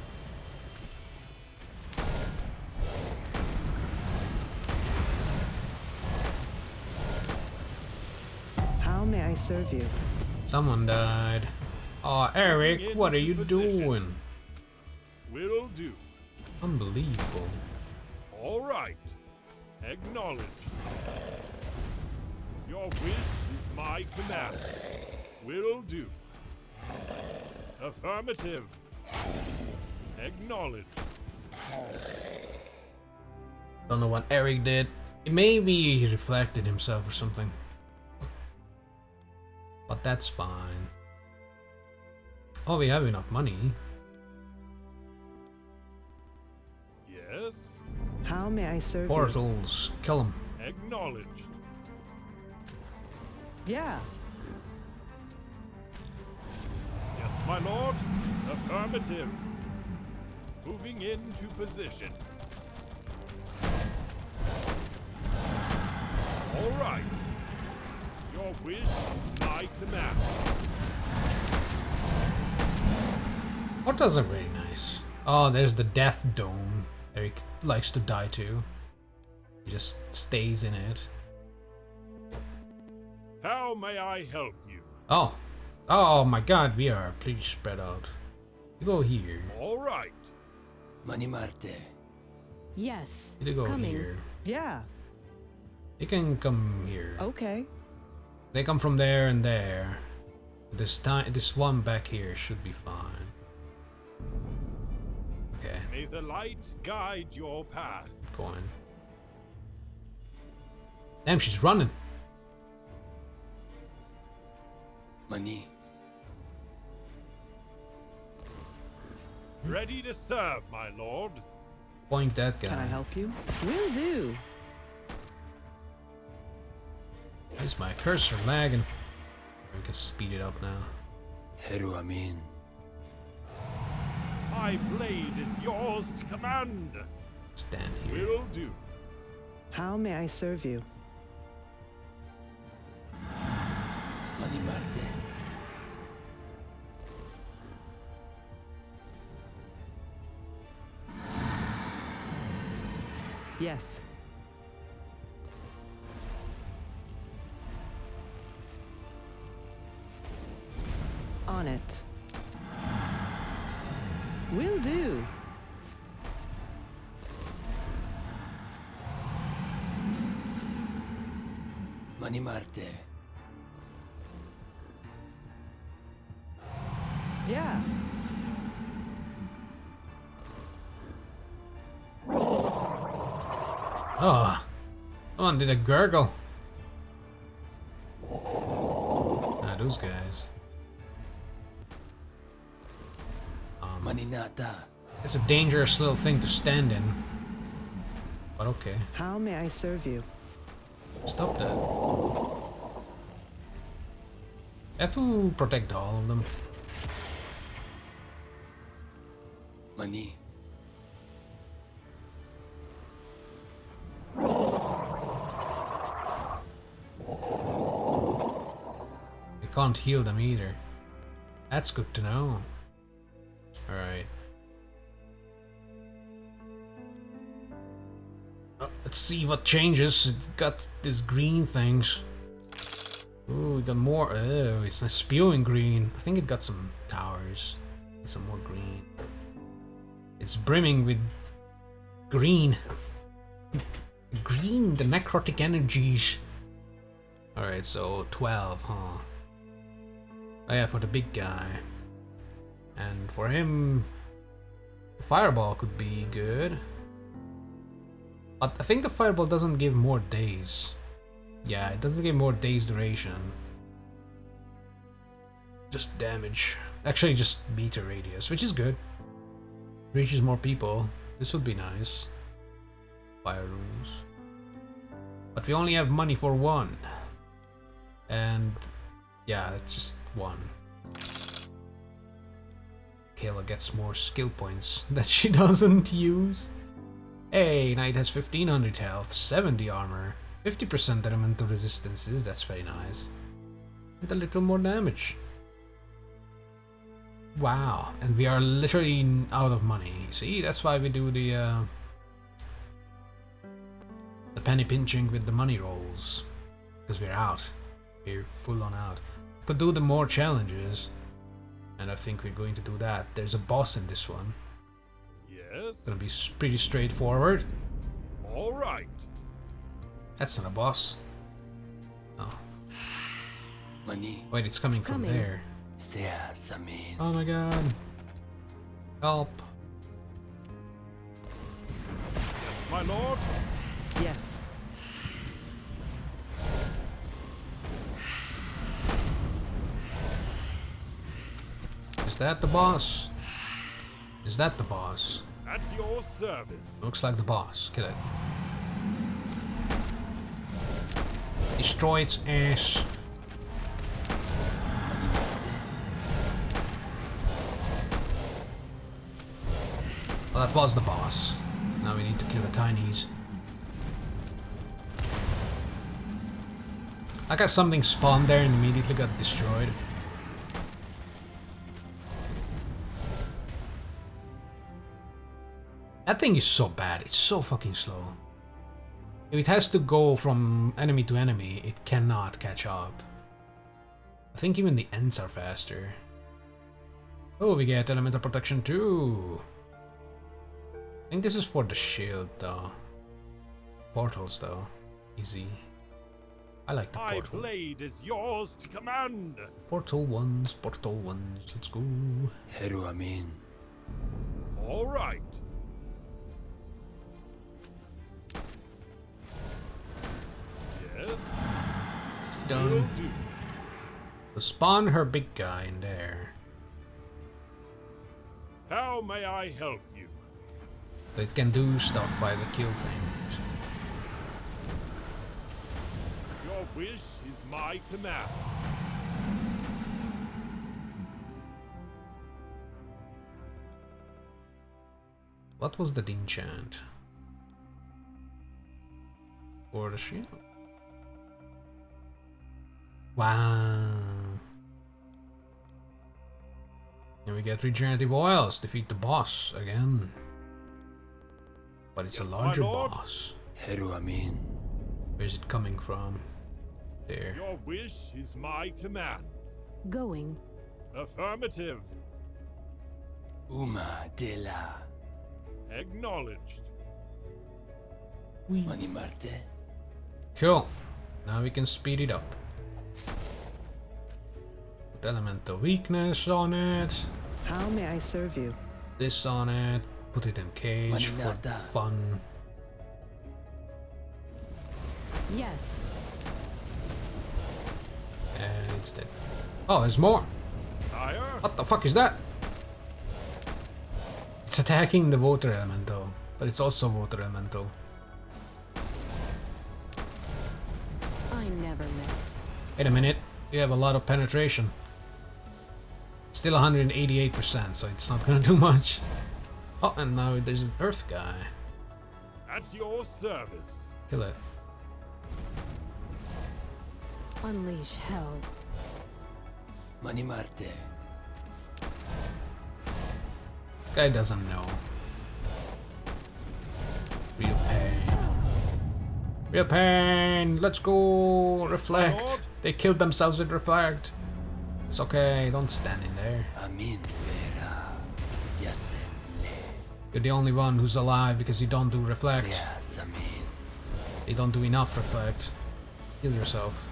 How may I serve you?
Someone died. Oh, Eric, what are you doing?
Will do.
Unbelievable.
All right. Acknowledge. Your wish is my command. Will do. Affirmative. Acknowledge.
Don't know what Eric did. Maybe he reflected himself or something. But that's fine. Oh, we have enough money.
Yes.
How may I serve
Portals, kill him.
Acknowledged.
you? Yeah.
Yes, my lord. Affirmative. Moving into position. All right. Your wish is my command.
What doesn't really nice? Oh, there's the death dome. Eric likes to die to. He just stays in it.
How may I help you?
Oh. Oh my god, we are pretty spread out. You go here.
All right.
Money Marte.
Yes.
You go
Coming.
here.
Yeah.
You can come here.
Okay.
They come from there and there. This one back here should be fine. Okay,
May the light guide your path.
going. Damn, she's running.
Money.
Ready to serve, my lord.
Point that guy.
Can I help you? Will do.
Is my cursor lagging? We can speed it up now.
Heru Amin.
My blade is yours to command.
Stand here.
Will do.
How may I serve you?
Mani Marte.
Yes. On it. Will do.
Mani Marte.
Yeah.
Oh, come on, did a gurgle. Ah, those guys.
Mani Nata.
It's a dangerous little thing to stand in. But okay,
How may I serve you?
stop that. I have to protect all of them.
Mani.
I can't heal them either. That's good to know. Alright. Let's see what changes. It got these green things. Ooh, we got more. Oh, it's not spewing green. I think it got some towers. Some more green. It's brimming with green. Green, the necrotic energies. Alright, so 12, huh? Oh yeah, for the big guy. And for him, Fireball could be good. But I think the Fireball doesn't give more days. Yeah, it doesn't give more days duration. Just damage. Actually, just meter radius, which is good. Reaches more people. This would be nice. Fire runes. But we only have money for one. And yeah, it's just one. Kayla gets more skill points that she doesn't use. Hey, Knight has 1500 health, 70 armor, 50% elemental resistances, that's very nice. With a little more damage. Wow, and we are literally out of money. See, that's why we do the penny pinching with the money rolls. Because we're out. We're full on out. Could do the more challenges. And I think we're going to do that. There's a boss in this one.
Yes.
Gonna be pretty straightforward.
All right.
That's not a boss. Oh.
Mani.
Wait, it's coming from
Coming.
there.
Sea Samin.
Oh my god. Help.
My lord.
Yes.
Is that the boss? Is that the boss?
At your service.
Looks like the boss. Kill it. Destroy its ass. Well, that was the boss. Now we need to kill the tinies. I got something spawned there and immediately got destroyed. That thing is so bad. It's so fucking slow. If it has to go from enemy to enemy, it cannot catch up. I think even the ends are faster. Oh, we get elemental protection too. I think this is for the shield though. Portals though. Easy. I like the
My
portal.
blade is yours to command.
Portal ones, let's go.
Heru Amin.
All right. Yes.
It's
Will
done.
do.
We'll spawn her big guy in there.
How How may I help you?
It can do stuff while the kill things.
Your wish is my command.
What was that enchant? For the shield? Wow. And we get regenerative oils. Defeat the boss again. But it's
Yes,
a
my
larger
lord.
boss.
Heru Amin.
Where's it coming from? There.
Your wish is my command.
Going.
Affirmative.
Uma de la.
Acknowledged.
Mani Marte.
Cool. Now we can speed it up. Put elemental weakness on it.
How may I serve you?
This on it. Put it in cage for
Maninata.
fun.
Yes.
And it's dead. Oh, there's more.
Sire,
What the fuck is that? It's attacking the water elemental, but it's also water elemental.
I never miss.
Wait a minute, we have a lot of penetration. Still 188%, so it's not gonna do much. Oh, and now there's an earth guy.
at your service.
Kill it.
Unleash hell.
Mani Marte.
Guy doesn't know. Real pain. Real pain! Let's go! Reflect!
Lord.
They killed themselves with reflect. It's okay, don't stand in there.
Amin vera. Yasen le.
You're the only one who's alive because you don't do reflect.
Yes, Amin.
You don't do enough reflect. Kill yourself.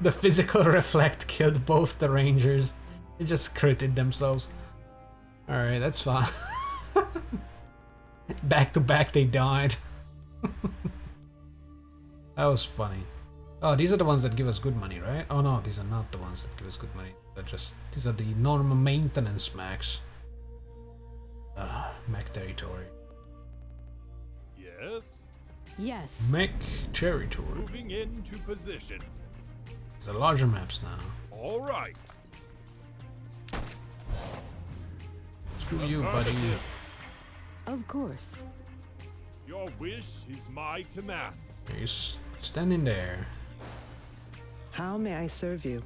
The physical reflect killed both the rangers. They just critted themselves. Alright, that's fine. Back to back they died. That was funny. Oh, these are the ones that give us good money, right? Oh no, these are not the ones that give us good money. These are the normal maintenance mechs. Mech territory.
Yes.
Yes.
Mech territory.
Moving into position.
These are larger maps now.
All right.
Screw you, buddy.
Affirmative.
Of course.
Your wish is my command.
You're standing there.
How may I serve you?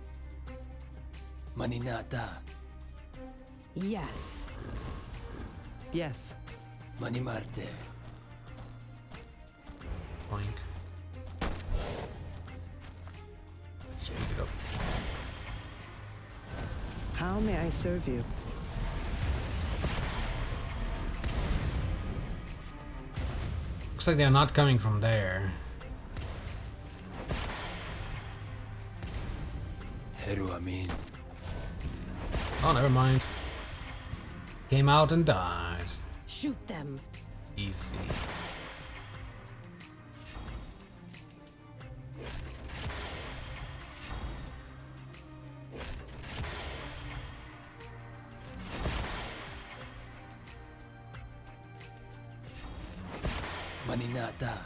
Mani Nata.
Yes.
Yes.
Mani Marte.
Boink. Speed it up.
How may I serve you?
Looks like they're not coming from there.
Heru Amin.
Oh, never mind. Came out and died.
Shoot them.
Easy.
Mani Nata.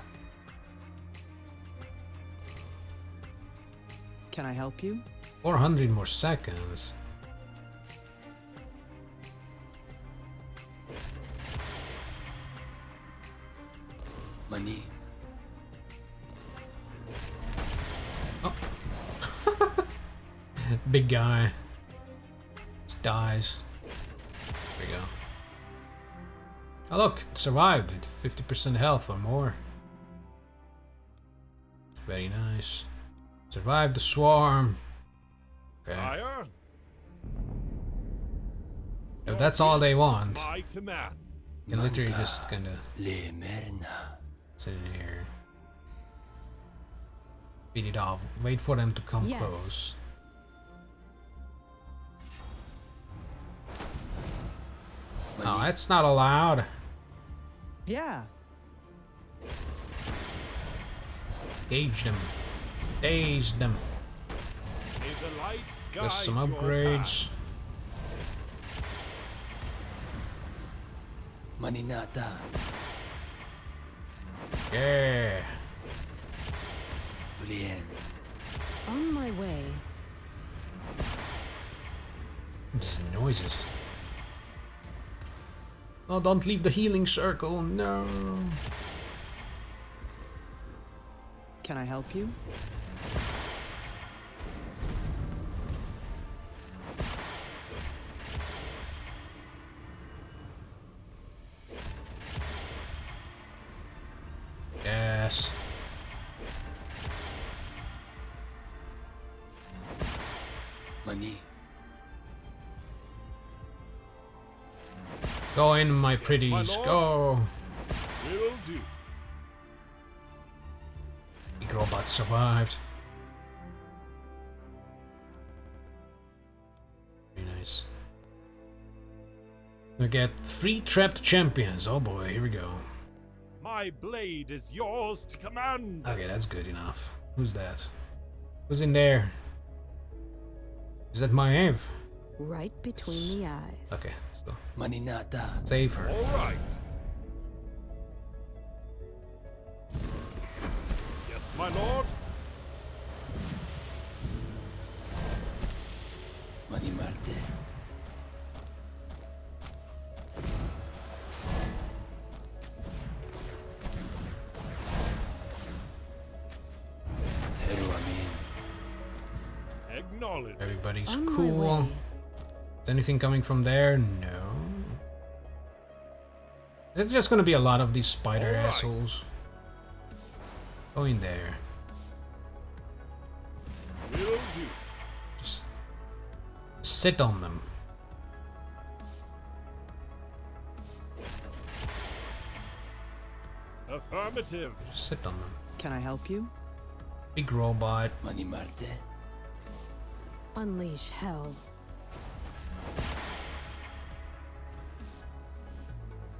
Can I help you?
400 more seconds.
Mani.
Oh. Big guy. Just dies. There we go. Oh look, it survived with 50% health or more. Very nice. Survived the swarm. Okay.
Sire.
If that's all they want,
My command.
you can literally
Manka
just kinda
Le Merna.
sit in here. Beat it off. Wait for them to come
Yes.
close. No,
Mani.
that's not allowed.
Yeah.
Gauge them. Daze them.
May the light
There's some
guide your
upgrades.
Maninata.
Yeah.
Ulien.
On my way.
These noises. Oh, don't leave the healing circle. No.
Can I help you?
Yes.
Mani.
Go in, my pretties.
lord.
Go.
Will do.
Big robot survived. Very nice. We get 3 trapped champions. Oh boy, here we go.
My blade is yours to command.
Okay, that's good enough. Who's that? Who's in there? Is that Maev?
Right between the eyes.
Okay, so
Maninata.
save her.
All right. Yes, my lord.
Mani Marte. Heru Amin.
Acknowledge.
Everybody's
On my
cool.
way.
Is anything coming from there? No. Is it just gonna be a lot of these spider
Alright.
assholes? Go in there.
Will do.
Just sit on them.
Affirmative.
Just sit on them.
Can I help you?
Big robot.
Mani Marte.
Unleash hell.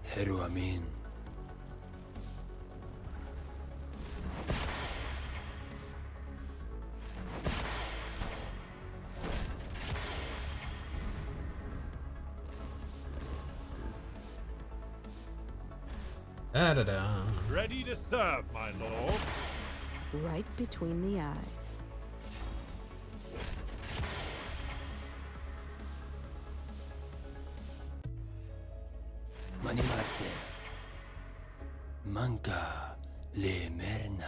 Heru Amin.
Da da da.
Ready to serve, my lord.
Right between the eyes.
Mani Marte. Manca le merna.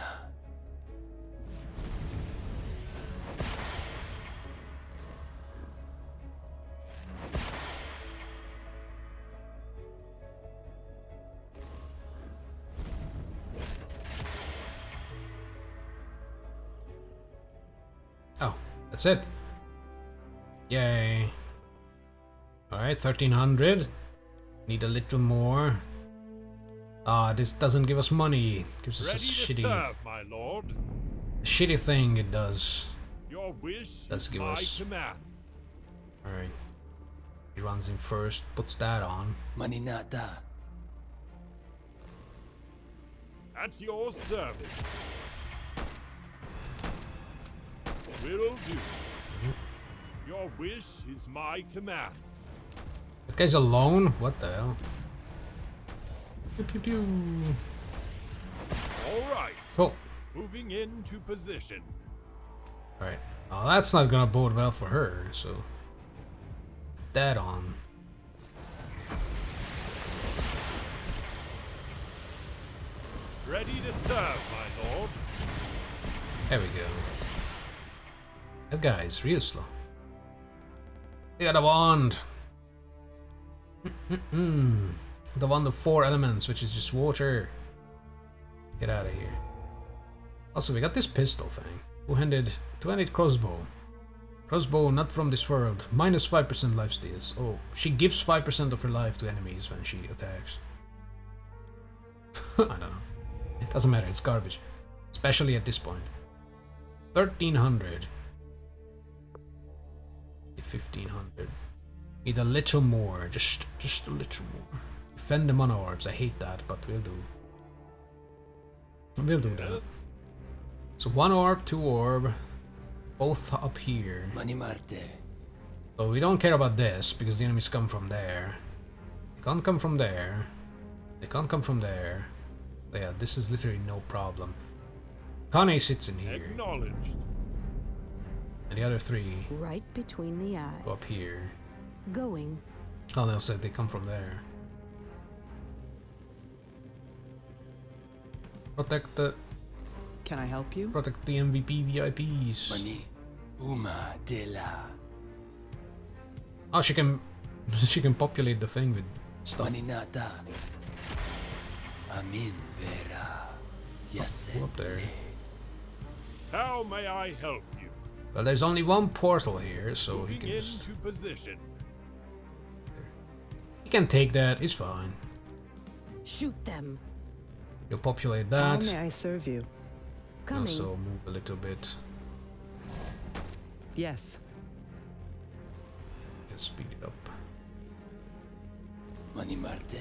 Oh, that's it. Yay. Alright, 1300. Need a little more. Ah, this doesn't give us money. Gives us
Ready
a
to
shitty,
serve, my lord.
shitty thing it does.
Your wish
Does
is
give
my
us-
command.
Alright. He runs in first, puts that on.
Maninata.
At your service. Will do. Your wish is my command.
That guy's alone? What the hell? Pew pew pew.
All right.
Cool.
Moving into position.
Alright. Oh, that's not gonna bode well for her, so. Put that on.
Ready to serve, my lord.
There we go. That guy's real slow. He got a wand. The wand of 4 elements, which is just water. Get out of here. Also, we got this pistol thing. Two-handed crossbow. Crossbow not from this world. Minus 5% life steals. Oh, she gives 5% of her life to enemies when she attacks. I don't know. It doesn't matter, it's garbage. Especially at this point. 1300. Need 1500. Need a little more, just a little more. Defend the mono orbs, I hate that, but we'll do. We'll do that.
Yes.
So 1 orb, 2 orb, both up here.
Mani Marte.
So we don't care about this because the enemies come from there. They can't come from there. They can't come from there. So yeah, this is literally no problem. Kane sits in here.
Acknowledged.
And the other three
Right between the eyes.
go up here.
Going.
Oh, they said they come from there. Protect the MVP VIPs.
Mani Uma de la.
Oh, she can populate the thing with stuff.
Mani Nata. Amin Vera. Yes.
Go up there.
How may I help you?
Well, there's only one portal here, so he
Moving
can just...
into position.
He can take that, it's fine.
Shoot them.
You'll populate
How
that.
may I serve you?
Coming.
Also move a little bit.
Yes.
Can speed it up.
Mani Marte.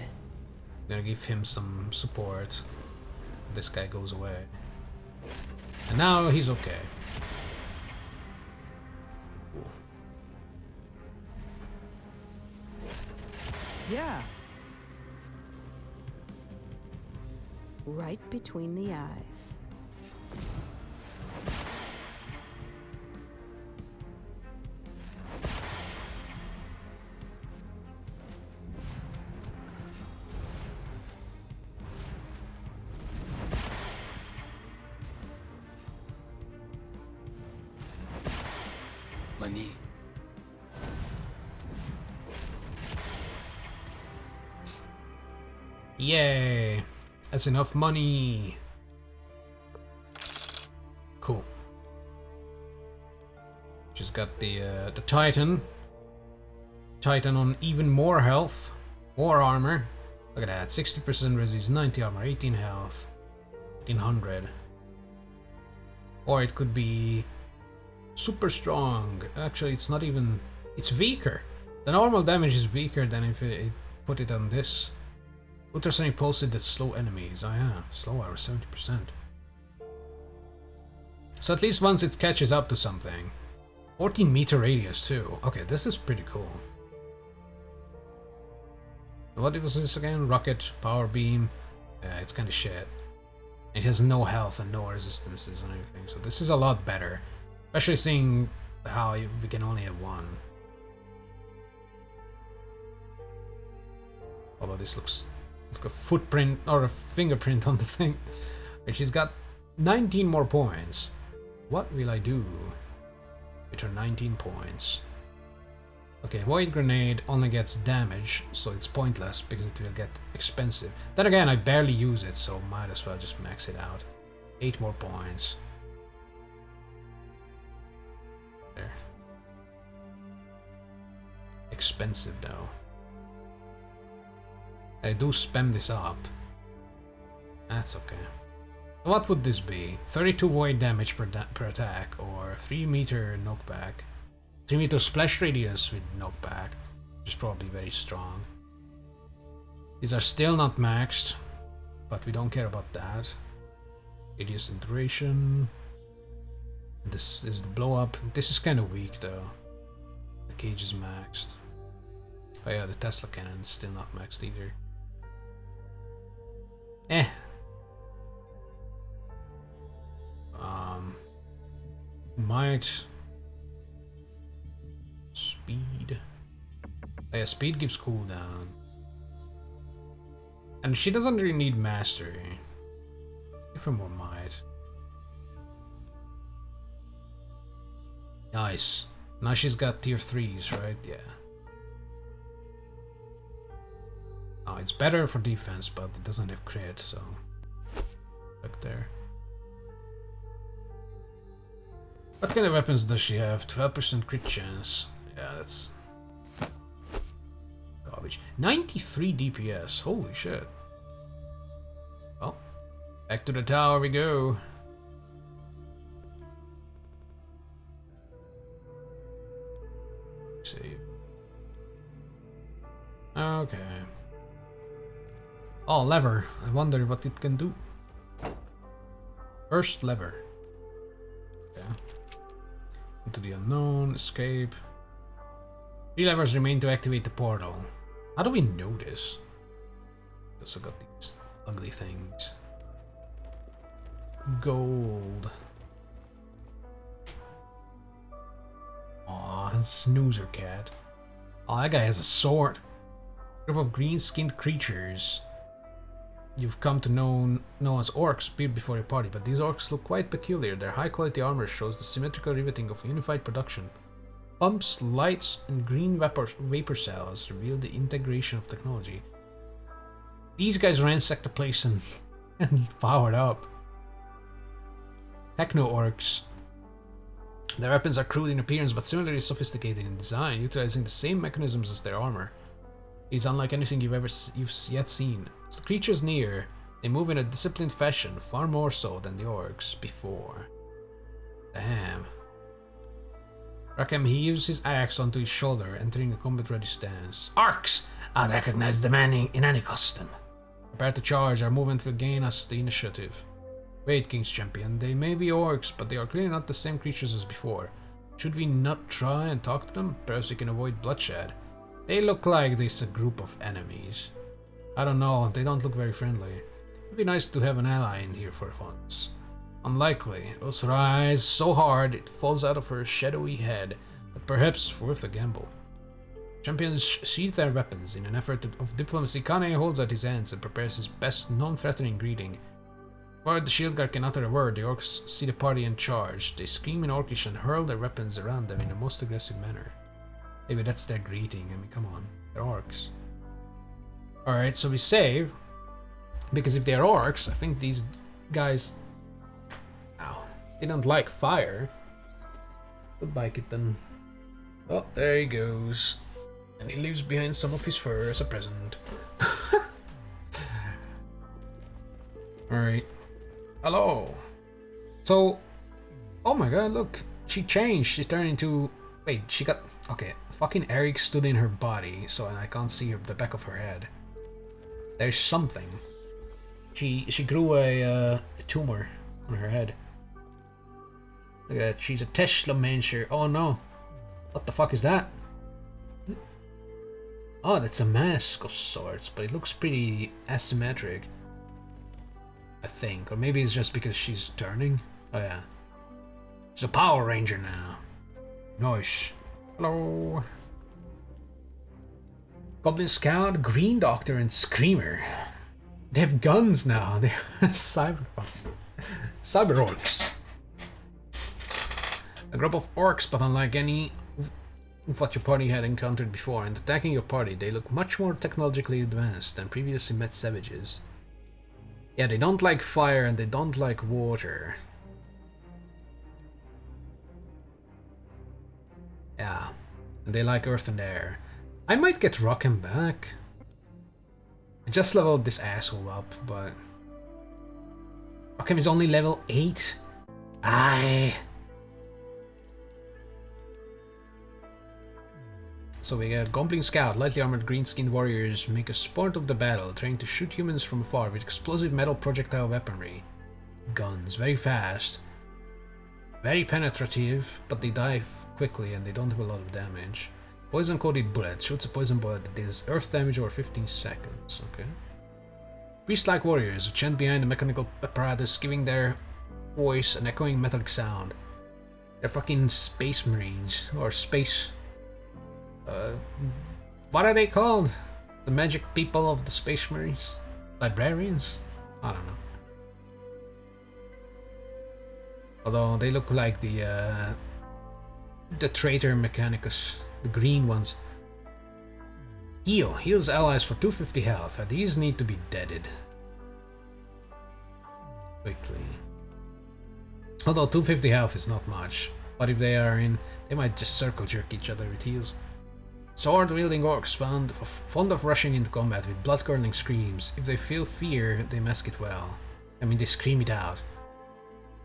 Gonna give him some support. This guy goes away. And now he's okay. Cool.
Yeah.
Right between the eyes.
Mani.
Yay! That's enough money! Cool. Just got the Titan. Titan on even more health. More armor. Look at that, 60% resist, 90 armor, 18 health. 1800. Or it could be super strong. Actually, it's not even... It's weaker. The normal damage is weaker than if it put it on this. Ultrasonic pulse that slow enemies. Oh yeah, slow hour 70%. So at least once it catches up to something. 14-meter radius too. Okay, this is pretty cool. What was this again? Rocket, power beam. Yeah, it's kind of shit. It has no health and no resistances and everything. So this is a lot better. Especially seeing how we can only have one. Although this looks like a footprint or a fingerprint on the thing. And she's got 19 more points. What will I do with her 19 points? Okay, Void Grenade only gets damage, so it's pointless because it will get expensive. Then again, I barely use it, so might as well just max it out. 8 more points. There. Expensive though. I do spam this up. That's okay. What would this be? 32 void damage per attack, or 3 meter knockback. 3 meter splash radius with knockback, which is probably very strong. These are still not maxed, but we don't care about that. Radius and duration. This is the blow up. This is kind of weak though. The cage is maxed. Oh yeah, the Tesla cannon is still not maxed either. Eh. Might. Speed. Oh yeah, speed gives cooldown. And she doesn't really need mastery. Give her more might. Nice. Now she's got tier 3s, right? Yeah. Oh, it's better for defense, but it doesn't have crit, so... Look there. What kind of weapons does she have? 12% crit chance. Yeah, that's... garbage. 93 DPS. Holy shit. Well, back to the tower we go. Save. Okay. Oh, lever. I wonder what it can do. First lever. Yeah. To the unknown, escape. 3 levers remain to activate the portal. How do we know this? Also got these ugly things. Gold. Aw, snoozer cat. Oh, that guy has a sword. Group of green-skinned creatures you've come to know as orcs appeared before your party, but these orcs look quite peculiar. Their high-quality armor shows the symmetrical riveting of unified production. Pumps, lights, and green vapor cells reveal the integration of technology. These guys ransacked the place and powered up. Technorcs. Their weapons are crude in appearance but similarly sophisticated in design, utilizing the same mechanisms as their armor. It's unlike anything you've yet seen. As the creatures near, they move in a disciplined fashion, far more so than the orcs before. Damn. Rackham heaves his axe onto his shoulder, entering a combat-ready stance. Orcs! I'd recognize the man in any costume. Prepare to charge, our movement will gain us the initiative. Wait, King's Champion, they may be orcs, but they are clearly not the same creatures as before. Should we not try and talk to them? Perhaps we can avoid bloodshed. They look like this a group of enemies. I don't know, they don't look very friendly. It'd be nice to have an ally in here for once. Unlikely. Those her eyes so hard it falls out of her shadowy head, but perhaps worth a gamble. Champions sheathe their weapons. In an effort of diplomacy, Kane holds out his hands and prepares his best non-threatening greeting. Before the shield guard can utter a word, the orcs see the party and charge. They scream in Orcish and hurl their weapons around them in a most aggressive manner. Maybe that's their greeting. I mean, come on. They're orcs. Alright, so we save. Because if they're orcs, I think these guys... Ow. They don't like fire. Goodbye, kitten. Oh, there he goes. And he leaves behind some of his fur as a present. Alright. Hello. So... Oh my god, look. She changed. She turned into... Wait, she got... Okay. Fucking Eric stood in her body, so I can't see the back of her head. There's something. She grew a tumor on her head. Look at that. She's a Tesla Mancher. Oh no. What the fuck is that? Oh, that's a mask of sorts, but it looks pretty asymmetric. I think. Or maybe it's just because she's turning. Oh yeah. She's a Power Ranger now. Nice. Hello. Goblin Scout, Green Doctor, and Screamer. They have guns now. They're cyber orcs. A group of orcs, but unlike any of what your party had encountered before, and attacking your party, they look much more technologically advanced than previously met savages. Yeah, they don't like fire and they don't like water. Yeah, and they like earth and air. I might get Rockham back. I just leveled this asshole up, but... Rockham is only level 8? Aye. So we got Goblin Scout, lightly armored green-skinned warriors make a sport of the battle, trained to shoot humans from afar with explosive metal projectile weaponry. Guns, very fast. Very penetrative, but they die quickly and they don't have a lot of damage. Poison-coated bullet, shoots a poison bullet that deals earth damage over 15 seconds, okay. Priest-like warriors, who chant behind a mechanical apparatus, giving their voice an echoing metallic sound. They're fucking space marines, or space... what are they called? The magic people of the space marines? Librarians? I don't know. Although they look like the traitor Mechanicus, the green ones. Heals allies for 250 health. These need to be deaded quickly. Although 250 health is not much, but if they are in, they might just circle jerk each other with heals. Sword-wielding orcs fond of rushing into combat with blood-curdling screams. If they feel fear, they mask it well. I mean, they scream it out.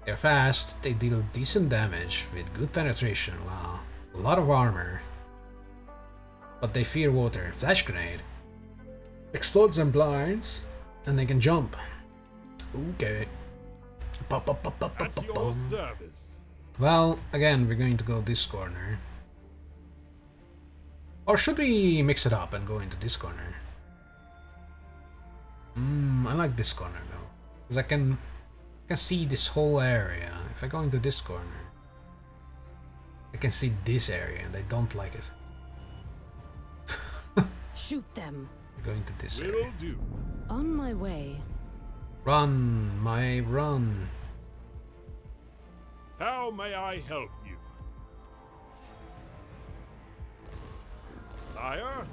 They're fast, they deal decent damage with good penetration, wow. A lot of armor. But they fear water. Flash grenade. Explodes them blinds, and they can jump. Okay.
At your service.
Well, again, we're going to go this corner. Or should we mix it up and go into this corner? I like this corner though. Because I can see this whole area. If I go into this corner, I can see this area and I don't like it.
Shoot them.
Going to this
Will
area.
do.
On my way.
Run, my run.
How may I help you? Sire?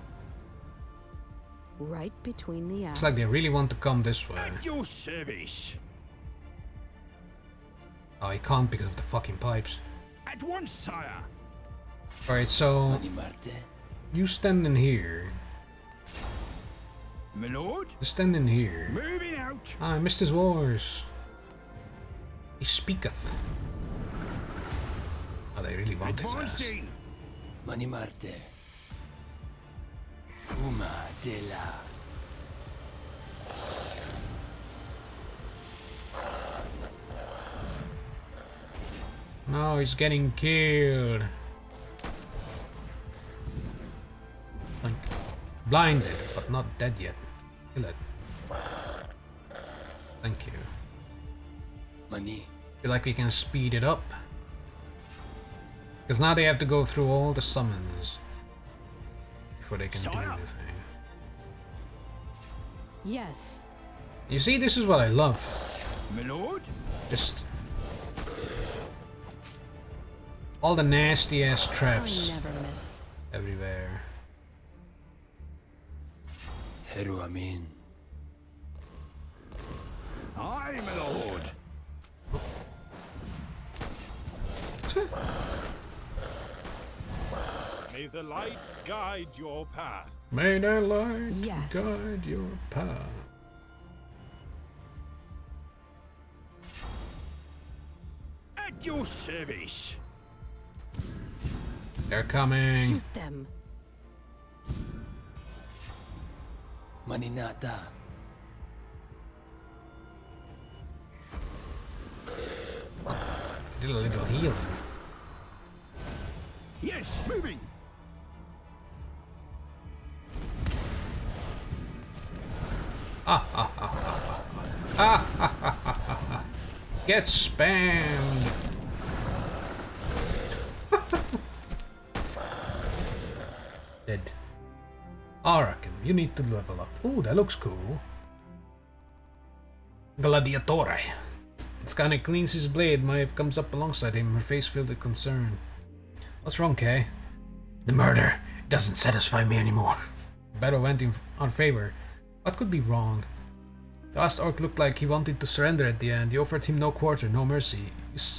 Right between the eyes.
Looks like they really want to come this way.
At your service.
Oh, I can't because of the fucking pipes.
At once, sire.
Alright, so
Mani Marte.
you stand in here.
My lord?
You stand in here.
Moving out.
Ah, I missed his voice. He speaketh. Oh, they really want his ass.
Advancing.
Mani Marte. Uma de la.
No, he's getting killed. Like, blinded, but not dead yet. Kill it. Thank you.
Mani.
Feel like we can speed it up. Because now they have to go through all the summons before they can do
Sire.
anything.
Yes.
You see, this is what I love.
My lord?
Just all the nasty ass traps
I never miss.
everywhere.
Heru Amin.
Aye, my lord. May the light guide your path.
May the light
Yes.
guide your path.
At your service.
They're coming.
Shoot them.
Mani Nata.
Did a little healing.
Yes, moving.
Get spammed. Dead. Arakim, you need to level up. Ooh, that looks cool. Gladiatore. Skane cleans his blade. Maeve comes up alongside him, her face filled with concern. What's wrong, Kay? The murder doesn't satisfy me anymore. Battle went in our favor. What could be wrong? The last orc looked like he wanted to surrender at the end. You offered him no quarter, no mercy.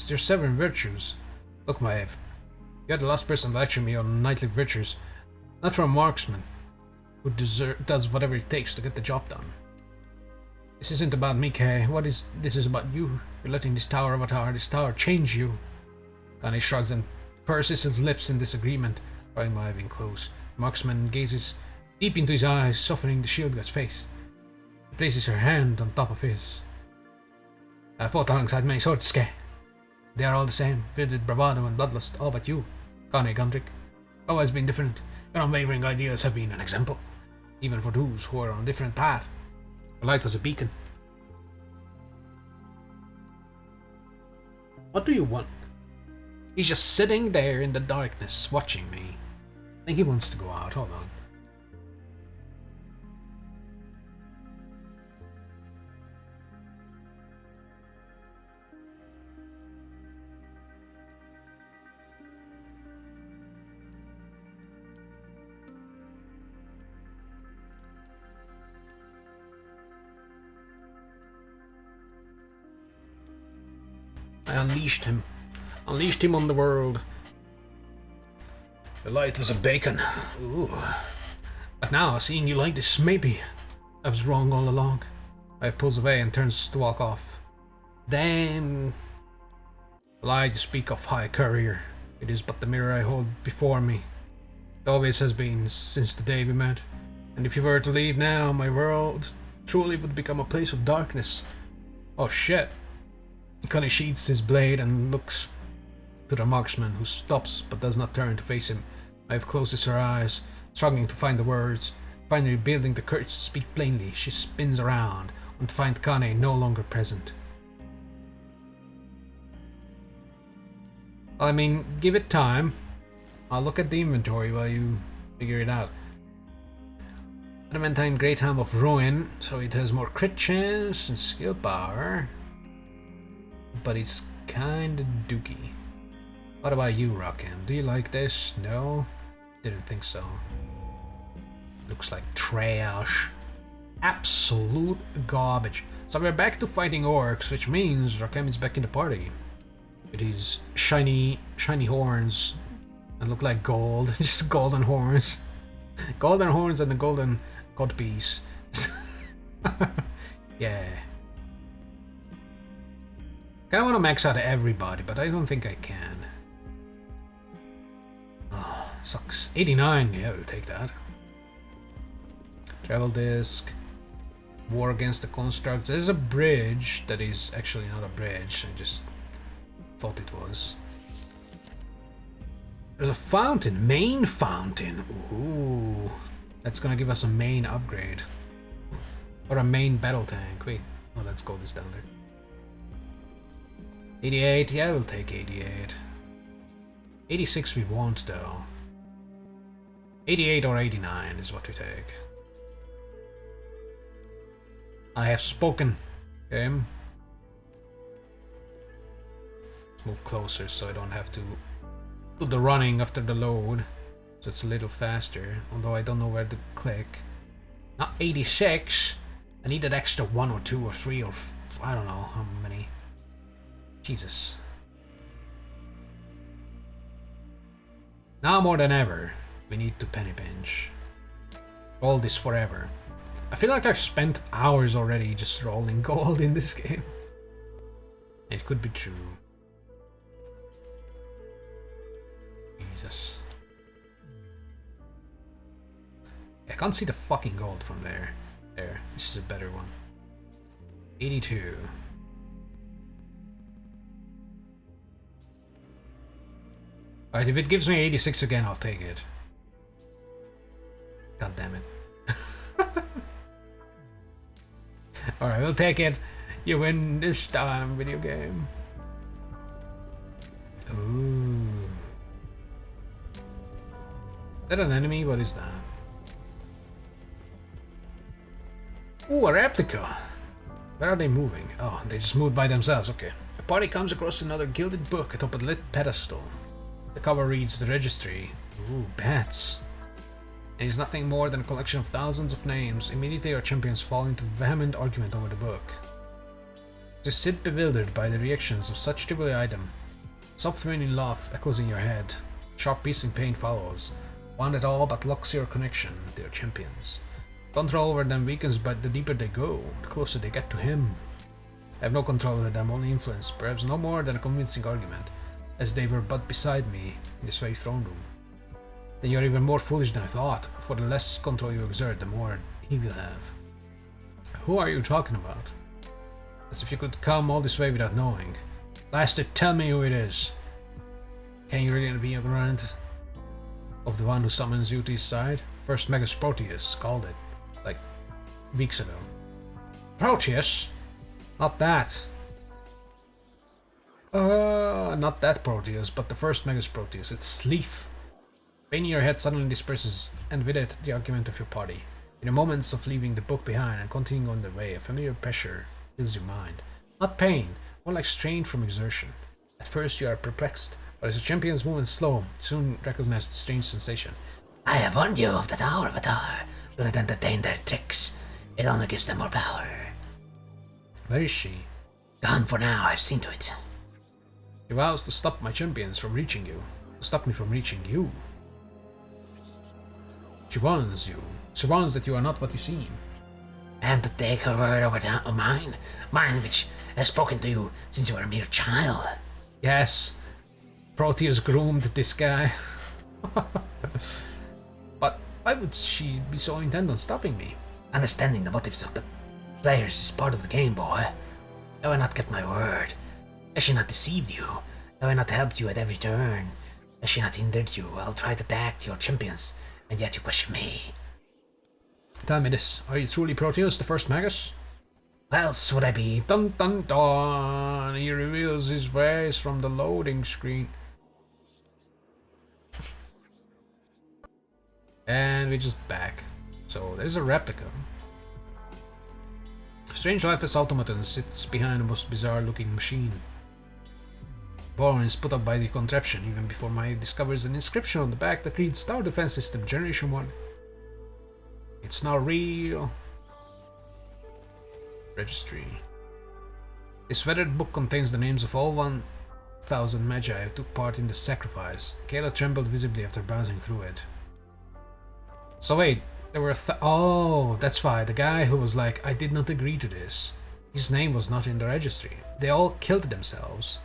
Your seven virtues. Look, Maeve. You're the last person to lecture me on knightly virtues. Not from a marksman who does whatever it takes to get the job done. This isn't about me, Kay. This is about you. You're letting this tower change you. Kane shrugs and purses his lips in disagreement, drawing Maeve in close. The marksman gazes deep into his eyes, softening the shield god's face. She places her hand on top of his. I fought alongside many swords, Kay. They are all the same, filled with bravado and bloodlust, all but you, Kane Gundrick. Always been different. Your unwavering ideals have been an example, even for those who are on a different path. The light was a beacon. What do you want? He's just sitting there in the darkness, watching me. I think he wants to go out. Hold on. I unleashed him. Unleashed him on the world. The light was a beacon. Ooh. But now, seeing you like this, maybe I was wrong all along. I pulls away and turns to walk off. Damn. The light you speak of, high courier. It is but the mirror I hold before me. It always has been, since the day we met. And if you were to leave now, my world truly would become a place of darkness. Oh shit. Kane sheathes his blade and looks To the marksman, who stops but does not turn to face him. Maeve closes her eyes, struggling to find the words. Finally building the courage to speak plainly, she spins around, and to find Kane no longer present. I mean, give it time. I'll look at the inventory while you figure it out. Adamantine Great Helm of Ruin, so it has more crit chance and skill power. But it's kinda dookie. What about you, Rockham? Do you like this? No? Didn't think so. Looks like trash. Absolute garbage. So we're back to fighting orcs, which means Rockham is back in the party. With his shiny horns that look like gold. Just golden horns. Golden horns and a golden codpiece. Yeah. Kinda wanna max out everybody, but I don't think I can. Oh, sucks. 89, yeah, we'll take that. Travel disc. War against the constructs. There's a bridge that is actually not a bridge. I just thought it was. There's a fountain. Main fountain. Ooh. That's gonna give us a main upgrade. Or a main battle tank. Wait. Oh, let's go this down there. 88. Yeah, we'll take 88. 86 we want though. 88 or 89 is what we take. I have spoken. Okay. Let's move closer so I don't have to do the running after the load. So it's a little faster. Although I don't know where to click. Not 86. I need that extra 1 or 2 or 3 or I don't know how many. Jesus. Now more than ever, we need to penny pinch. Roll this forever. I feel like I've spent hours already just rolling gold in this game. It could be true. Jesus. I can't see the fucking gold from there. There, this is a better one. 82. Alright, if it gives me 86 again, I'll take it. God damn it. Alright, we'll take it. You win this time, video game. Ooh. Is that an enemy? What is that? Ooh, a replica. Where are they moving? Oh, they just moved by themselves. Okay. A party comes across another gilded book atop a lit pedestal. The cover reads the registry. Ooh, bats. And it's nothing more than a collection of thousands of names. Immediately our champions fall into vehement argument over the book. To sit bewildered by the reactions of such trivial item. Soft whining laugh echoes in your head. Sharp piercing pain follows. One that all but locks your connection to your champions. Control over them weakens, but the deeper they go, the closer they get to him. I have no control over them, only influence, perhaps no more than a convincing argument, as they were but beside me in this very throne room. Then you're even more foolish than I thought, for the less control you exert, the more he will have. Who are you talking about? As if you could come all this way without knowing. Bastard, tell me who it is. Can you really be ignorant of the one who summons you to his side? First Magus Proteus called it, like, weeks ago. Proteus? Not that. Not that Proteus, but the first Magus Proteus. It's Sleeth. Pain in your head suddenly disperses, and with it, the argument of your party. In the moments of leaving the book behind and continuing on the way, a familiar pressure fills your mind. Not pain, more like strain from exertion. At first you are perplexed, but as the champion's movement slow, you soon recognize the strange sensation. I have warned you of the Tower of Atar. Do not entertain their tricks. It only gives them more power. Where is she? Gone for now, I've seen to it. She vows to stop my champions from reaching you. To stop me from reaching you. She warns you. She warns that you are not what you seem. And to take her word over mine. Mine which has spoken to you since you were a mere child. Yes. Proteus groomed this guy. But why would she be so intent on stopping me? Understanding the motives of the players is part of the game, boy. Have I not kept my word? Has she not deceived you? Have I not helped you at every turn? Has she not hindered you? I'll try to attack your champions, and yet you question me. Tell me this, are you truly Proteus, the first Magus? Who else would I be? Dun dun dun! He reveals his face from the loading screen. And we're just back. So there's a replica. A strange lifeless automaton sits behind a most bizarre looking machine. Born is put up by the contraption even before Maya discovers an inscription on the back that reads Tower Defense System Generation 1. It's not real. Registry. This weathered book contains the names of all 1,000 Magi who took part in the sacrifice. Kayla trembled visibly after browsing through it. So wait, there were oh, that's why, the guy who was like, I did not agree to this. His name was not in the registry. They all killed themselves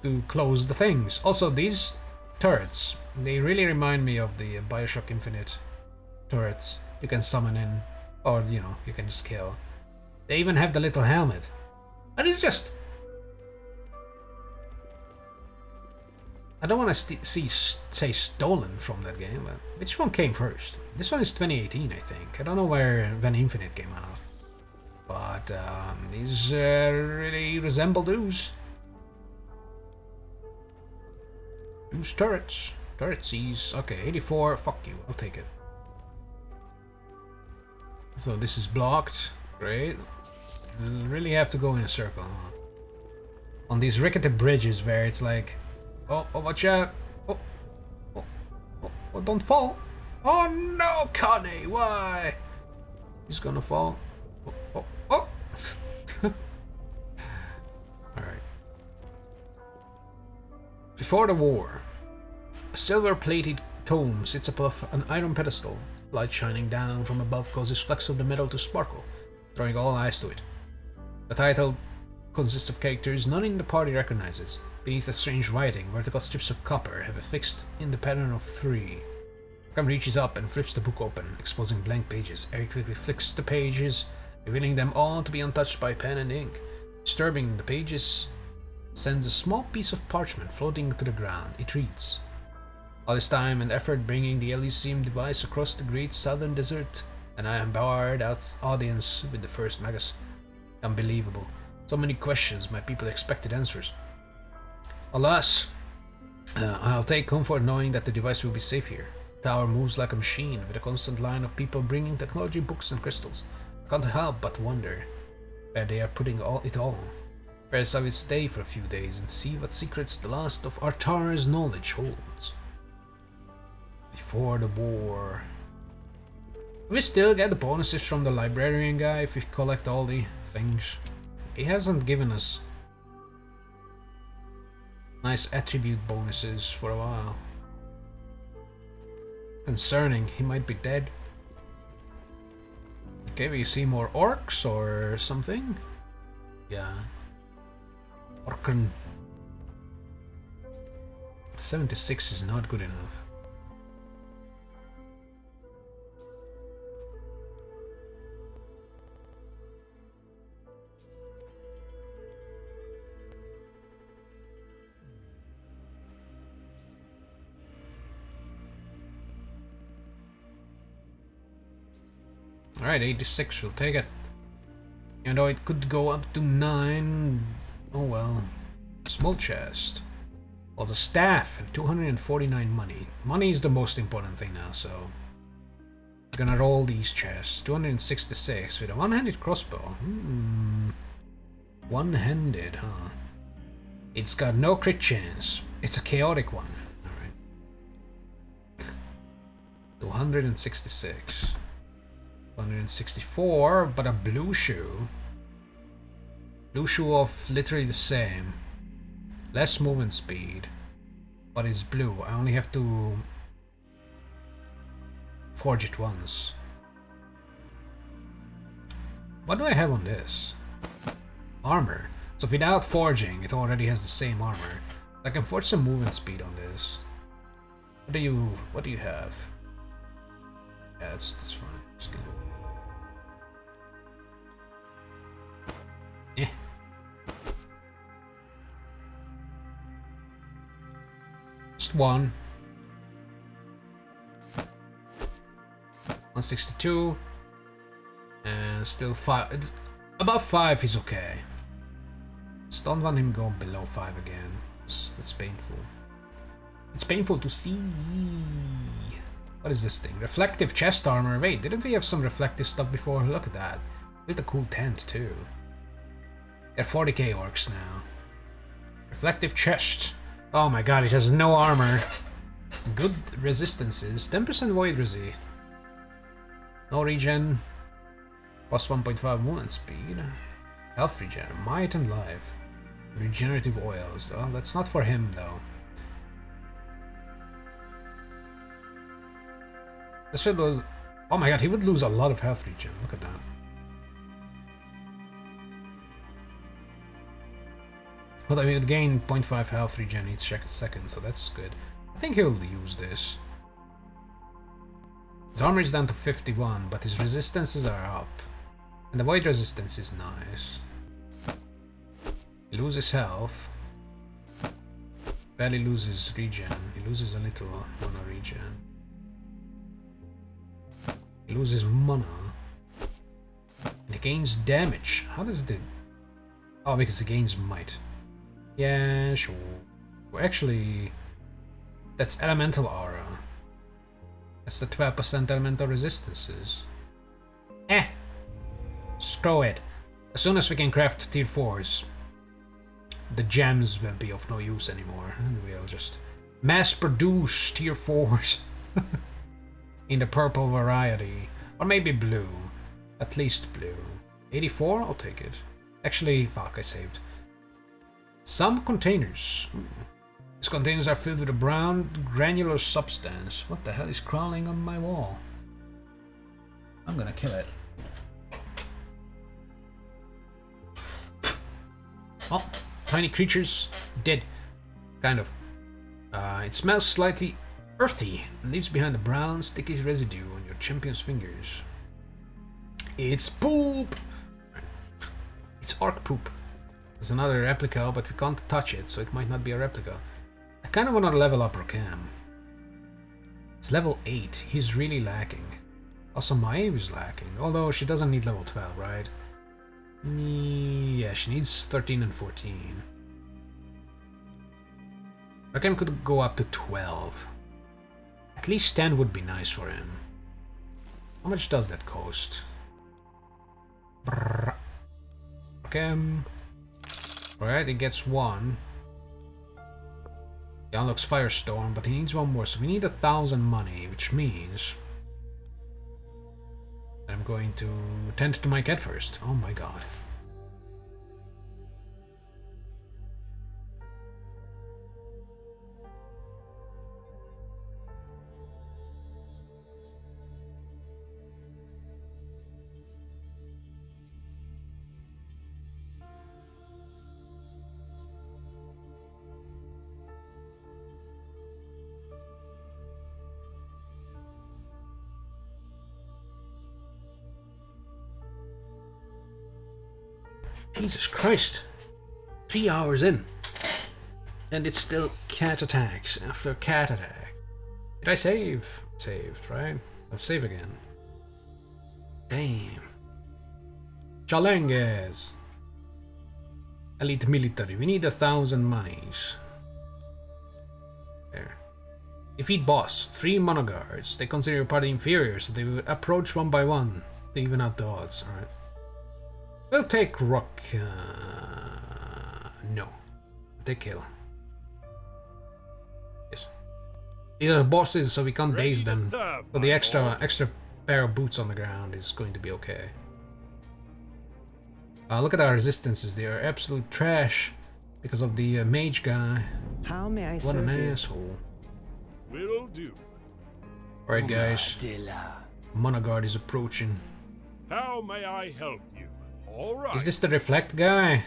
to close the things. Also, these turrets, they really remind me of the Bioshock Infinite turrets you can summon in, or you know, you can just kill. They even have the little helmet. And it's just, I don't want to say stolen from that game, but which one came first? This one is 2018, I think. I don't know when Infinite came out, but these really resemble those. Those turrets. Turretsies. Okay, 84. Fuck you. I'll take it. So this is blocked. Great. We'll really have to go in a circle, huh? On these rickety bridges where it's like, oh, watch out. Oh, don't fall. Oh no, Connie, why? He's gonna fall. Oh. Alright. Before the war, a silver-plated tome sits above an iron pedestal. Light shining down from above causes flecks of the metal to sparkle, drawing all eyes to it. The title consists of characters none in the party recognizes. Beneath the strange writing, vertical strips of copper have affixed in the pattern of 3. Cam reaches up and flips the book open, exposing blank pages. Eric quickly flicks the pages, revealing them all to be untouched by pen and ink. Disturbing the pages sends a small piece of parchment floating to the ground. It reads, all this time and effort bringing the Elysium device across the great southern desert, and I empowered our audience with the first Magus. Unbelievable. So many questions, my people expected answers. Alas, I'll take comfort knowing that the device will be safe here. The tower moves like a machine, with a constant line of people bringing technology, books and crystals. I can't help but wonder where they are putting it all. Perhaps I will stay for a few days and see what secrets the last of Artara's knowledge holds. Before the war. We still get the bonuses from the librarian guy if we collect all the things. He hasn't given us nice attribute bonuses for a while. Concerning, he might be dead. Okay, we see more orcs or something. Yeah. Orcan. 76 is not good enough. Alright, 86, we'll take it. Even though it could go up to 9. Oh well. Small chest. Well, the staff and 249 money. Money is the most important thing now, so we're gonna roll these chests. 266 with a one-handed crossbow. One-handed, huh? It's got no crit chance. It's a chaotic one. Alright. 266. 164, but a blue shoe. Blue shoe of literally the same. Less movement speed, but it's blue. I only have to forge it once. What do I have on this? Armor. So without forging, it already has the same armor. I can forge some movement speed on this. What do you have? Yeah, that's fine. Just gonna... Just one. 162. And still 5. It's above 5 is okay. Just don't want him go below 5 again. That's painful. It's painful to see. What is this thing? Reflective chest armor. Wait, didn't we have some reflective stuff before? Look at that. With a cool tent too. They're 40k orcs now. Reflective chest. Oh my god, it has no armor. Good resistances. 10% void resi. No regen. Plus 1.5 movement speed. Health regen. Might and life. Regenerative oils. Oh, that's not for him though. This should lose. Oh my god, he would lose a lot of health regen. Look at that. But I mean, it gain 0.5 health regen each second, so that's good. I think he'll use this. His armor is down to 51, but his resistances are up. And the void resistance is nice. He loses health. Barely loses regen. He loses a little mana regen. He loses mana. And he gains damage. How does the... Oh, because he gains might. Yeah, sure. Well, actually, that's elemental aura. That's the 12% elemental resistances. Screw it. As soon as we can craft tier 4s, the gems will be of no use anymore. And we'll just mass produce tier 4s. In the purple variety. Or maybe blue. At least blue. 84? I'll take it. Actually, fuck, I saved. Some containers. These containers are filled with a brown granular substance. What the hell is crawling on my wall? I'm gonna kill it. Oh, tiny creatures. Dead. Kind of. It smells slightly earthy and leaves behind a brown sticky residue on your champion's fingers. It's poop! It's orc poop. There's another replica, but we can't touch it, so it might not be a replica. I kind of want to level up Rokam. It's level 8. He's really lacking. Also, Maeve is lacking, although she doesn't need level 12, right? Yeah, she needs 13 and 14. Rokam could go up to 12. At least 10 would be nice for him. How much does that cost? Rokam. Alright, he gets 1. He unlocks Firestorm, but he needs 1 more, so we need 1,000 money, which means I'm going to tend to my cat first. Oh my god. Jesus Christ. 3 hours in. And it's still cat attacks after cat attack. Did I save? Saved, right? Let's save again. Damn. Chalenges. Elite military. We need 1,000 monies. There. Defeat boss. 3 monoguards. They consider your party inferior, so they will approach one by one to even out the odds. Alright. We'll take rock. No. Take kill. Yes. These are bosses, so we can't daze them. So the extra pair of boots on the ground is going to be okay. Look at our resistances. They are absolute trash because of the mage guy.
How may I
What an
serve you?
asshole.
Will do.
Alright, guys.
Dela.
Monoguard is approaching.
How may I help you? All right.
Is this the reflect guy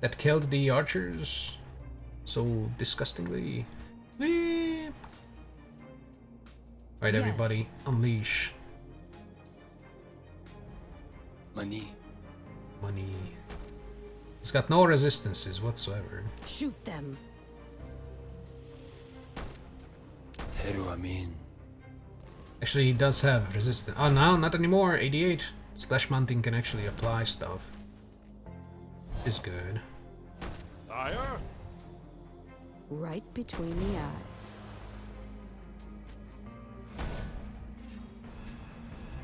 that killed the archers so disgustingly? Whee! Right,
Yes.
everybody, unleash
Money.
money. He's got no resistances whatsoever.
Shoot them.
Heru Amin.
Actually, he does have resistance. Oh, no, not anymore. 88. Splash Mountain can actually apply stuff. Is good.
Sire?
Right between the eyes.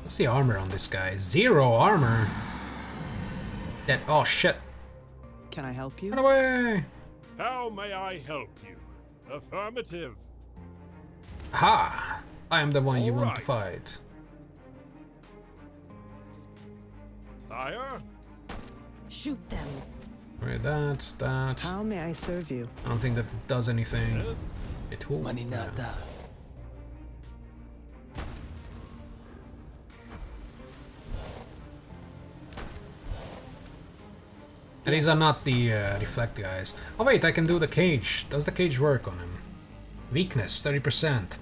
What's the armor on this guy? 0 armor. That. Oh shit.
Can I help you?
Run away.
How may I help you? Affirmative.
Ha! I am the one you want to
Alright.
fight.
Sire?
Shoot them.
Right, that.
How may I serve you?
I don't think that does anything.
Yes?
It will.
Maninata.
And these are not the reflect guys. Oh wait, I can do the cage. Does the cage work on him? Weakness, 30%.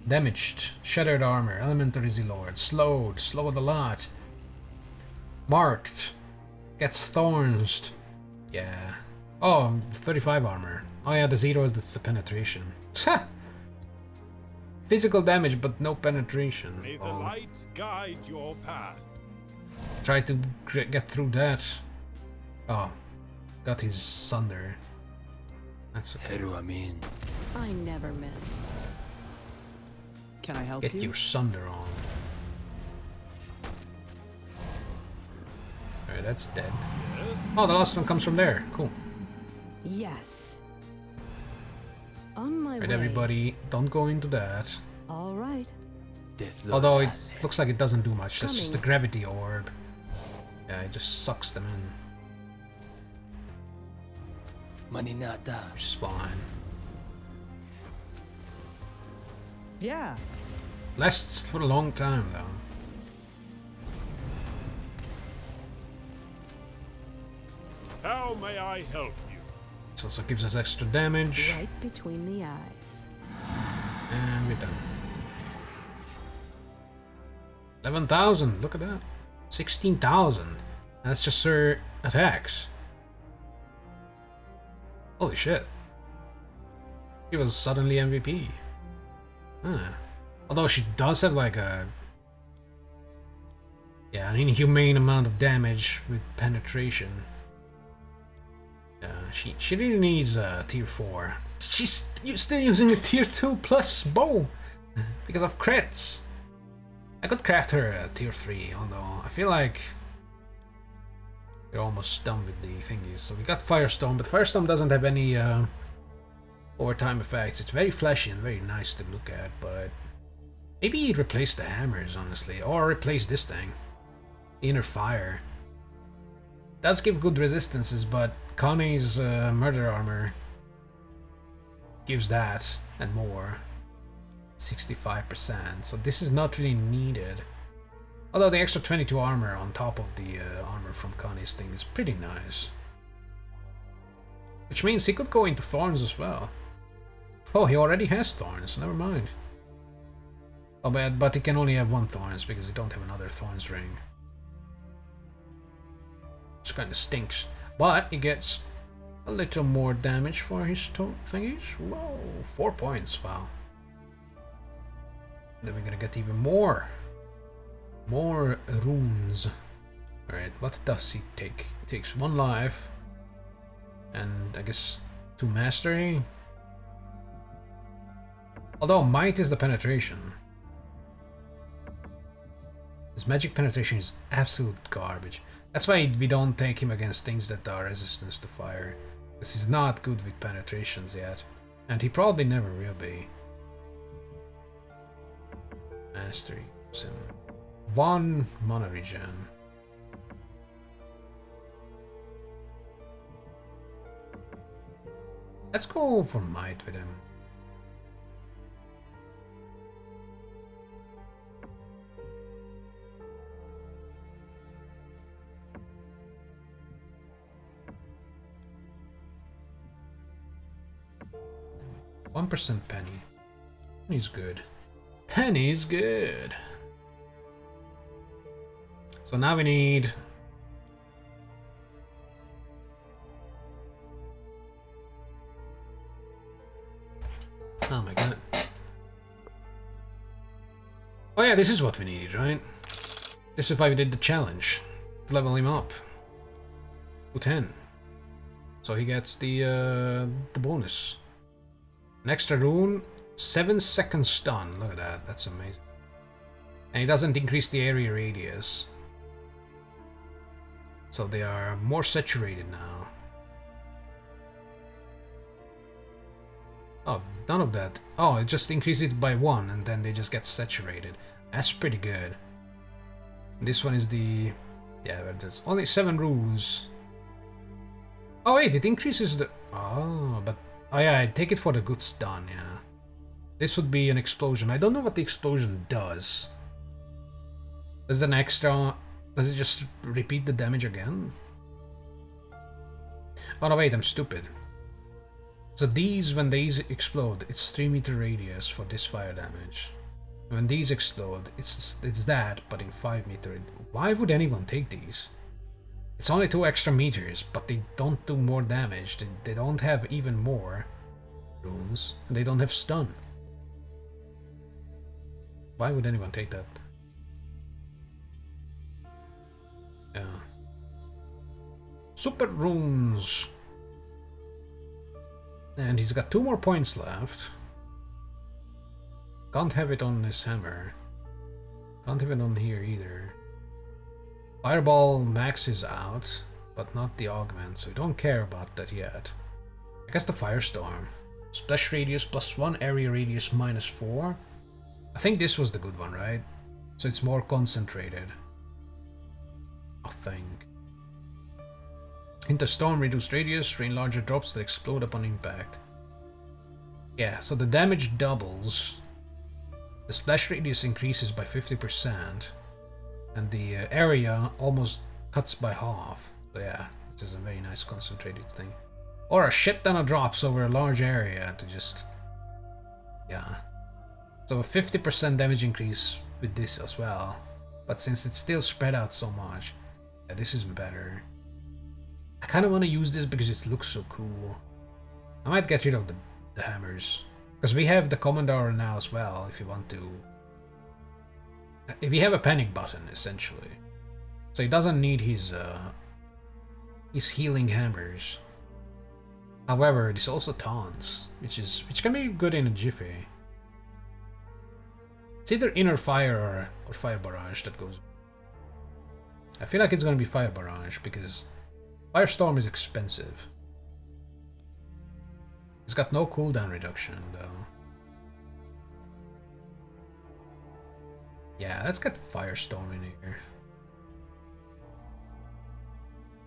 Damaged, shattered armor, elementary lord, slowed a lot. Marked, gets thorns. Yeah. Oh, 35 armor. Oh yeah, the 0 is the penetration. Physical damage, but no penetration.
May the
Oh.
light guide your path.
Try to get through that. Oh, got his sunder. That's okay.
Heru Amin.
I never miss.
Can I help
Get
you?
your sunder on. Alright, that's dead. Oh, the last one comes from there. Cool.
Yes. On my
Alright,
way.
everybody, don't go into that.
All right.
Death Lord
Although it
Ale.
looks like it doesn't do much. That's just the
Coming.
gravity orb. Yeah, it just sucks them in,
Maninata.
which is fine.
Yeah.
Lasts for a long time, though.
How may I help you?
This also gives us extra damage.
Right between the eyes.
And we're done. 11,000, look at that. 16,000. That's just her attacks. Holy shit. He was suddenly MVP. Huh. Although she does have like a... yeah, an inhumane amount of damage with penetration. She really needs a tier 4. She's still using a tier 2 plus bow because of crits. I could craft her a tier 3, although I feel like we're almost done with the thingies. So we got Firestorm, but Firestorm doesn't have any overtime effects. It's very flashy and very nice to look at, but maybe replace the hammers, honestly, or replace this thing. Inner Fire. Does give good resistances, but Connie's murder armor gives that and more. 65%, so this is not really needed. Although the extra 22 armor on top of the armor from Connie's thing is pretty nice. Which means he could go into Thorns as well. Oh, he already has Thorns, never mind. Oh, but he can only have 1 Thorns because he don't have another Thorns ring. Which kind of stinks. But he gets a little more damage for his thingies. Whoa, 4 points, wow. Then we're gonna get even more. More runes. Alright, what does he take? He takes 1 life. And I guess 2 mastery. Although might is the penetration. His magic penetration is absolute garbage. That's why we don't take him against things that are resistant to fire. This is not good with penetrations yet. And he probably never will be. Mastery. 1 mana regen. Let's go for might with him. %, penny. Penny's good. Penny's good. So now we need... oh my god. this is what we needed, right? This is why we did the challenge. To level him up to 10. So he gets the bonus. An extra rune, 7-second stun. Look at that, that's amazing. And it doesn't increase the area radius. So they are more saturated now. Oh, none of that. Oh, it just increases it by 1 and then they just get saturated. That's pretty good. This one is the... yeah, but there's only 7 runes. Oh wait, it increases the... oh, but... oh yeah, I take it for the good stun, yeah. This would be an explosion. I don't know what the explosion does. Is it an extra... does it just repeat the damage again? Oh no, wait, I'm stupid. So these, when these explode, it's 3-meter radius for this fire damage. When these explode, it's that, but in 5-meter. Why would anyone take these? It's only 2 extra meters, but they don't do more damage. They don't have even more runes, and they don't have stun. Why would anyone take that? Yeah. Super runes. And he's got 2 more points left. Can't have it on this hammer. Can't have it on here either. Fireball max is out, but not the augment, so we don't care about that yet. I guess the Firestorm. Splash radius +1, area radius -4. I think this was the good one, right? So it's more concentrated. I think. Hint of storm, reduced radius, rain larger drops that explode upon impact. Yeah, so the damage doubles. The splash radius increases by 50%. And the area almost cuts by half. So yeah, this is a very nice concentrated thing. Or a shit ton of drops over a large area to just... yeah. So a 50% damage increase with this as well. But since it's still spread out so much, yeah, this is better. I kind of want to use this because it looks so cool. I might get rid of the hammers. Because we have the Commandor now as well, if you want to... if you have a panic button, essentially. So he doesn't need his healing hammers. However, this also taunts, which can be good in a jiffy. It's either Inner Fire or Fire Barrage that goes... I feel like it's gonna be Fire Barrage, because Firestorm is expensive. It's got no cooldown reduction, though. Yeah, let's get Firestorm in here.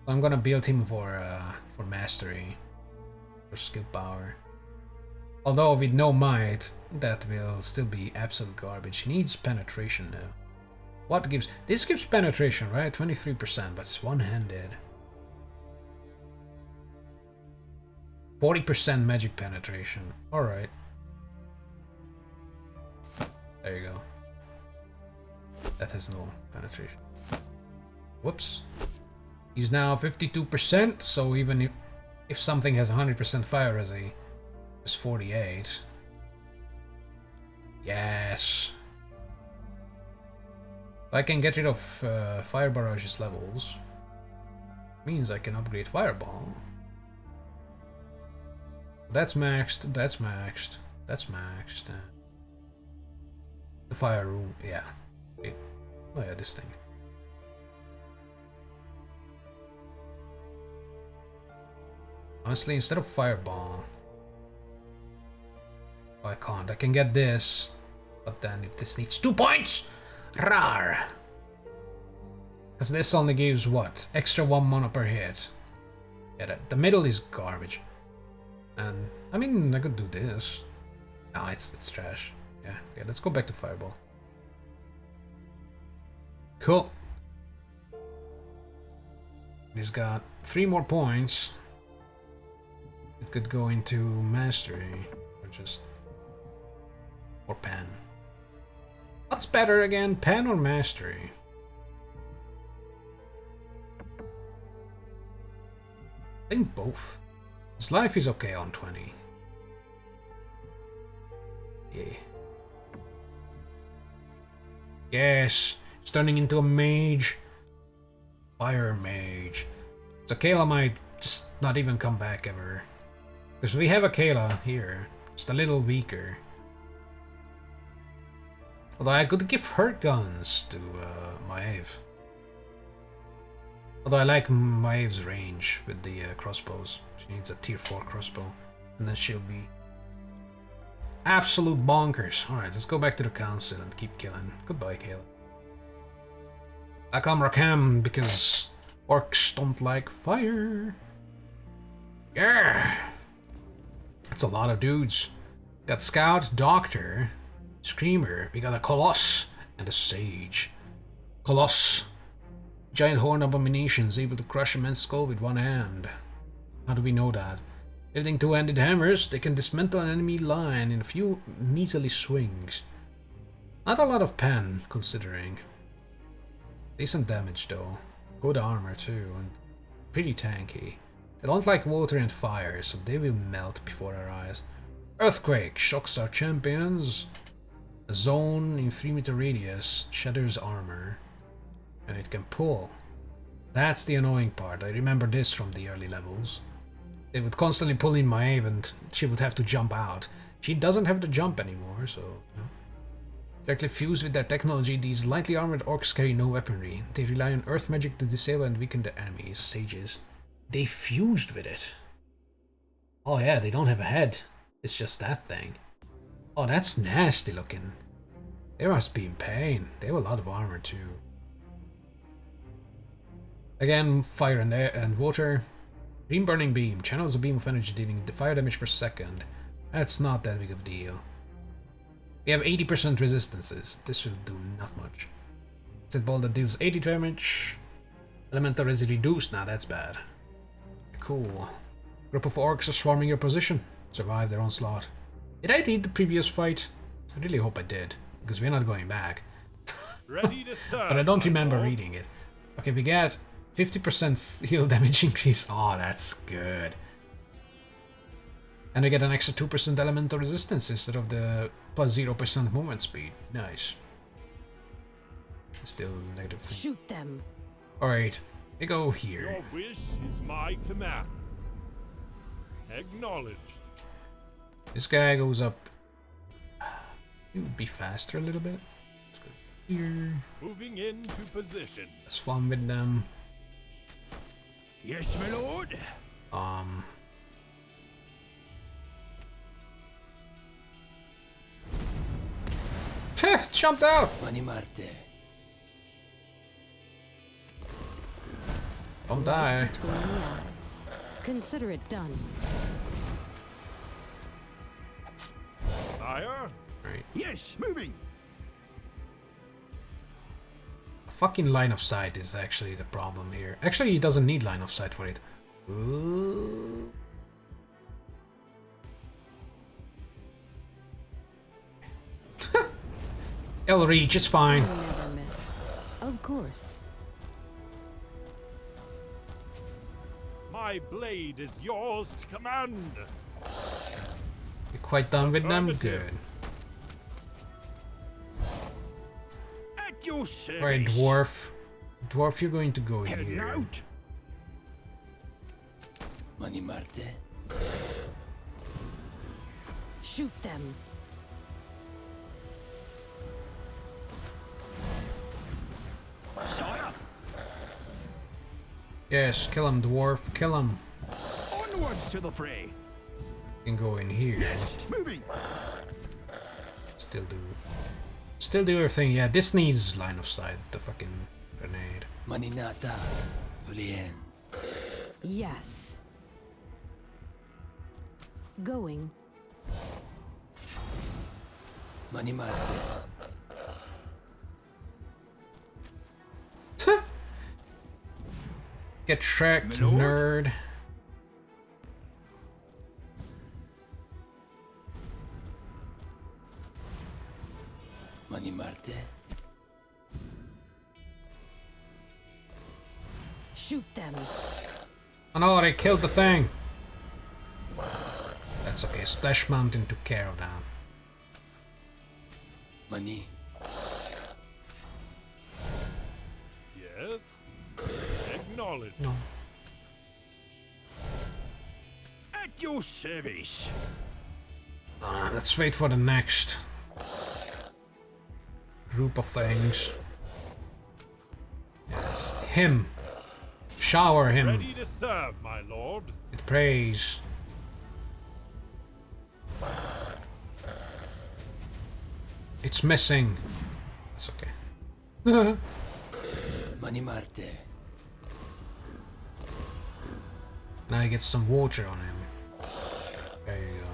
I'm gonna build him for mastery, for skill power. Although with no might, that will still be absolute garbage. He needs penetration though. What gives... this gives penetration, right? 23%, but it's one-handed. 40% magic penetration. Alright. There you go. That has no penetration. Whoops. He's now 52%, so even if something has 100% fire resi, it's 48. Yes. I can get rid of Fire Barrage's levels. Means I can upgrade Fireball. That's maxed, that's maxed, that's maxed. The Fire Room, yeah. Wait. Oh yeah, this thing. Honestly, instead of Fireball... oh, I can't. I can get this, but then this needs 2 points! Rar! Because this only gives what? Extra 1 mana per hit. Yeah, the middle is garbage. And, I mean, I could do this. Nah, it's trash. Yeah, okay, let's go back to Fireball. Cool. He's got 3 more points. It could go into Mastery, or just... or Pen. What's better again, Pen or Mastery? I think both. His life is okay on 20. Yeah. Yes, it's turning into a mage. Fire mage. So Kayla might just not even come back ever. Because we have a Kayla here. Just a little weaker. Although I could give her guns to Maeve. Although I like Maeve's range with the crossbows. She needs a tier 4 crossbow. And then she'll be absolute bonkers. Alright, let's go back to the council and keep killing. Goodbye, Kayla. I come Rakam because orcs don't like fire. Yeah! That's a lot of dudes. We got Scout, Doctor, Screamer, we got a Colossus, and a Sage. Colossus. Giant horn abominations able to crush a man's skull with one hand. How do we know that? Wielding two-handed hammers, they can dismantle an enemy line in a few measly swings. Not a lot of pen, considering. Decent damage though. Good armor too, and pretty tanky. They don't like water and fire, so they will melt before our eyes. Earthquake shocks our champions. A zone in 3-meter radius shatters armor. And it can pull. That's the annoying part. I remember this from the early levels. They would constantly pull in Maeve and she would have to jump out. She doesn't have to jump anymore, so... You know. Directly fused with their technology, these lightly armored orcs carry no weaponry. They rely on earth magic to disable and weaken their enemies, sages. They fused with it. Oh yeah, they don't have a head. It's just that thing. Oh, that's nasty looking. They must be in pain. They have a lot of armor too. Again, fire and air and water. Green burning beam channels a beam of energy dealing fire damage per second. That's not that big of a deal. We have 80% resistances. This will do not much. Set ball that deals 80 damage. Elemental res reduced. Now that's bad. Cool. Group of orcs are swarming your position. Survive their onslaught. Did I read the previous fight? I really hope I did, because we're not going back.
Ready to serve,
But I don't remember
lord.
reading it. Okay, we get 50% heal damage increase. Oh, that's good. And we get an extra 2% elemental resistance instead of the plus 0% movement speed. Nice. Still negative 3.
Shoot them.
Alright, we go here.
Your wish is my command. Acknowledged.
This guy goes up. He would be faster a little bit. Let's go here.
Moving into position.
Let's fun with them.
Yes, my lord.
Jumped out!
Mani Marte.
Don't die.
Between the eyes. Consider it done.
Fire.
Right.
Yes, moving.
Fucking line of sight is actually the problem here. Actually, he doesn't need line of sight for it. Ooh. It'll reach, it's fine.
You'll never miss. Of course.
My blade is yours to command.
You're quite done with them?
Affirmative.
Good.
At your service.
Alright, dwarf. Dwarf, you're going to go
Heading
here.
out.
Mani Marte.
Shoot them.
Sire.
Yes, kill him, dwarf. Kill him.
Onwards to the fray.
You can go in here.
Yes, moving.
Still do your thing. Yeah, this needs line of sight. The fucking grenade.
Maninata. Julien.
Yes. Going.
Mani Marte.
Get tracked,
My lord.
nerd.
Mani Marte.
Shoot them.
Oh no, they killed the thing. That's okay. Splash Mountain took care of that.
Mani.
acknowledged.
No.
At your service.
Let's wait for the next group of things. Yes, him. Shower him
Ready to serve, my lord.
with praise. It's missing. It's okay.
Mani Marte.
Now I get some water on him. There you go.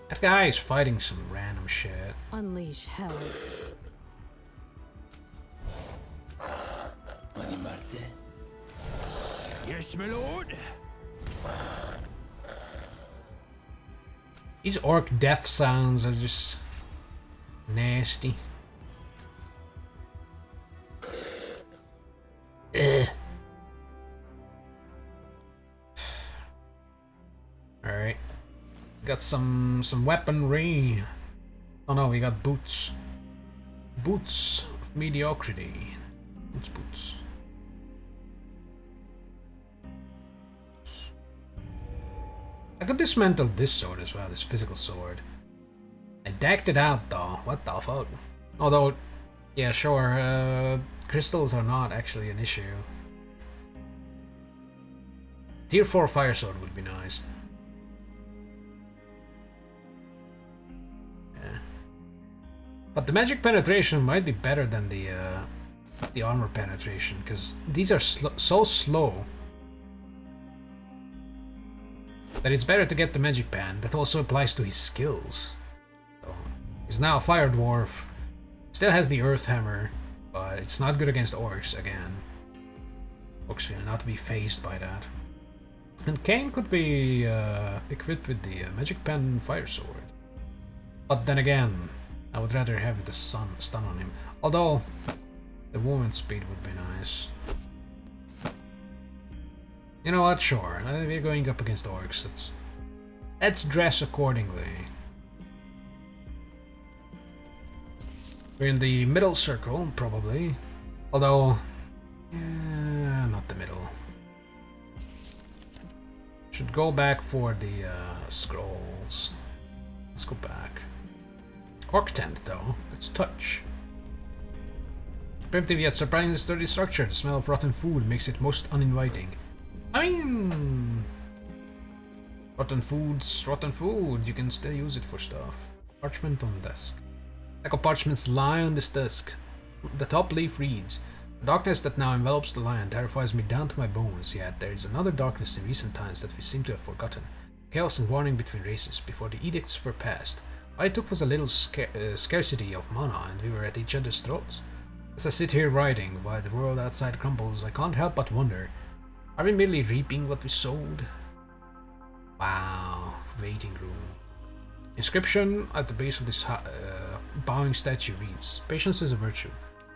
That guy is fighting some random shit.
Unleash hell.
Mani Marte.
Yes, my lord.
These orc death sounds are just nasty. Ugh. Alright. Got some weaponry. Oh no, we got boots. Boots of mediocrity. Boots. I could dismantle this sword as well, this physical sword. I decked it out though, what the fuck? Although, yeah sure, crystals are not actually an issue. Tier 4 fire sword would be nice. Yeah. But the magic penetration might be better than the armor penetration, because these are so slow that it's better to get the magic pen. That also applies to his skills. So, he's now a fire dwarf. Still has the earth hammer, but it's not good against orcs again. Orcs will not be phased by that. And Kane could be equipped with the magic pen fire sword. But then again, I would rather have the stun on him. Although, the movement speed would be nice. You know what? Sure, we're going up against orcs. Let's dress accordingly. We're in the middle circle, probably. Although, yeah, not the middle. Should go back for the scrolls. Let's go back. Orc tent, though. Let's touch. Primitive yet surprisingly sturdy structure. The smell of rotten food makes it most uninviting. I mean, rotten food. You can still use it for stuff. Parchment on the desk. Stack of parchments lie on this desk. The top leaf reads, "The darkness that now envelops the lion terrifies me down to my bones, yet there is another darkness in recent times that we seem to have forgotten. Chaos and warning between races, before the edicts were passed. All it took was a little scarcity of mana and we were at each other's throats. As I sit here writing, while the world outside crumbles, I can't help but wonder, are we merely reaping what we sowed?" Wow, waiting room. Inscription at the base of this bowing statue reads, "Patience is a virtue."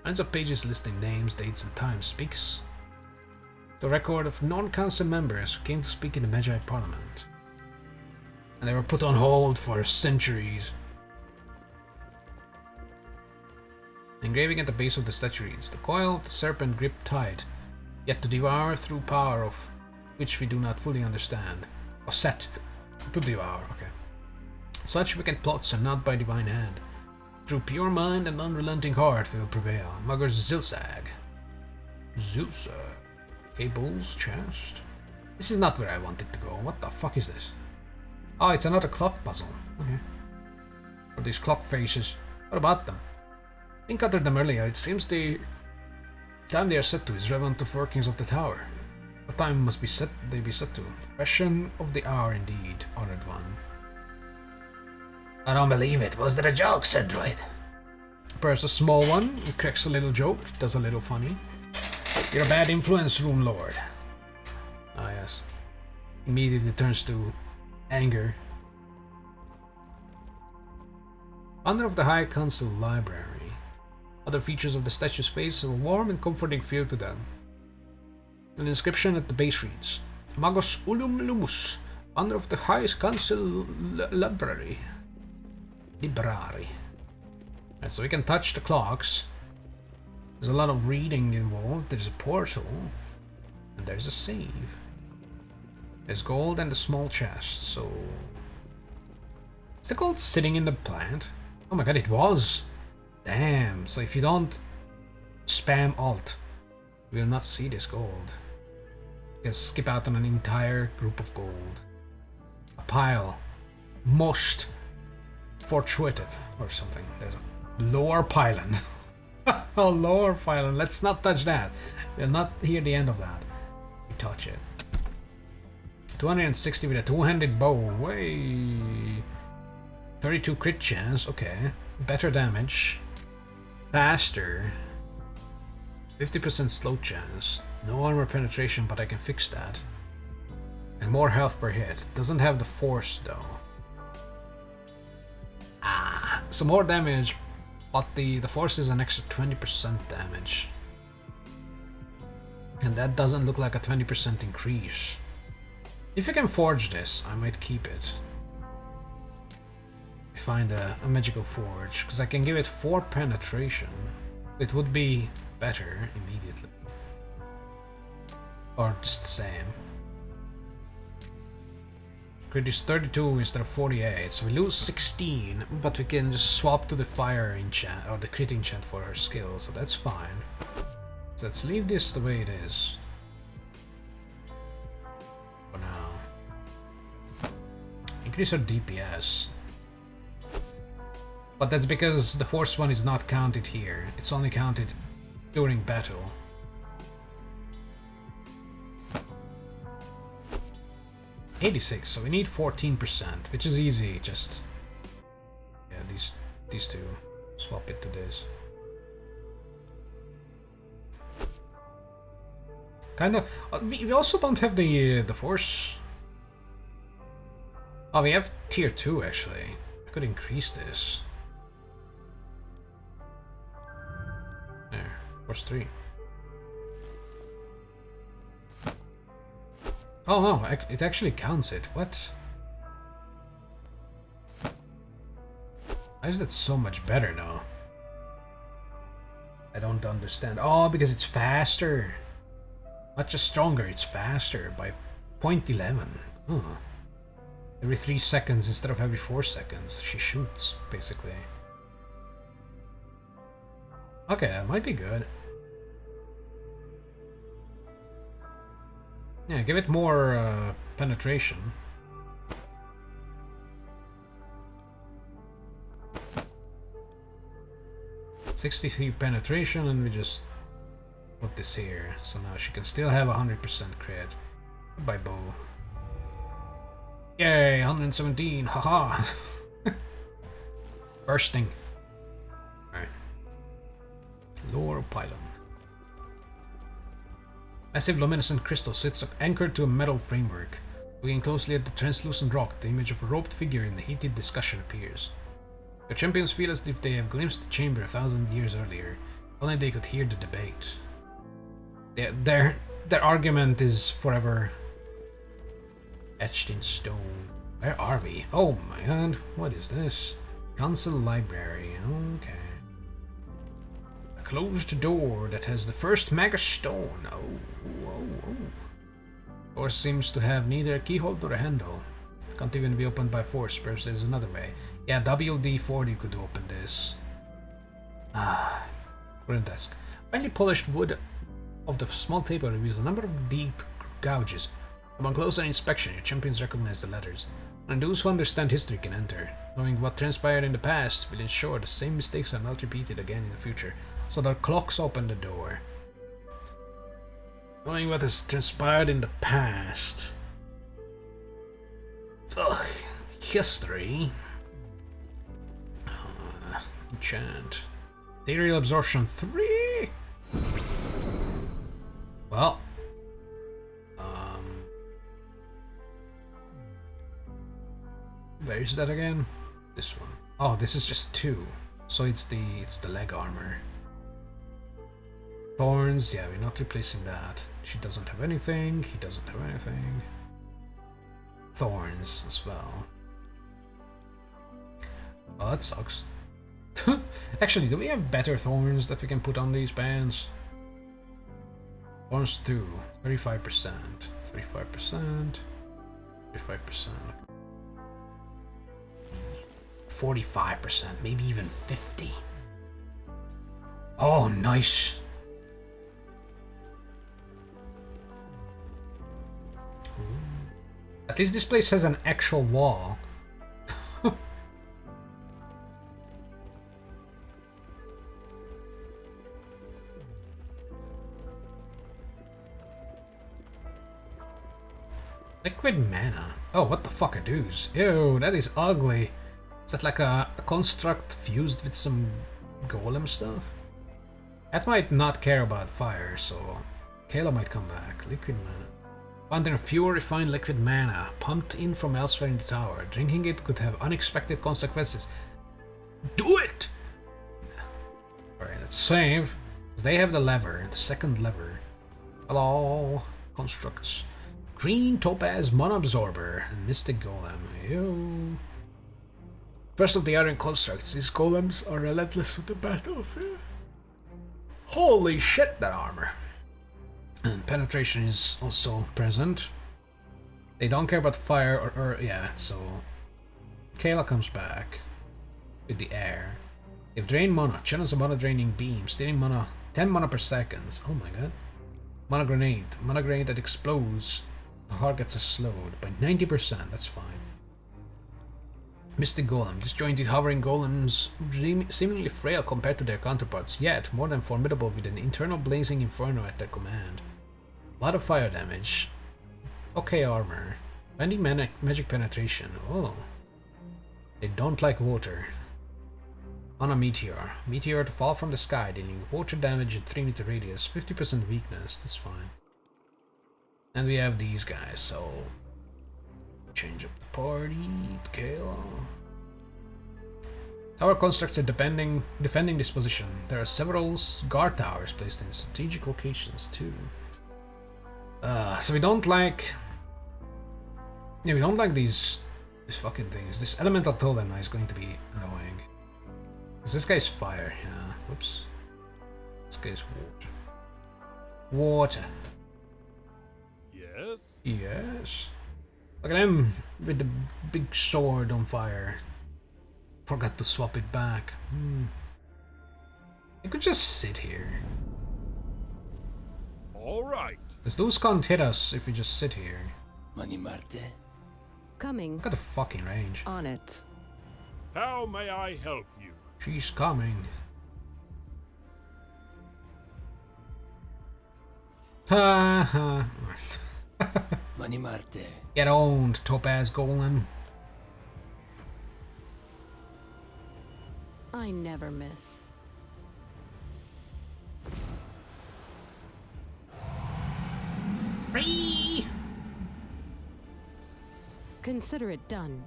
Lines of pages listing names, dates, and times speaks the record of non-council members who came to speak in the Magi Parliament. And they were put on hold for centuries. The engraving at the base of the statue reads, "The coil of the serpent gripped tight, yet to devour through power of which we do not fully understand." Or set to devour, okay. "Such wicked plots are not by divine hand. Through pure mind and unrelenting heart we will prevail." Muggers Zilsag. Zilsag. Cable's chest. This is not where I wanted to go. What the fuck is this? Oh, it's another clock puzzle. Okay. Or these clock faces. What about them? I encountered them earlier. It seems the time they are set to is relevant to workings of the tower. What time must they be set to? Question of the hour indeed, honored one. "I don't believe it. Was there a joke, said droid?" Perhaps a small one. It cracks a little joke, does a little funny. "You're a bad influence, Rune Lord." Ah yes. Immediately turns to anger. Under of the High Council Library. Other features of the statue's face have a warm and comforting feel to them. An inscription at the base reads, "Magos Ulum Lumus, under of the High Council Library." Right, so we can touch the clocks. There's a lot of reading involved. There's a portal. And there's a save. There's gold and a small chest, so... Is the gold sitting in the plant? Oh my god, it was! Damn, so if you don't spam alt, you will not see this gold. You can skip out on an entire group of gold. A pile. Most fortuitive or something. There's a lower pylon. A lower pylon. Let's not touch that. We'll not hear the end of that. We touch it. 260 with a two-handed bow. Way. 32 crit chance. Okay. Better damage. Faster. 50% slow chance. No armor penetration, but I can fix that. And more health per hit. Doesn't have the force though. Ah, so more damage, but the force is an extra 20% damage. And that doesn't look like a 20% increase. If I can forge this, I might keep it. Find a magical forge, because I can give it 4 penetration. It would be better immediately. Or just the same. Crit is 32 instead of 48, so we lose 16, but we can just swap to the fire enchant, or the crit enchant for her skill, so that's fine. So let's leave this the way it is. For now. Increase her DPS. But that's because the force one is not counted here, it's only counted during battle. $86, so we need 14%, which is easy, just... Yeah, these two. Swap it to this. Kind of... we also don't have the force... Oh, we have tier 2 actually. I could increase this. There, force 3. Oh no, it actually counts it. What? Why is that so much better now? I don't understand. Oh, because it's faster. Not just stronger, it's faster by 0.11. Huh. Every 3 seconds instead of every 4 seconds. She shoots, basically. Okay, that might be good. Yeah, give it more penetration. $63 penetration, and we just put this here. So now she can still have 100% crit. Goodbye, bow. Yay, 117, haha! Bursting. Alright. Lower pylon. Massive luminescent crystal sits anchored to a metal framework. Looking closely at the translucent rock, the image of a robed figure in the heated discussion appears. Your champions feel as if they have glimpsed the chamber 1,000 years earlier. Only they could hear the debate. Their argument is forever etched in stone. Where are we? Oh my god, what is this? Council library, okay. A closed door that has the first mega stone. Oh. Door seems to have neither a keyhole nor a handle. Can't even be opened by force, perhaps there's another way. Yeah, WD-40 could open this. Ah, wooden desk. Finely polished wood of the small table reveals a number of deep gouges. Upon closer inspection, your champions recognize the letters, and those who understand history can enter. Knowing what transpired in the past will ensure the same mistakes are not repeated again in the future. So the clocks open the door. Knowing what has transpired in the past. Ugh, history. Enchant. Ethereal absorption 3. Well. Where is that again? This one. Oh, this is just 2. So it's the leg armor. Thorns, yeah, we're not replacing that. She doesn't have anything, he doesn't have anything. Thorns as well. Oh, that sucks. Actually, do we have better thorns that we can put on these bands? Burns through 35%, 35%, 35%, 45%, maybe even 50. Oh, nice. At least this place has an actual wall. Liquid mana. Oh, what the fuck are those? Ew, that is ugly. Is that like a construct fused with some golem stuff? That might not care about fire, so Kayla might come back. Liquid mana. Fountain of pure, refined liquid mana, pumped in from elsewhere in the tower. Drinking it could have unexpected consequences. Do it! Alright, let's save. They have the lever, the second lever. Hello, constructs. Green Topaz Mana Absorber and Mystic Golem. Ew. First of the iron constructs, these golems are relentless on the battlefield. Holy shit, that armor. And penetration is also present. They don't care about fire or yeah, so Kayla comes back with the air. If drain mana, channels a mana draining beam, stealing mana 10 mana per second. Oh my god. Mana grenade that explodes. The targets are slowed by 90%, that's fine. Mystic Golem, disjointed hovering golems seemingly frail compared to their counterparts, yet more than formidable with an internal blazing inferno at their command. A lot of fire damage. Okay armor. Bending magic penetration. Oh. They don't like water. On a meteor. Meteor to fall from the sky, dealing water damage at 3-meter radius. 50% weakness, that's fine. And we have these guys, so change up the party, Kayla. Tower constructs are defending this position. There are several guard towers placed in strategic locations too. So we don't like... Yeah, we don't like these fucking things. This elemental totem is going to be annoying. Because this guy's fire, yeah. Whoops. This guy's water. Water.
Yes?
Yes. Look at him with the big sword on fire. Forgot to swap it back. I could just sit here.
All right.
Because those can't hit us if we just sit here.
Mani Marte.
Coming.
Look at the fucking range.
On it.
How may I help you?
She's coming. Ha ha.
Mani Marte.
Get owned, Topaz Golem.
I never miss.
Free.
Consider it done.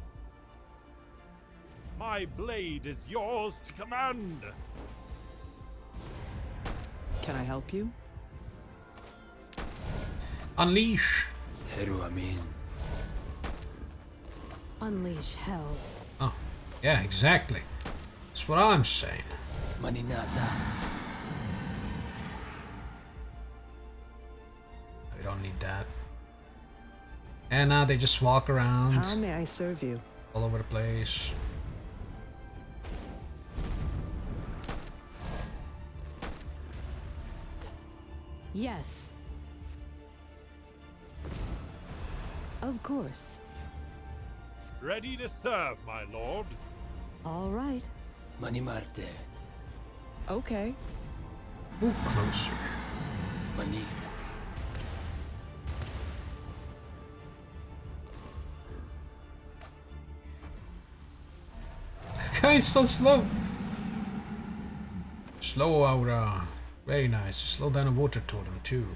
My blade is yours to command.
Can I help you?
Unleash.
Heru Amin.
Unleash hell.
Oh, yeah, exactly. That's what I'm saying.
Mani Nata.
We don't need that. And now they just walk around
How may I serve you?
all over the place.
Yes. Of course.
Ready to serve, my lord.
All right.
Mani Marte.
Okay.
Move closer.
Mani.
Guy's so slow. Slow aura. Very nice. Slow down a water totem too.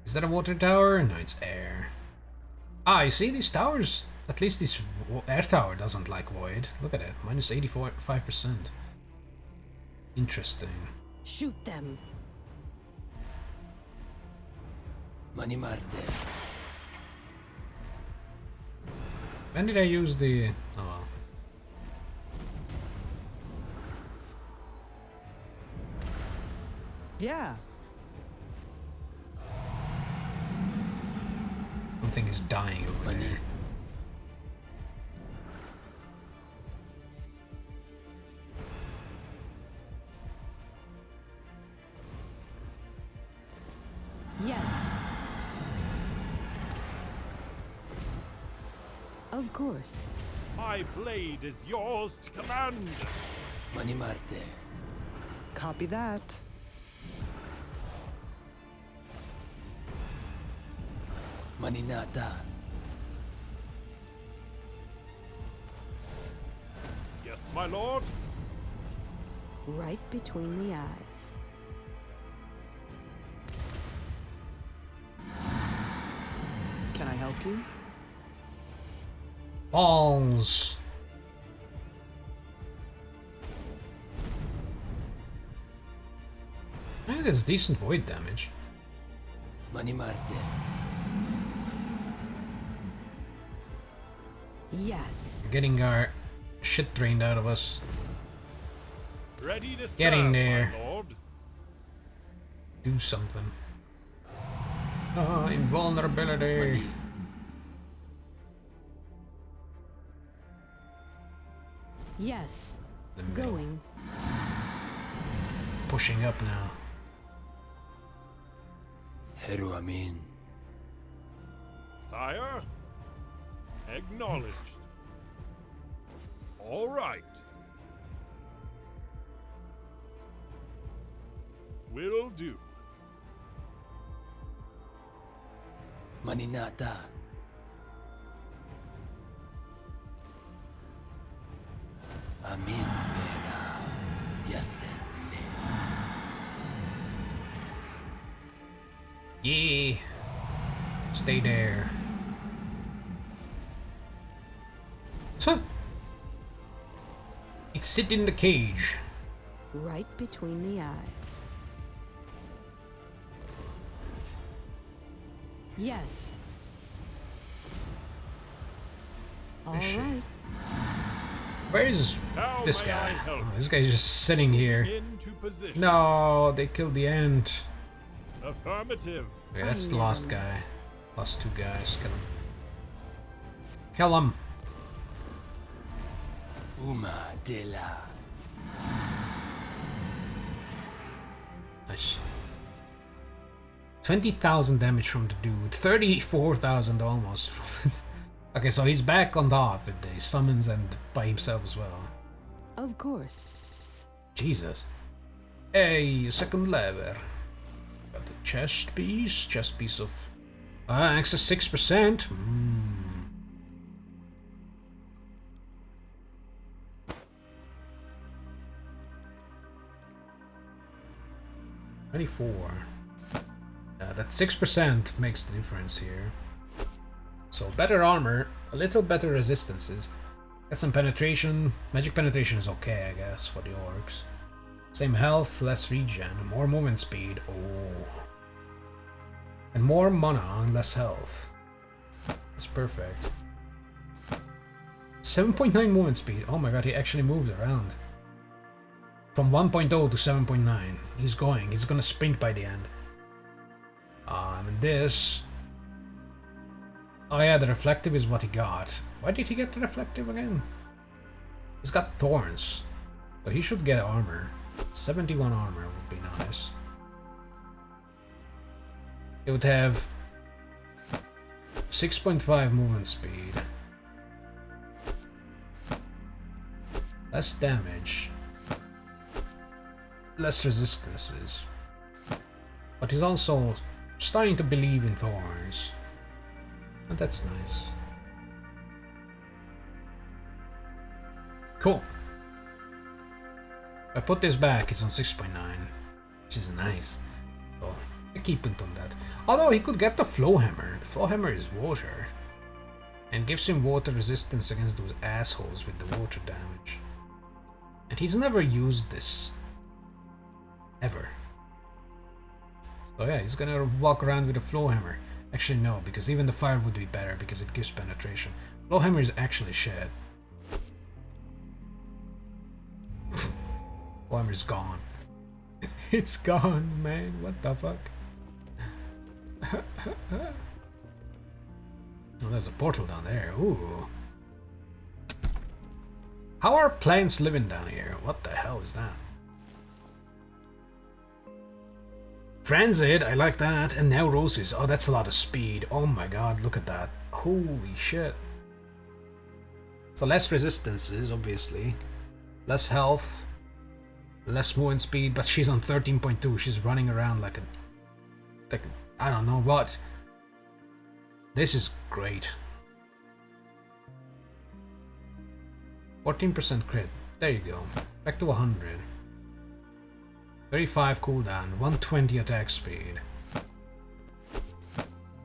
Is that a water tower? No, it's air. Ah, you see these towers? At least this air tower doesn't like void. Look at it. Minus 85%. Interesting.
Shoot them.
Mani Marte.
When did I use the... Oh well.
Yeah.
Something is dying over
Money.
there.
Yes. Of course.
My blade is yours to command.
Mani Marte.
Copy that.
Mani Nata.
Yes, my lord.
Right between the eyes.
Can I help you?
Balls. I think that's decent void damage.
Mani Marte.
Yes.
We're getting our shit drained out of us.
Ready to serve,
Get in there.
my lord.
Do something. Invulnerability.
Mani.
Yes.
The middle.
Going.
Pushing up now.
Heru Amin.
Sire? Acknowledged. All right. Will do.
Mani Nata. Amin Vera. Yasenle.
Yeah. Stay there. So, it's sit in the cage.
Right between the eyes. Yes. All
This shit.
right.
Where is
How
this
may I
guy?
help?
Oh, this guy's just sitting here.
Into position.
No, they killed the ant.
Affirmative.
Okay, that's
I
the last
never
guy.
miss.
Last two guys. Kill him. Kill him.
Uma de la.
Nice. 20,000 damage from the dude. 34,000 almost. Okay, so he's back on top with the summons and by himself as well.
Of course.
Jesus. Hey, second lever. Got the chest piece of access 6%. 24. That 6% makes the difference here. So better armor, a little better resistances. Got some penetration. Magic penetration is okay, I guess, for the orcs. Same health, less regen, more movement speed. Oh. And more mana and less health. That's perfect. 7.9 movement speed. Oh my god, he actually moved around. From 1.0 to 7.9. He's going. He's gonna sprint by the end. And this... Oh yeah, the reflective is what he got. Why did he get the reflective again? He's got thorns. So he should get armor. 71 armor would be nice. It would have 6.5 movement speed. Less damage. Less resistances. But he's also starting to believe in thorns. And that's nice. Cool. If I put this back, it's on 6.9. Which is nice. So, I keep it on that. Although he could get the flow hammer. The flow hammer is water. And gives him water resistance against those assholes with the water damage. And he's never used this. Ever. So yeah, he's gonna walk around with a flow hammer. Actually no, because even the fire would be better because it gives penetration. Flow hammer is actually shit. Flow hammer's gone. It's gone, man. What the fuck? Oh, there's a portal down there. Ooh. How are plants living down here? What the hell is that? Frenzied, I like that. And now roses. Oh, that's a lot of speed. Oh my god, look at that. Holy shit. So less resistances, obviously. Less health. Less movement speed, but she's on 13.2. She's running around like a... I don't know what. This is great. 14% crit. There you go. Back to 100. 35 cooldown. 120 attack speed.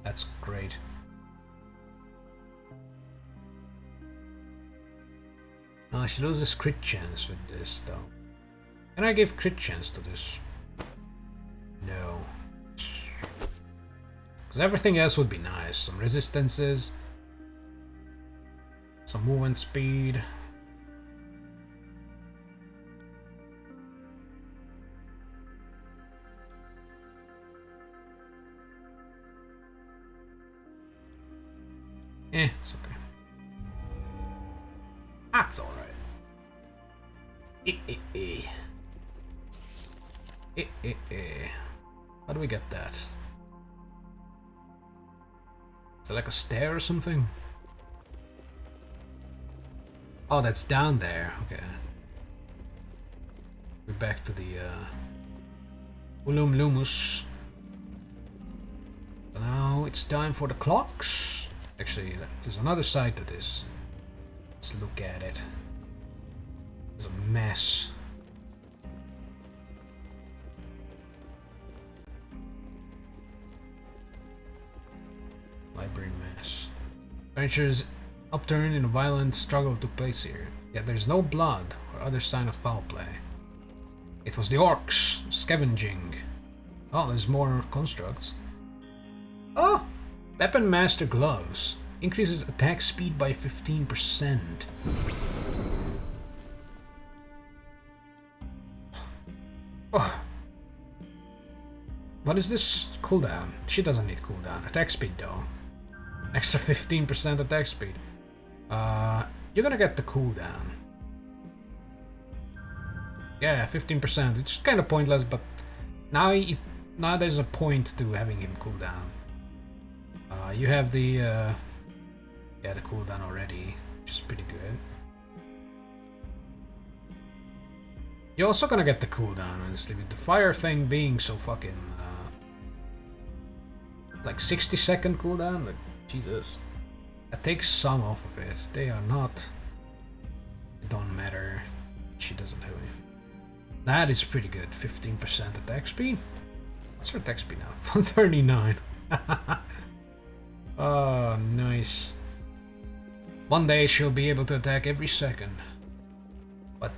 That's great. Oh, she loses crit chance with this though. Can I give crit chance to this? No. Because everything else would be nice. Some resistances. Some movement speed. It's okay. That's alright. How do we get that? Is it like a stair or something? Oh, that's down there. Okay. We're back to the Ulum Lumus. So now it's time for the clocks. Actually, there's another side to this. Let's look at it. It's a mess. Library mess. Furniture is upturned in a violent struggle took place here. Yet there's no blood or other sign of foul play. It was the orcs scavenging. Oh, there's more constructs. Oh! Weapon Master Gloves. Increases attack speed by 15%. Oh. What is this cooldown? She doesn't need cooldown. Attack speed though. Extra 15% attack speed. You're gonna get the cooldown. Yeah, 15%. It's kind of pointless, but now there's a point to having him cooldown. You have the the cooldown already, which is pretty good. You're also gonna get the cooldown, honestly, with the fire thing being so fucking like 60-second cooldown. Like Jesus, that takes some off of it. They are not. It don't matter. She doesn't have anything. That is pretty good. 15% attack speed. What's her attack speed now? 139. Oh, nice. One day she'll be able to attack every second. But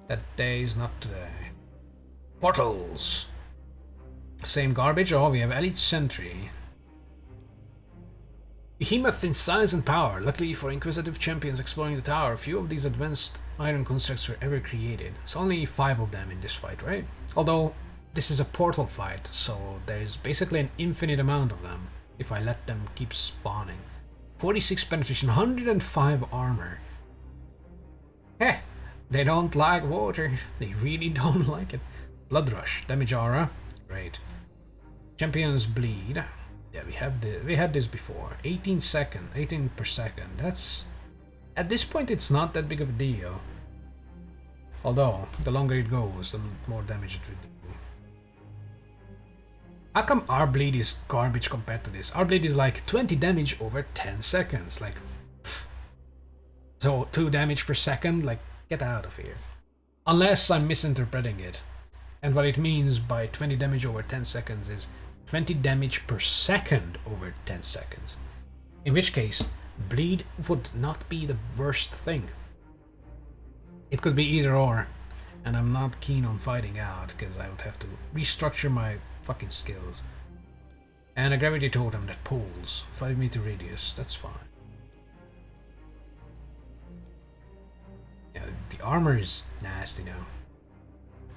that day is not today. Portals! Same garbage? Oh, we have Elite Sentry. Behemoth in size and power. Luckily for Inquisitive champions exploring the tower, few of these advanced iron constructs were ever created. It's only 5 of them in this fight, right? Although, this is a portal fight, so there's basically an infinite amount of them. If I let them keep spawning. 46 penetration, 105 armor. Eh, they don't like water. They really don't like it. Blood rush, damage aura, great. Champions bleed. Yeah, we had this before. 18 per second. That's at this point it's not that big of a deal. Although the longer it goes, the more damage it will do. How come our bleed is garbage compared to this? Our bleed is like 20 damage over 10 seconds. Like, pff. So 2 damage per second? Like, get out of here. Unless I'm misinterpreting it. And what it means by 20 damage over 10 seconds is 20 damage per second over 10 seconds. In which case, bleed would not be the worst thing. It could be either or. And I'm not keen on fighting out, because I would have to restructure my fucking skills. And a gravity totem that pulls 5 meter radius, that's fine. Yeah, the armor is nasty now.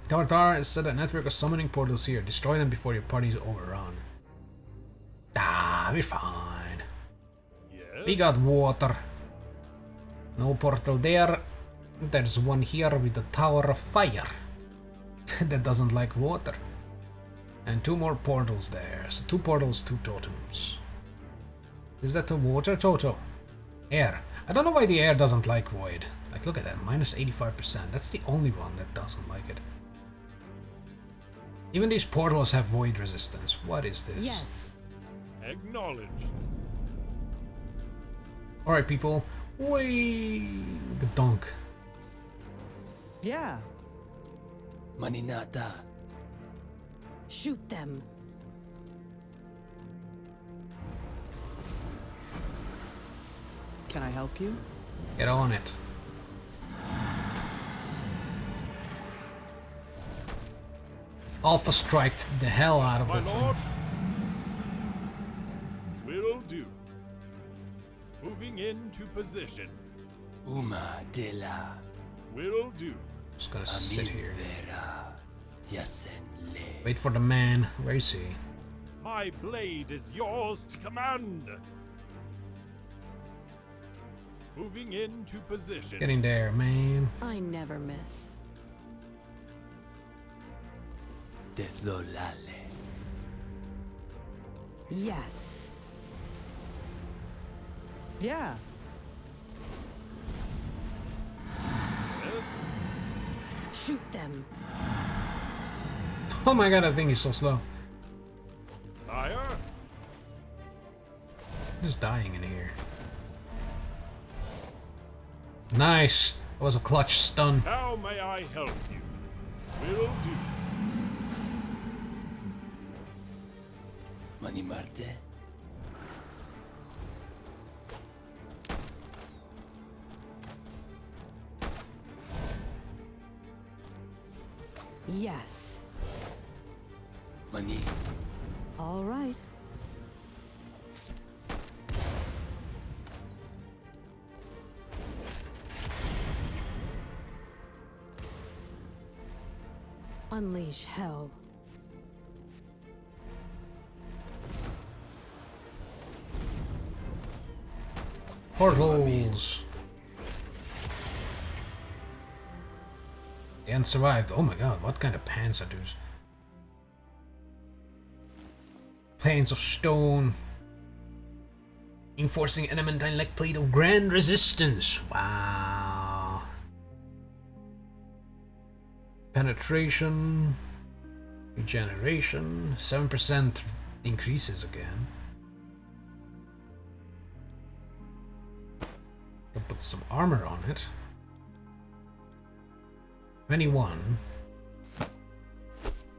Tartar has set a network of summoning portals here. Destroy them before your party is overrun. Ah, we're fine. We got water. No portal there. There's one here with a tower of fire. That doesn't like water. And 2 more portals there. So 2 portals, 2 totems. Is that a water total? Air. I don't know why the air doesn't like void. Like, look at that, minus 85%. That's the only one that doesn't like it. Even these portals have void resistance. What is this?
Yes.
Acknowledged.
Alright, people. Way the donk.
Yeah.
Maninata.
Shoot them.
Can I help you?
Get on it. Alpha striked the hell out of
My
this
lord.
thing.
Will do. Moving into position.
Uma de la.
Will do.
Just gonna sit
Amin
here.
vera. Yasen le.
Wait for the man. Where is he?
My blade is yours to command. Moving into position.
Get in there, man.
I never miss.
Deslolale.
Yes.
Yeah.
Yes.
Shoot them.
Oh my god, that thing is so slow.
Sire.
Just dying in here. Nice. That was a clutch stun.
How may I help you? Will do.
Manimarte.
Yes.
Mani.
All right. Unleash hell.
Portals. And survived. Oh my god, what kind of pants are those? Planes of stone. Enforcing adamantine like plate of grand resistance. Wow. Penetration. Regeneration. 7% increases again. I'll put some armor on it. 21.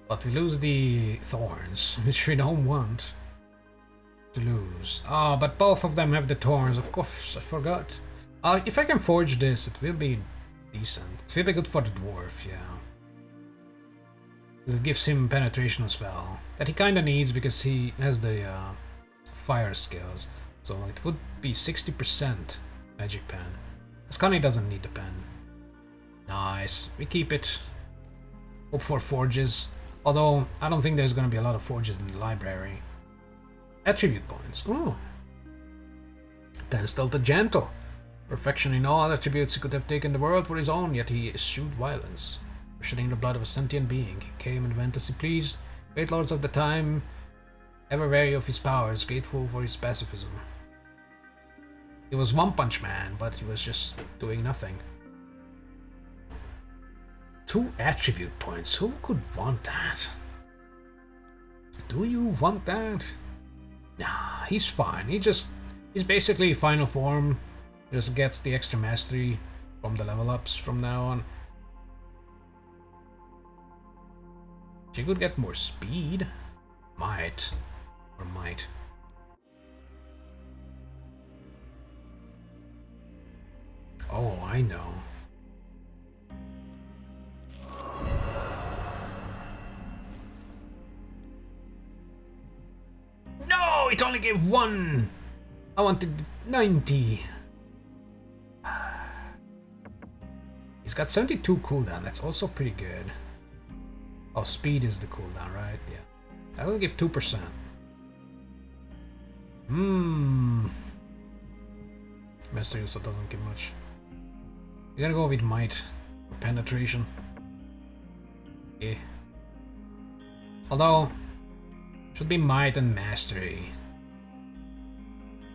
But we lose the thorns, which we don't want to lose. Ah, but both of them have the thorns, of course, I forgot. If I can forge this, it will be decent. It will be good for the dwarf, yeah. It gives him penetration as well. That he kinda needs because he has the fire skills. So it would be 60% magic pen. Ascani doesn't need the pen. Nice. We keep it. Hope for forges. Although, I don't think there's gonna be a lot of forges in the library. Attribute points. Oh. 10 stealth and gentle. Perfection in all attributes. He could have taken the world for his own, yet he eschewed violence. Shedding the blood of a sentient being. He came and went as he pleased. Great lords of the time, ever wary of his powers, grateful for his pacifism. He was One Punch Man, but he was just doing nothing. 2 attribute points. Who could want that? Do you want that? Nah, he's fine. He's basically final form. Just gets the extra mastery from the level ups from now on. She could get more speed. Might. Or might. Oh, I know. No, it only gave 1. I wanted 90. He's got 72 cooldown. That's also pretty good. Oh, speed is the cooldown, right? Yeah. I will give 2%. Mastery also doesn't give much. You gotta go with might or penetration. Yeah. Although, should be might and mastery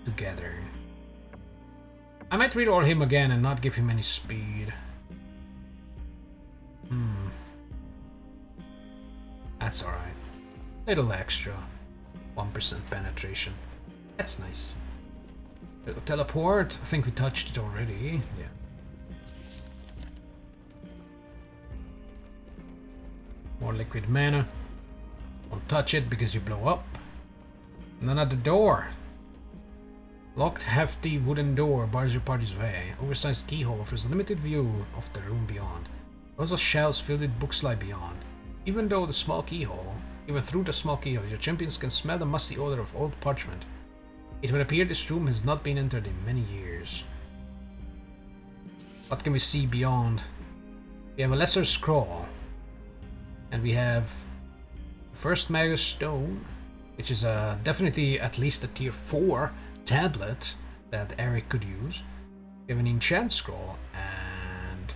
together. I might reroll him again and not give him any speed. That's alright. Little extra. 1% penetration. That's nice. Little teleport. I think we touched it already. Yeah. More liquid mana. Don't touch it because you blow up. And then at the door. Locked, hefty wooden door bars your party's way. Oversized keyhole offers a limited view of the room beyond. Rows of shelves filled with books lie beyond. Even through the small keyhole, your champions can smell the musty odor of old parchment. It would appear this room has not been entered in many years. What can we see beyond? We have a lesser scroll. And we have First Magus Stone, which is definitely at least a tier 4 tablet that Eric could use. We have an enchant scroll and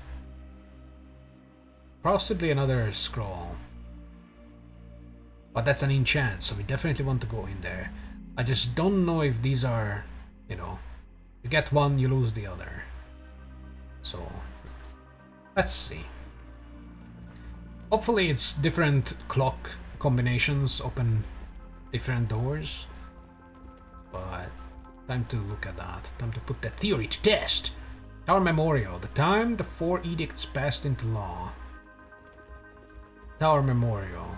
possibly another scroll. But that's an enchant, so we definitely want to go in there. I just don't know if these are, you know, you get one, you lose the other. So, let's see. Hopefully it's different clock combinations open different doors. But time to look at that. Time to put that theory to test. Tower Memorial. The time the 4 edicts passed into law. Tower Memorial.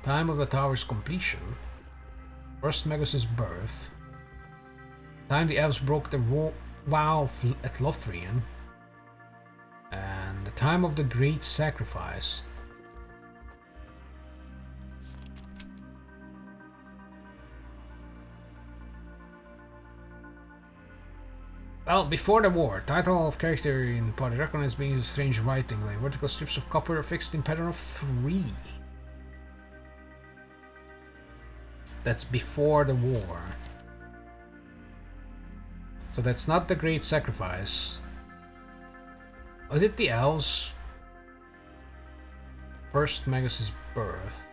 Time of the tower's completion. First Magus's birth. Time the elves broke the vow at Lothlorien. And the time of the great sacrifice. Well, before the war, title of character in party recognized being strange writing, like vertical strips of copper fixed in pattern of 3. That's before the war. So that's not the great sacrifice. Was it the elves? First Magus's birth.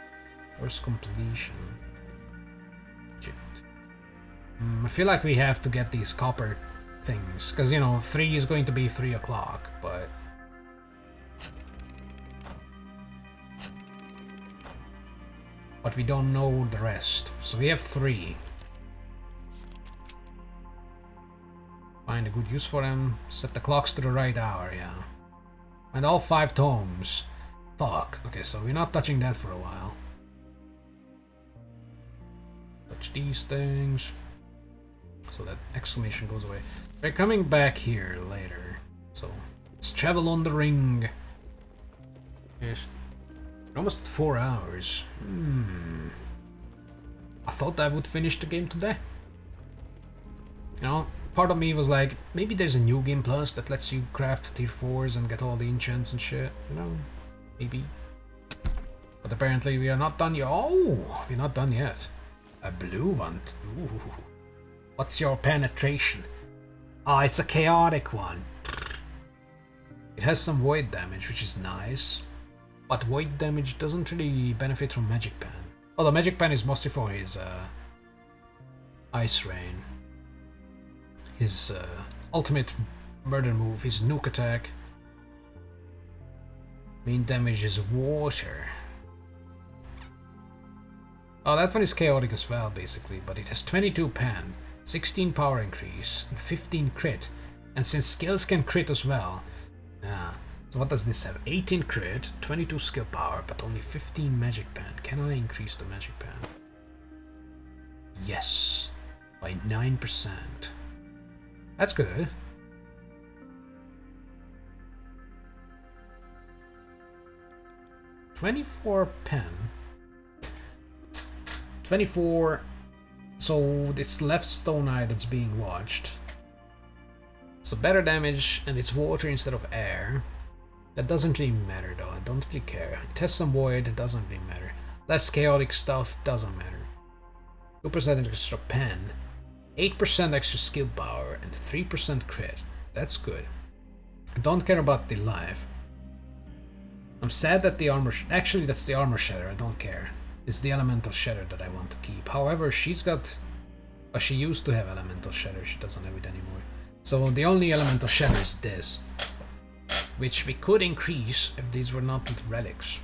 First completion. Shit. I feel like we have to get these copper things, because you know 3 is going to be 3 o'clock, but we don't know the rest. So we have 3. Find a good use for them. Set the clocks to the right hour, yeah. And all 5 tomes. Fuck. Okay, so we're not touching that for a while. Touch these things. So that exclamation goes away. We're coming back here later. So let's travel on the ring. Yes. Almost 4 hours. I thought I would finish the game today. You know, part of me was like, maybe there's a new game plus that lets you craft tier 4s and get all the enchants and shit. You know, maybe. But apparently we are not done yet. Oh, we're not done yet. A blue one. Ooh. What's your penetration? Ah, it's a chaotic one. It has some void damage, which is nice. But void damage doesn't really benefit from Magic Pen. Although Magic Pen is mostly for his Ice Rain. His ultimate murder move, his nuke attack. Main damage is water. Oh, that one is chaotic as well, basically, but it has 22 pen, 16 power increase, and 15 crit. And since skills can crit as well, so what does this have? 18 crit, 22 skill power, but only 15 magic pen. Can I increase the magic pen? Yes, by 9%. That's good. $24 pen. 24. So this left stone eye that's being watched. So better damage, and it's water instead of air. That doesn't really matter though, I don't really care. It has some void, it doesn't really matter. Less chaotic stuff, doesn't matter. 2% extra pen. 8% extra skill power and 3% crit. That's good. I don't care about the life. I'm sad that the armor... Actually, that's the armor shatter. I don't care. It's the elemental shatter that I want to keep. However, she's got... Oh, she used to have elemental shatter. She doesn't have it anymore. So the only elemental shatter is this. Which we could increase if these were not relics.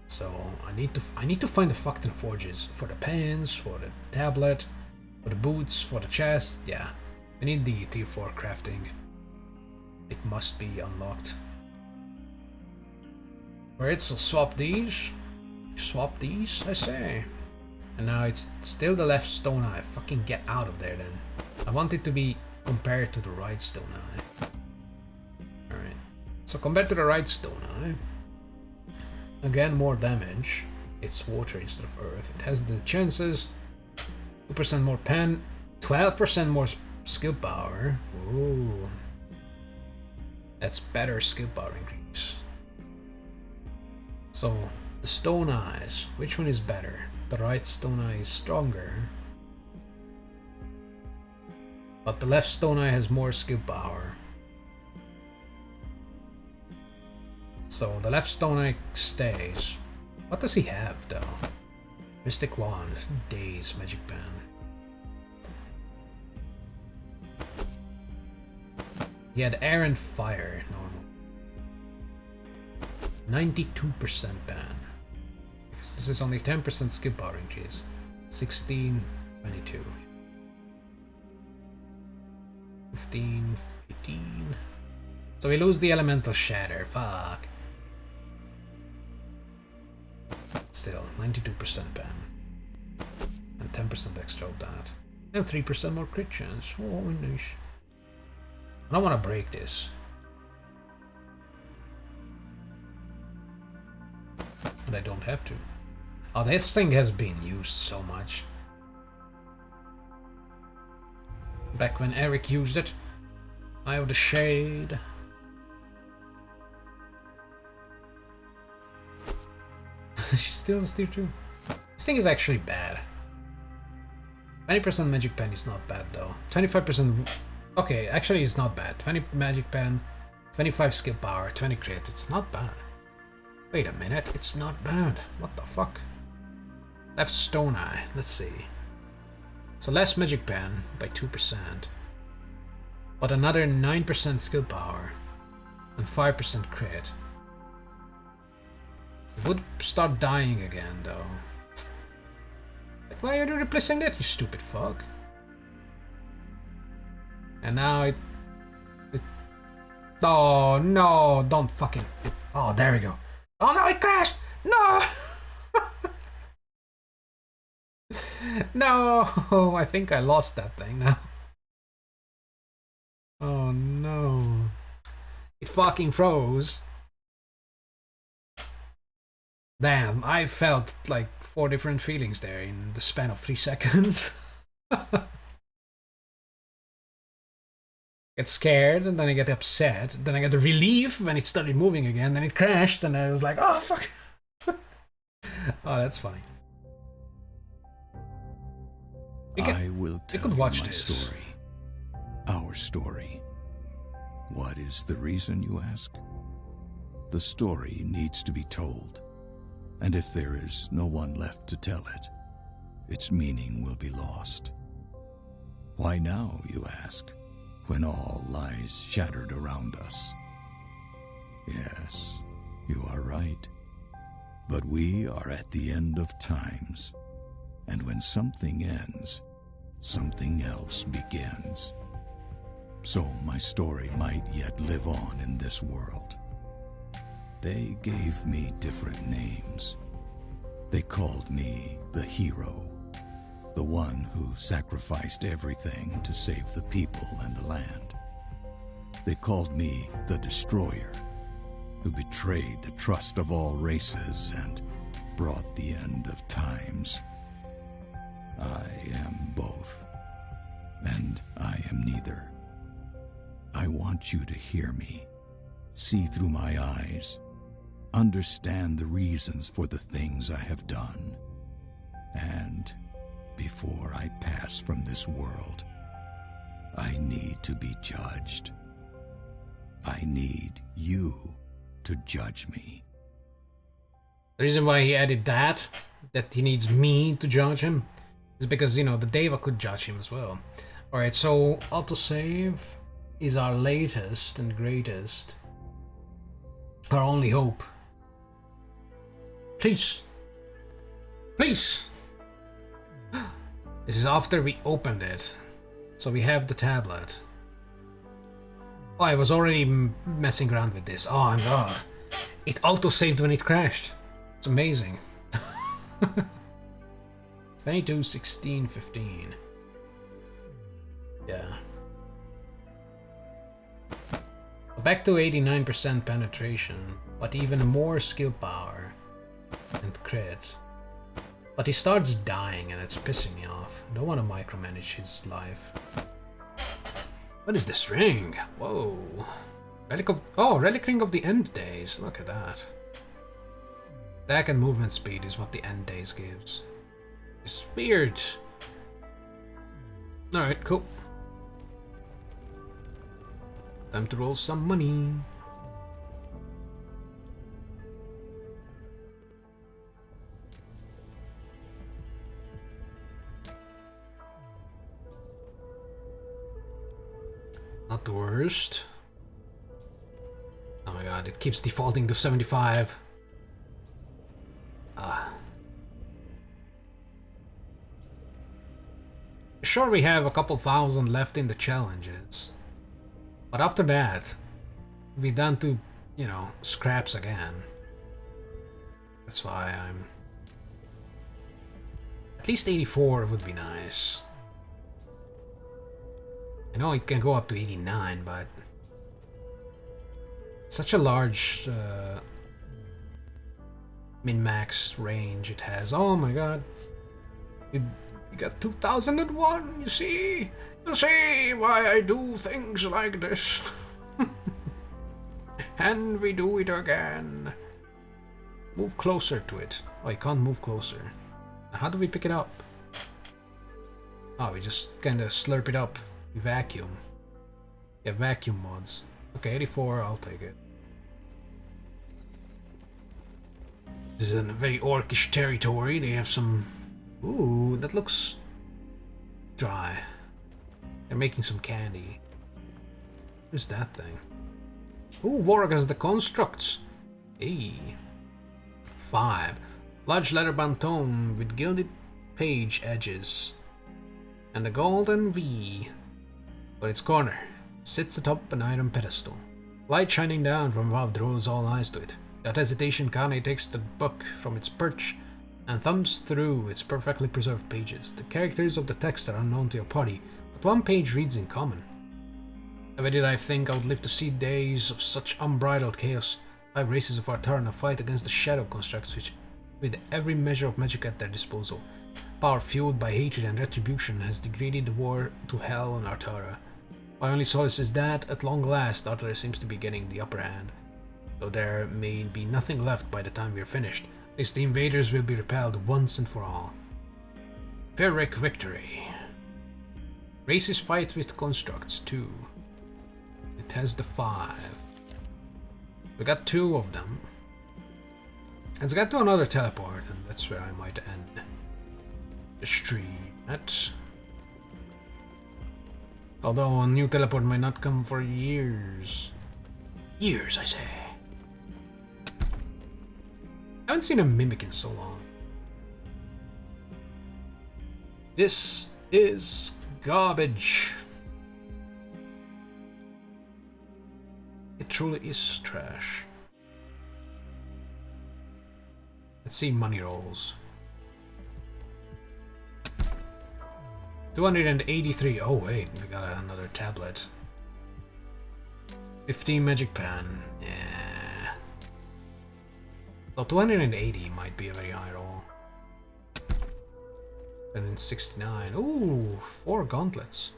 So I need to find the fucking forges. For the pens, for the tablet, for the boots, for the chest. Yeah. I need the tier 4 crafting. It must be unlocked. Alright, so swap these. Swap these, I say. And now it's still the left stone eye. Fucking get out of there then. I want it to be compared to the right stone eye. Alright. So compared to the right stone eye. Again, more damage. It's water instead of earth. It has the chances. 2% more pen. 12% more skill power. Ooh. That's better skill power increase. So, the stone eyes. Which one is better? The right stone eye is stronger. But the left stone eye has more skill power. So, the left stone eye stays. What does he have, though? Mystic Wand, Daze, Magic Pen. He had Air and Fire, normal. 92% ban. Because this is only 10% skill power increase. 16, 22. 15, 18. So we lose the Elemental Shatter, fuck. Still, 92% ban. And 10% extra of that. And 3% more crit chance. Oh, nice. I don't want to break this. But I don't have to. Oh, this thing has been used so much. Back when Eric used it. Eye of the Shade. She still has tier 2. This thing is actually bad. 20% magic pen is not bad though. 25%... Okay, actually it's not bad. 20 magic pen, 25 skill power, 20 crit. It's not bad. Wait a minute, it's not bad. What the fuck? Left stone eye, let's see. So less magic pen by 2%. But another 9% skill power. And 5% crit. It would start dying again though. Like, why are you replacing that, you stupid fuck? And now it... Oh no, don't fucking... Oh, there we go. Oh no, it crashed! No! No, I think I lost that thing now. Oh no. It fucking froze. Damn, I felt like 4 different feelings there in the span of 3 seconds. Get scared, and then I get upset, then I get the relief when it started moving again, then it crashed, and I was like, oh fuck. Oh, that's funny.
I will tell
could
you
watch
my
this.
story. Our story. What is the reason, you ask? The story needs to be told, and if there is no one left to tell it, its meaning will be lost. Why now, you ask, when all lies shattered around us? Yes, you are right. But we are at the end of times, and when something ends, something else begins. So my story might yet live on in this world. They gave me different names. They called me the hero, the one who sacrificed everything to save the people and the land. They called me the destroyer, who betrayed the trust of all races and brought the end of times. I am both, and I am neither. I want you to hear me, see through my eyes, understand the reasons for the things I have done, and before I pass pass from this world. I need to be judged. I need you to judge me.
The reason why he added that he needs me to judge him, is because, you know, the Deva could judge him as well. Alright, so autosave is our latest and greatest. Our only hope. Please. Please. This is after we opened it. So we have the tablet. Oh, I was already messing around with this. Oh my god. It auto-saved when it crashed. It's amazing. 22, 16, 15. Yeah. Back to 89% penetration, but even more skill power and crit. But he starts dying and it's pissing me off. I don't want to micromanage his life. What is this ring? Whoa. Relic Ring of the End Days. Look at that. Attack and movement speed is what the End Days gives. It's weird. Alright, cool. Time to roll some money. Not the worst. Oh my god, it keeps defaulting to 75. Sure, we have a couple thousand left in the challenges. But after that, we're down to, you know, scraps again. That's why I'm... At least 84 would be nice. I know it can go up to 89, but... Such a large min-max range it has. Oh my god. You got 2001, you see? You see why I do things like this. And we do it again. Move closer to it. Oh, I can't move closer. How do we pick it up? Oh, we just kinda slurp it up. We vacuum. Yeah, vacuum mods. Okay, 84, I'll take it. This is in a very orcish territory. They have some... Ooh, that looks... dry. They're making some candy. What is that thing? Ooh, Warwick has the constructs. Hey. 5. Large leather-bound tome with gilded page edges. And a golden V. But its corner sits atop an iron pedestal. Light shining down from above draws all eyes to it. Without hesitation, Kane takes the book from its perch and thumbs through its perfectly preserved pages. The characters of the text are unknown to your party, but one page reads in common. Never did I think I would live to see days of such unbridled chaos. 5 races of Artarna fight against the shadow constructs which, with every measure of magic at their disposal. Power fueled by hatred and retribution has degraded the war to hell on Artara. My only solace is that, at long last, Artara seems to be getting the upper hand. Though there may be nothing left by the time we are finished, at least the invaders will be repelled once and for all. Pyrrhic victory. Races fight with constructs, too. It has the 5. We got 2 of them. Let's get to another teleport, and that's where I might end the stream at. Although a new teleport might not come for years. Years, I say. I haven't seen a mimic in so long. This is garbage. It truly is trash. Let's see money rolls. 283. Oh wait, we got another tablet. 15 magic pan. Yeah. So 280 might be a very high roll. And then 69. Ooh, 4 gauntlets.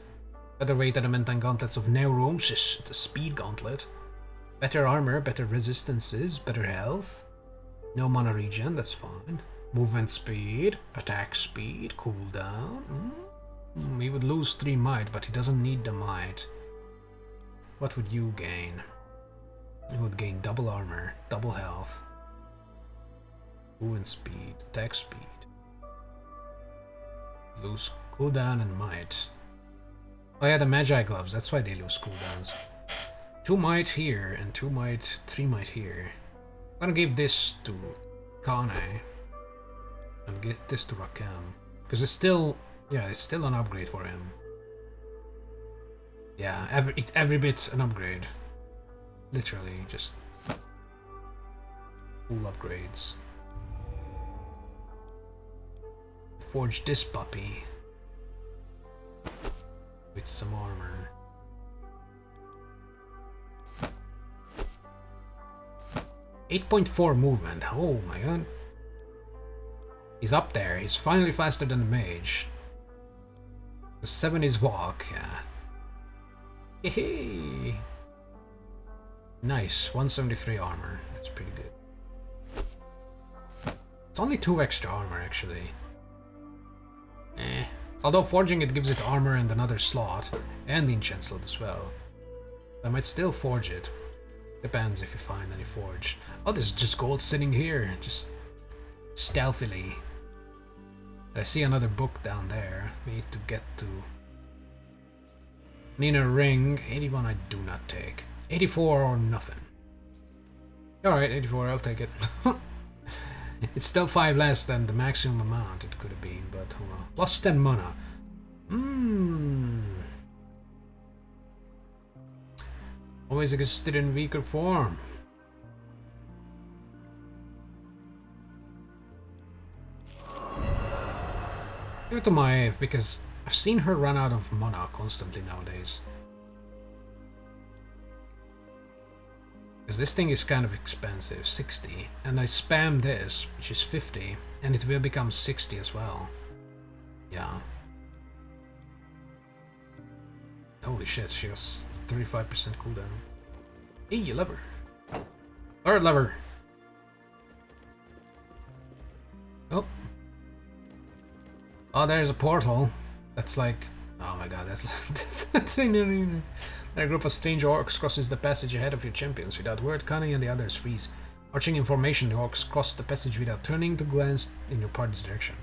Better weight adamantine gauntlets of Neurosis, the speed gauntlet. Better armor, better resistances, better health. No mana regen, that's fine. Movement speed, attack speed, cooldown. He would lose 3 might, but he doesn't need the might. What would you gain? You would gain double armor, double health, movement speed, attack speed. Lose cooldown and might. Oh yeah, the Magi gloves, that's why they lose cooldowns. 2 might here and 2 might, 3 might here. I'm gonna give this to Kane and get this to Rakam. Because it's still, yeah, it's still an upgrade for him. Yeah, every bit an upgrade. Literally, just full upgrades. Forge this puppy with some armor. .4 movement. Oh my god. He's up there. He's finally faster than the mage. 7 is walk, yeah. Hey. Nice, 173 armor. That's pretty good. It's only 2 extra armor actually. Although forging it gives it armor and another slot, and the enchant slot as well. I might still forge it. Depends if you find any forge. Oh, there's just gold sitting here, just stealthily. I see another book down there. We need to get to. Need a ring. 81 I do not take. 84 or nothing. Alright, 84, I'll take it. It's still 5 less than the maximum amount it could have been, but hold on. Plus 10 mana. Always existed in weaker form. Give it to Maeve, because I've seen her run out of mana constantly nowadays. Because this thing is kind of expensive, 60, and I spam this, which is 50, and it will become 60 as well. Yeah. Holy shit, she has 35% cooldown. Hey, a lever. Third lever. Oh. Oh, there's a portal. That's like... Oh my god, that's in a group of strange orcs crosses the passage ahead of your champions. Without word, Kanye and the others freeze. Arching in formation, the orcs cross the passage without turning to glance in your party's direction.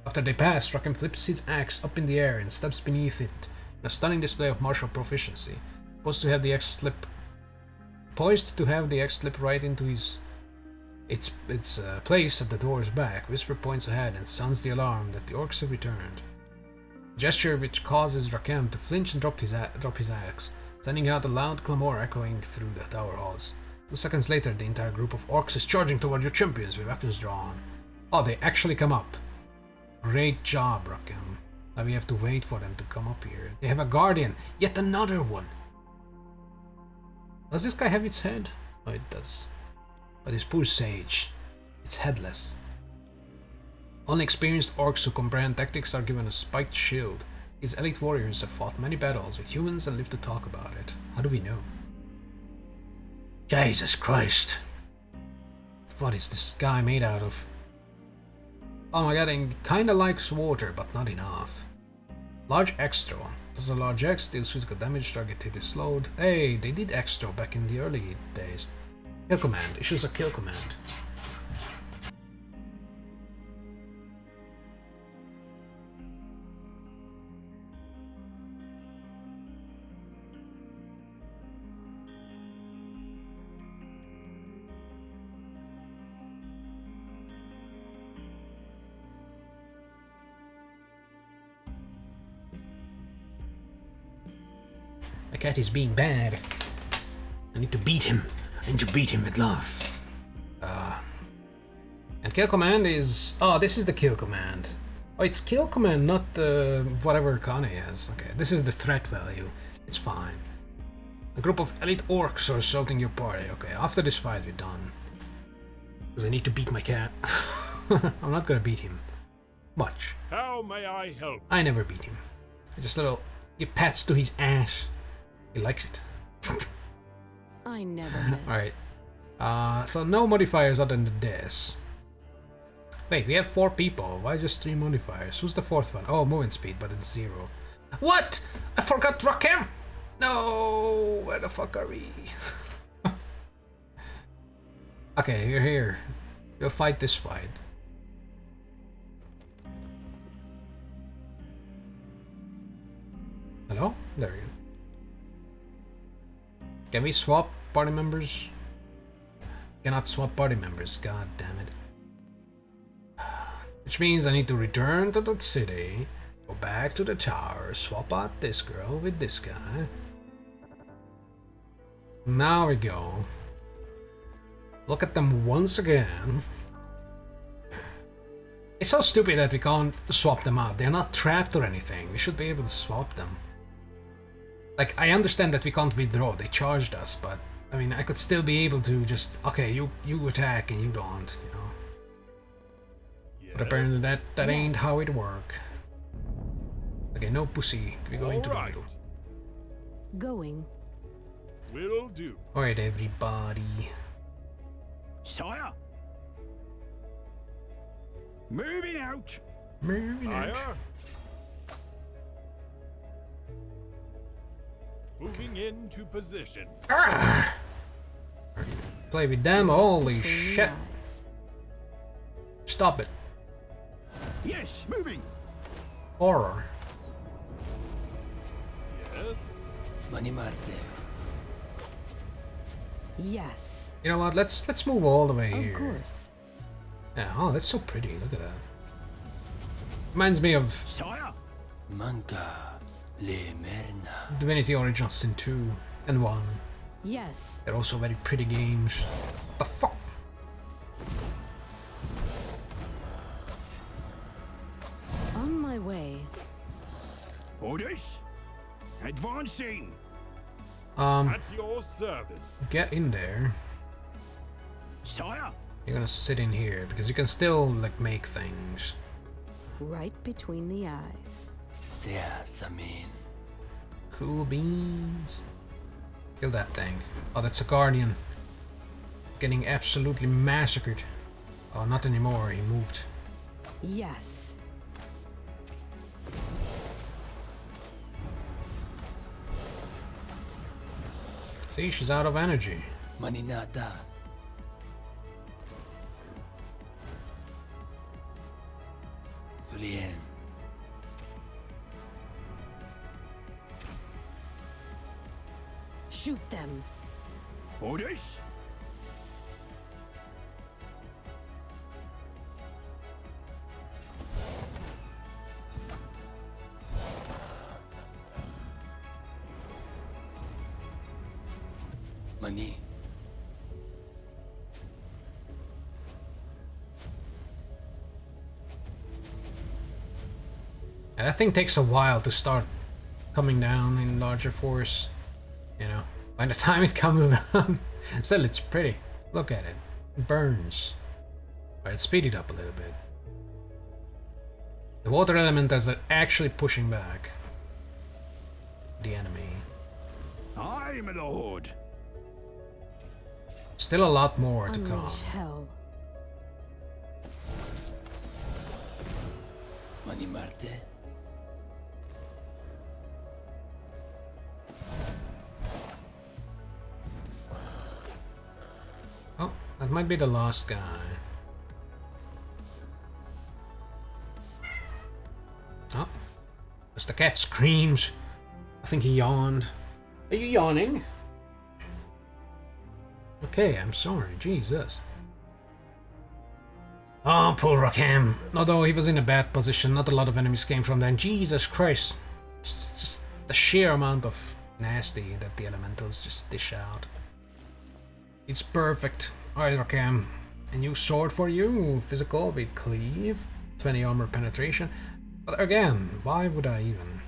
After they pass, Rakim flips his axe up in the air and steps beneath it in a stunning display of martial proficiency. Poised to have the axe slip right into its place at the door's back, Whisper points ahead and sounds the alarm that the orcs have returned. A gesture which causes Rakem to flinch and drop his axe, sending out a loud clamor echoing through the tower halls. 2 seconds later, the entire group of orcs is charging toward your champions with weapons drawn. Oh, they actually come up. Great job, Rakem. Now we have to wait for them to come up here. They have a guardian, yet another one. Does this guy have its head? Oh, it does. But this poor sage, it's headless. Only experienced orcs who comprehend tactics are given a spiked shield. These elite warriors have fought many battles with humans and live to talk about it. How do we know? Jesus Christ. What is this guy made out of? Oh my god, he kinda likes water, but not enough. Large extra. Does a large X deals physical damage, target hit is slowed. Hey, they did extra back in the early days. Kill command. Issues a kill command. My cat is being bad. I need to beat him. I need to beat him with love. And kill command is... Oh, this is the kill command. Oh, it's kill command, not whatever Kane has. Okay, this is the threat value. It's fine. A group of elite orcs are assaulting your party. Okay, after this fight we're done. Because I need to beat my cat. I'm not gonna beat him. Much.
How may I help?
I never beat him. I just give pats to his ass. He likes it.
I never miss.
Alright. So no modifiers other than this. Wait, we have 4 people. Why just 3 modifiers? Who's the 4th one? Oh, movement speed, but it's 0. What? I forgot Rakem! No! Where the fuck are we? Okay, you're here. You'll fight this fight. Hello? There you go. Can we swap party members? Cannot swap party members, god damn it. Which means I need to return to the city, go back to the tower, swap out this girl with this guy. Now we go. Look at them once again. It's so stupid that we can't swap them out. They're not trapped or anything. We should be able to swap them. Like, I understand that we can't withdraw. They charged us, but I mean, I could still be able to just, okay, you attack and you don't, you know. But apparently that ain't how it work. Okay, no pussy. We go into the middle.
Going.
Will do.
Alright, everybody.
Sire! Moving out!
Moving out.
Fire. Moving into position.
Ah! Play with them. Holy
Between the
shit!
eyes.
Stop it.
Yes, moving!
Horror.
Yes.
Mani Marte.
Yes.
You know what? Let's move all the way here.
Of course.
Yeah. Oh, that's so pretty. Look at that. Reminds me of
Sire!
Manca le merna.
Divinity Original Sin 2 and 1.
Yes.
They're also very pretty games. The fuck?
On my way.
Orders? Advancing!
At your service.
Get in there.
Sire!
You're gonna sit in here because you can still like make things.
Right between the eyes.
Sea Samin.
Cool beans. Kill that thing. Oh, that's a guardian. Getting absolutely massacred. Oh, not anymore. He moved.
Yes.
See, she's out of energy.
Maninata. Julien.
Shoot them.
Orders?
Mani.
And that thing takes a while to start coming down in larger force. You know, by the time it comes down, still it's pretty. Look at it. It burns. Alright, speed it up a little bit. The water elementals are actually pushing back the enemy.
Aye, my lord.
Still a lot more to come.
Unleash hell.
Mani Marte.
Oh, that might be the last guy. Oh, as the cat screams. I think he yawned. Are you yawning? Okay, I'm sorry. Jesus. Oh, poor Rakem. Although he was in a bad position, not a lot of enemies came from there. Jesus Christ. Just the sheer amount of nasty that the elementals just dish out. It's perfect. Alright, Rakem. A new sword for you. Physical with cleave. 20 armor penetration. But again, why would I even?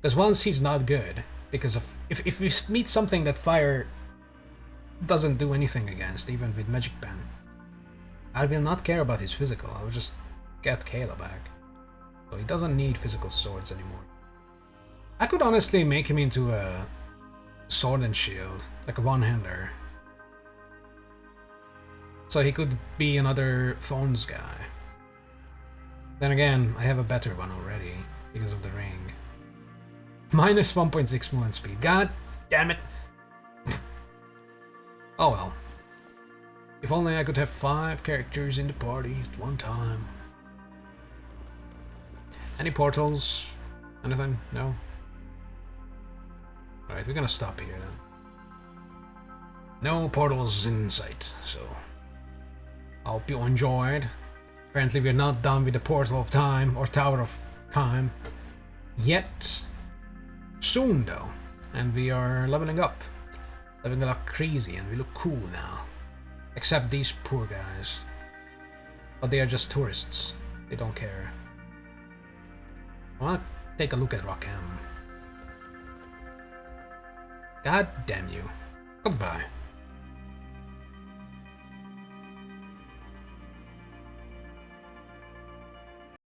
Because once he's not good. Because of if we meet something that fire doesn't do anything against, even with magic pen, I will not care about his physical. I'll just get Kayla back. So he doesn't need physical swords anymore. I could honestly make him into a sword and shield, like a one-hander. So he could be another Thorns guy. Then again, I have a better one already because of the ring. Minus 1.6 movement speed. God damn it! Oh well. If only I could have 5 characters in the party at one time. Any portals? Anything? No? Alright, we're gonna stop here then. No portals in sight, so... I hope you enjoyed. Apparently we're not done with the Portal of Time, or Tower of Time, yet. Soon though. And we are leveling up. Leveling up crazy, and we look cool now. Except these poor guys. But they are just tourists. They don't care. I wanna take a look at Rockham. God damn you. Goodbye.